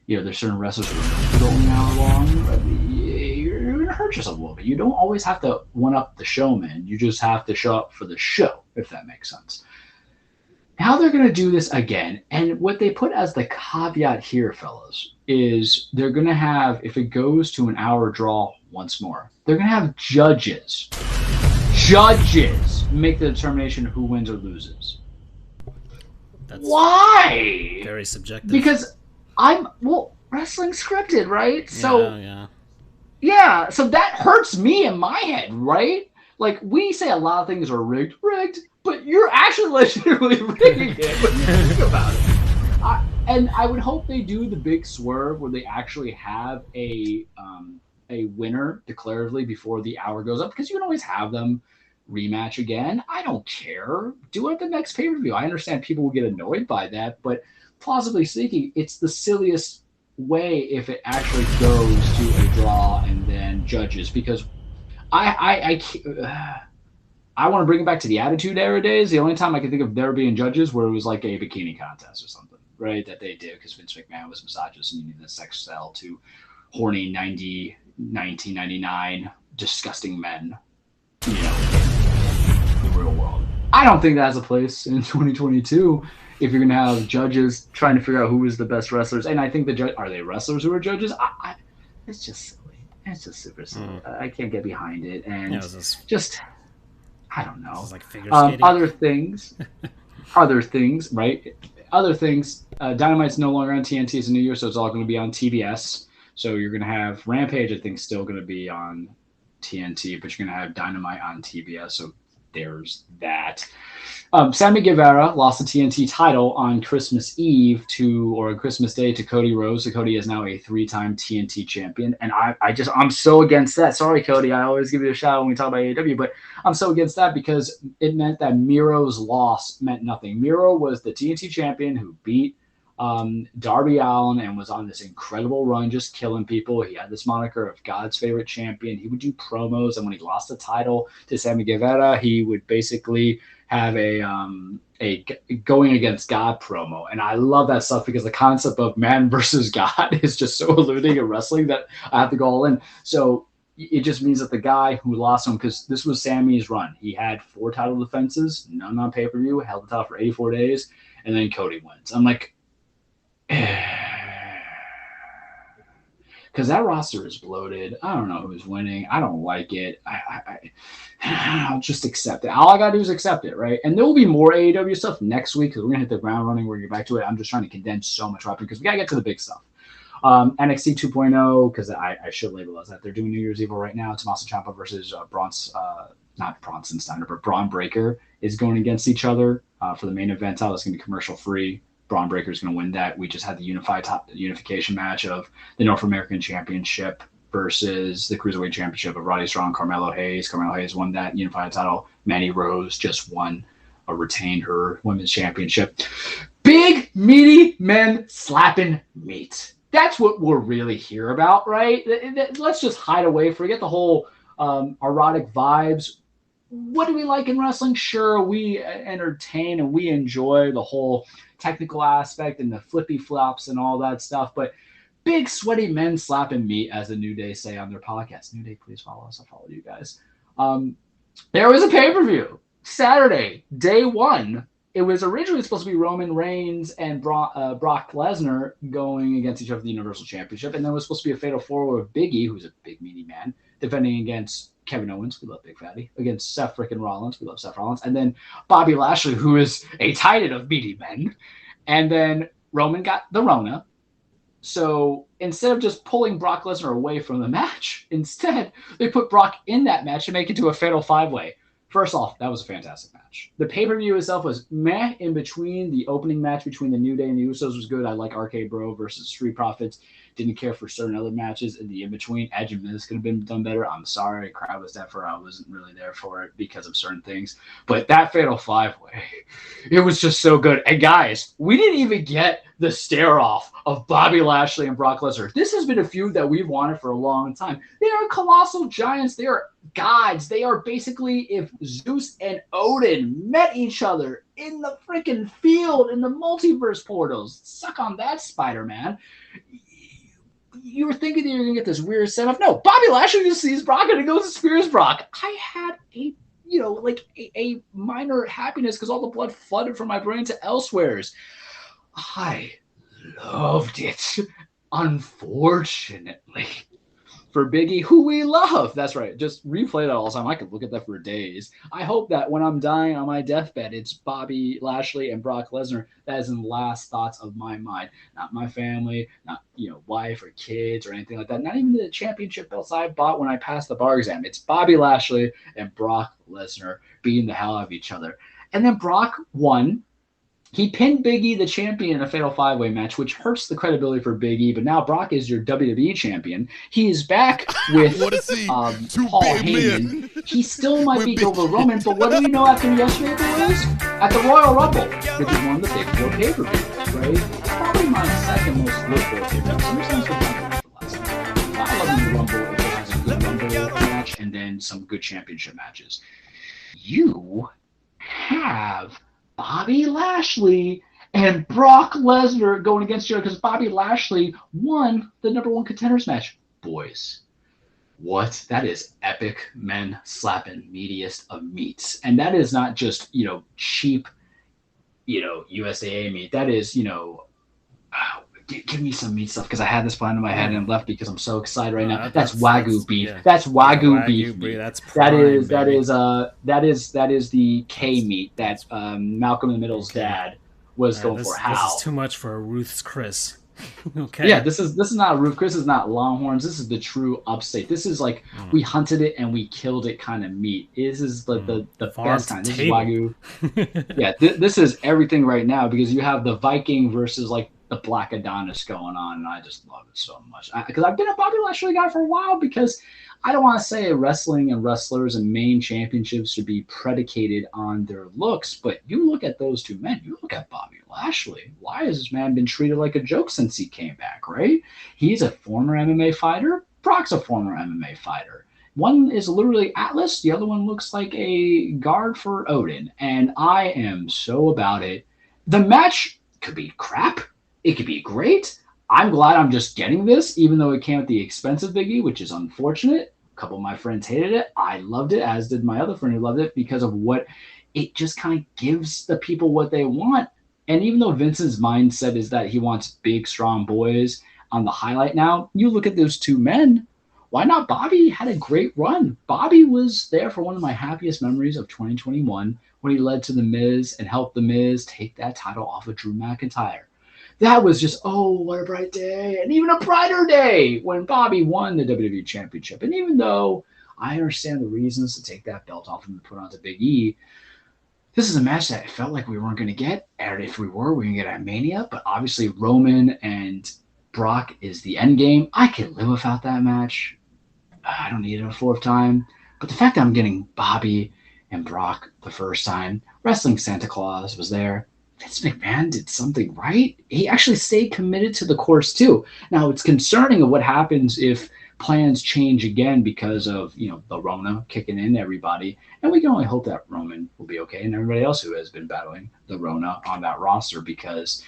there's certain wrestlers who are going an hour long. You're gonna hurt yourself a little bit. You don't always have to one up the showman. You just have to show up for the show, if that makes sense. Now they're gonna do this again, and what they put as the caveat here, fellas, is they're gonna have, if it goes to an hour draw once more, they're gonna have judges make the determination who wins or loses. That's why? Very subjective. Because wrestling scripted, right? So that hurts me in my head, right? We say a lot of things are rigged, but you're actually legitimately rigging it when you think about it. And I would hope they do the big swerve where they actually have a winner declaratively before the hour goes up, because you can always have them rematch again. I don't care. Do it at the next pay-per-view. I understand people will get annoyed by that, but plausibly speaking, it's the silliest way if it actually goes to a draw and then judges, because I want to bring it back to the Attitude Era days. The only time I can think of there being judges where it was a bikini contest or something, right, that they did because Vince McMahon was misogynist and you needed a sex sell to horny 1999 disgusting men, in the real world. I don't think that has a place in 2022 if you're going to have judges trying to figure out who is the best wrestlers. And I think are they wrestlers who are judges? It's just silly. It's just super silly. I can't get behind it. And I don't know. Figure skating. Other things, right? Other things. Dynamite's no longer on TNT. It's a new year, so it's all going to be on TBS. So you're going to have Rampage, I think, still going to be on TNT, but you're going to have Dynamite on TBS. So there's that. Sammy Guevara lost the TNT title on Christmas Eve or Christmas Day to Cody Rhodes. So Cody is now a 3-time TNT champion. And I'm so against that. Sorry, Cody. I always give you a shout out when we talk about AEW, but I'm so against that because it meant that Miro's loss meant nothing. Miro was the TNT champion who beat Darby Allin and was on this incredible run, just killing people. He had this moniker of God's favorite champion. He would do promos, and when he lost the title to Sammy Guevara, he would basically have a going against God promo. And I love that stuff because the concept of man versus God is just so eluding in wrestling that I have to go all in. So it just means that the guy who lost him, because this was Sammy's run, he had 4 title defenses, none on pay-per-view, held the title for 84 days, and then Cody wins. I'm like, because that roster is bloated. I don't know who's winning. I don't like it. I'll just accept it. All I gotta do is accept it, right? And there will be more AEW stuff next week because we're gonna hit the ground running. We're gonna get back to it. I'm just trying to condense so much right because we gotta get to the big stuff. NXT 2.0, because I should label us that. They're doing New Year's Evil right now. Tommaso Ciampa versus not Bronson Steiner, but Braun Breaker is going against each other for the main event. That's going to be commercial free. Braun Breaker is going to win that. We just had the unification match of the North American Championship versus the Cruiserweight Championship of Roddy Strong, Carmelo Hayes. Carmelo Hayes won that unified title. Mandy Rose just won or retained her women's championship. Big, meaty men slapping meat. That's what we're really here about, right? Let's just hide away, forget the whole erotic vibes. What do we like in wrestling? Sure, we entertain and we enjoy the whole technical aspect and the flippy flops and all that stuff, but big sweaty men slapping meat, as the New Day say on their podcast. New Day, please follow us. I'll follow you guys. There was a pay-per-view Saturday, day one. It was originally supposed to be Roman Reigns and Brock Lesnar going against each other for the Universal Championship, and then it was supposed to be a fatal four-way with Big E, who's a big meaty man, defending against Kevin Owens, we love Big Fatty, against Seth frickin' Rollins, we love Seth Rollins, and then Bobby Lashley, who is a titan of meaty men, and then Roman got the Rona. So instead of just pulling Brock Lesnar away from the match, instead they put Brock in that match to make it to a fatal five-way. First off, that was a fantastic match. The pay-per-view itself was meh in between. The opening match between the New Day and the Usos was good. I like RK Bro versus Street Profits. Didn't care for certain other matches in the in-between. Edge and Miz could have been done better. I'm sorry. Crowd was deaf for I wasn't really there for it because of certain things. But that fatal five-way, it was just so good. And guys, we didn't even get the stare-off of Bobby Lashley and Brock Lesnar. This has been a feud that we've wanted for a long time. They are colossal giants. They are gods. They are basically if Zeus and Odin met each other in the freaking field in the multiverse portals. Suck on that, Spider-Man. You were thinking that you were going to get this weird setup. No, Bobby Lashley just sees Brock and he goes and spears Brock. I had a minor happiness because all the blood flooded from my brain to elsewheres. I loved it. Unfortunately, for Big E, who we love. That's right. Just replay that all the time. I could look at that for days. I hope that when I'm dying on my deathbed, it's Bobby Lashley and Brock Lesnar. That is in the last thoughts of my mind. Not my family, not wife or kids or anything like that. Not even the championship belts I bought when I passed the bar exam. It's Bobby Lashley and Brock Lesnar beating the hell out of each other. And then Brock won. He pinned Big E, the champion, in a fatal five-way match, which hurts the credibility for Big E. But now Brock is your WWE champion. He is back with Paul Heyman. He still might be over Roman, but what do we know after yesterday's boys? At the Royal Rumble, which is one of the big four pay-per-views, right? Probably my second most looked for pay-per-view. Sometimes I love the Rumble if it has a good Rumble match and then some good championship matches. You have Bobby Lashley and Brock Lesnar going against each other because Bobby Lashley won the number one contenders match. Boys, what? That is epic men slapping meatiest of meats. And that is not just, cheap, USAA meat. That is, give me some meat stuff because I had this plan in my head and left because I'm so excited right now. That's Wagyu beef. Yeah. That's Wagyu beef. That is the K meat that Malcolm in the Middle's dad was going for. How? This is too much for a Ruth's Chris. Okay. Yeah, this is not Ruth Chris. Is not Longhorns. This is the true upstate. This is like we hunted it and we killed it kind of meat. This is the best kind. This is Wagyu. Yeah, this is everything right now because you have the Viking versus like the Black Adonis going on, and I just love it so much. Because I've been a Bobby Lashley guy for a while because I don't want to say wrestling and wrestlers and main championships should be predicated on their looks, but you look at those two men, you look at Bobby Lashley. Why has this man been treated like a joke since he came back, right? He's a former MMA fighter. Brock's a former MMA fighter. One is literally Atlas. The other one looks like a guard for Odin, and I am so about it. The match could be crap. It could be great. I'm glad I'm just getting this, even though it came at the expense of Big E, which is unfortunate. A couple of my friends hated it. I loved it, as did my other friend who loved it, because of what it just kind of gives the people what they want. And even though Vince's mindset is that he wants big, strong boys, on the highlight now, you look at those two men. Why not? Bobby had a great run. Bobby was there for one of my happiest memories of 2021 when he led to The Miz and helped The Miz take that title off of Drew McIntyre. That was just, oh, what a bright day. And even a brighter day when Bobby won the WWE Championship. And even though I understand the reasons to take that belt off and put onto Big E, this is a match that it felt like we weren't going to get. And if we were going to get at Mania. But obviously Roman and Brock is the end game. I can live without that match. I don't need it a fourth time. But the fact that I'm getting Bobby and Brock the first time, Wrestling Santa Claus was there. Vince McMahon did something right. He actually stayed committed to the course too. Now it's concerning of what happens if plans change again because of, the Rona kicking in everybody. And we can only hope that Roman will be okay and everybody else who has been battling the Rona on that roster, because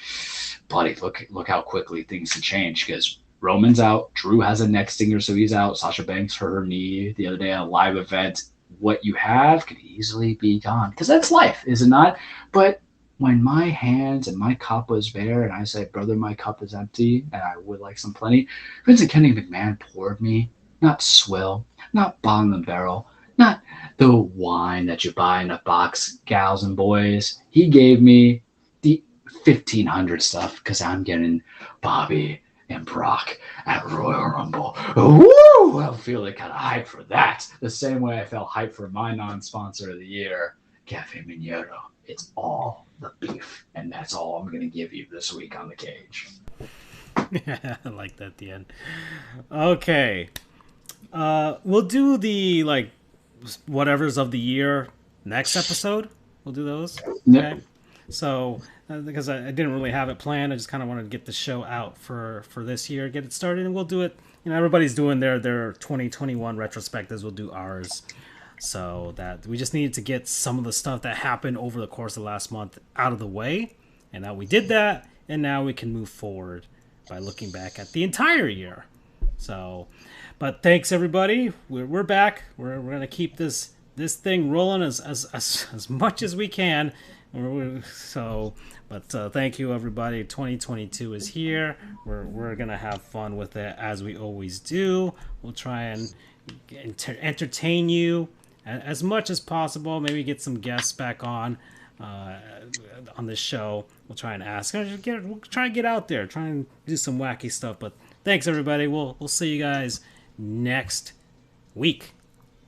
bloody look how quickly things can change, because Roman's out, Drew has a neck stinger, so he's out. Sasha Banks hurt her knee the other day at a live event. What you have could easily be gone, because that's life, is it not? But when my hands and my cup was bare and I said, brother, my cup is empty and I would like some plenty, Vincent Kennedy McMahon poured me, not swill, not bottom and barrel, not the wine that you buy in a box, gals and boys. He gave me the 1500 stuff, because I'm getting Bobby and Brock at Royal Rumble. Woo! I'm feeling kind of hyped for that. The same way I felt hyped for my non-sponsor of the year, Cafe Minero. It's all the beef, and that's all I'm going to give you this week on the cage. Yeah, I like that at the end. Okay. We'll do the, whatevers of the year next episode. We'll do those. Yep. Okay. So, because I didn't really have it planned, I just kind of wanted to get the show out for this year, get it started, and we'll do it. Everybody's doing their 2021 retrospectives. We'll do ours. So that we just needed to get some of the stuff that happened over the course of the last month out of the way. And now we did that. And now we can move forward by looking back at the entire year. So, but thanks everybody. We're back. We're going to keep this thing rolling as much as we can. But thank you everybody. 2022 is here. We're going to have fun with it as we always do. We'll try and entertain you as much as possible. Maybe get some guests back on this show. We'll try and ask. We'll try and get out there, try and do some wacky stuff. But thanks everybody. We'll see you guys next week.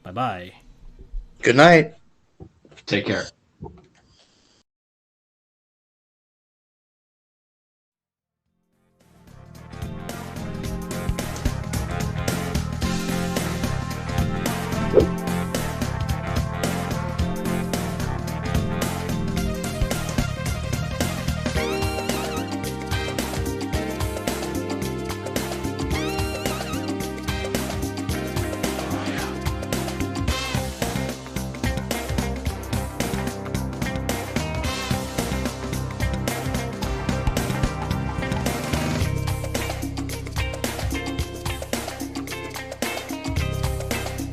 Bye bye. Good night. Take care.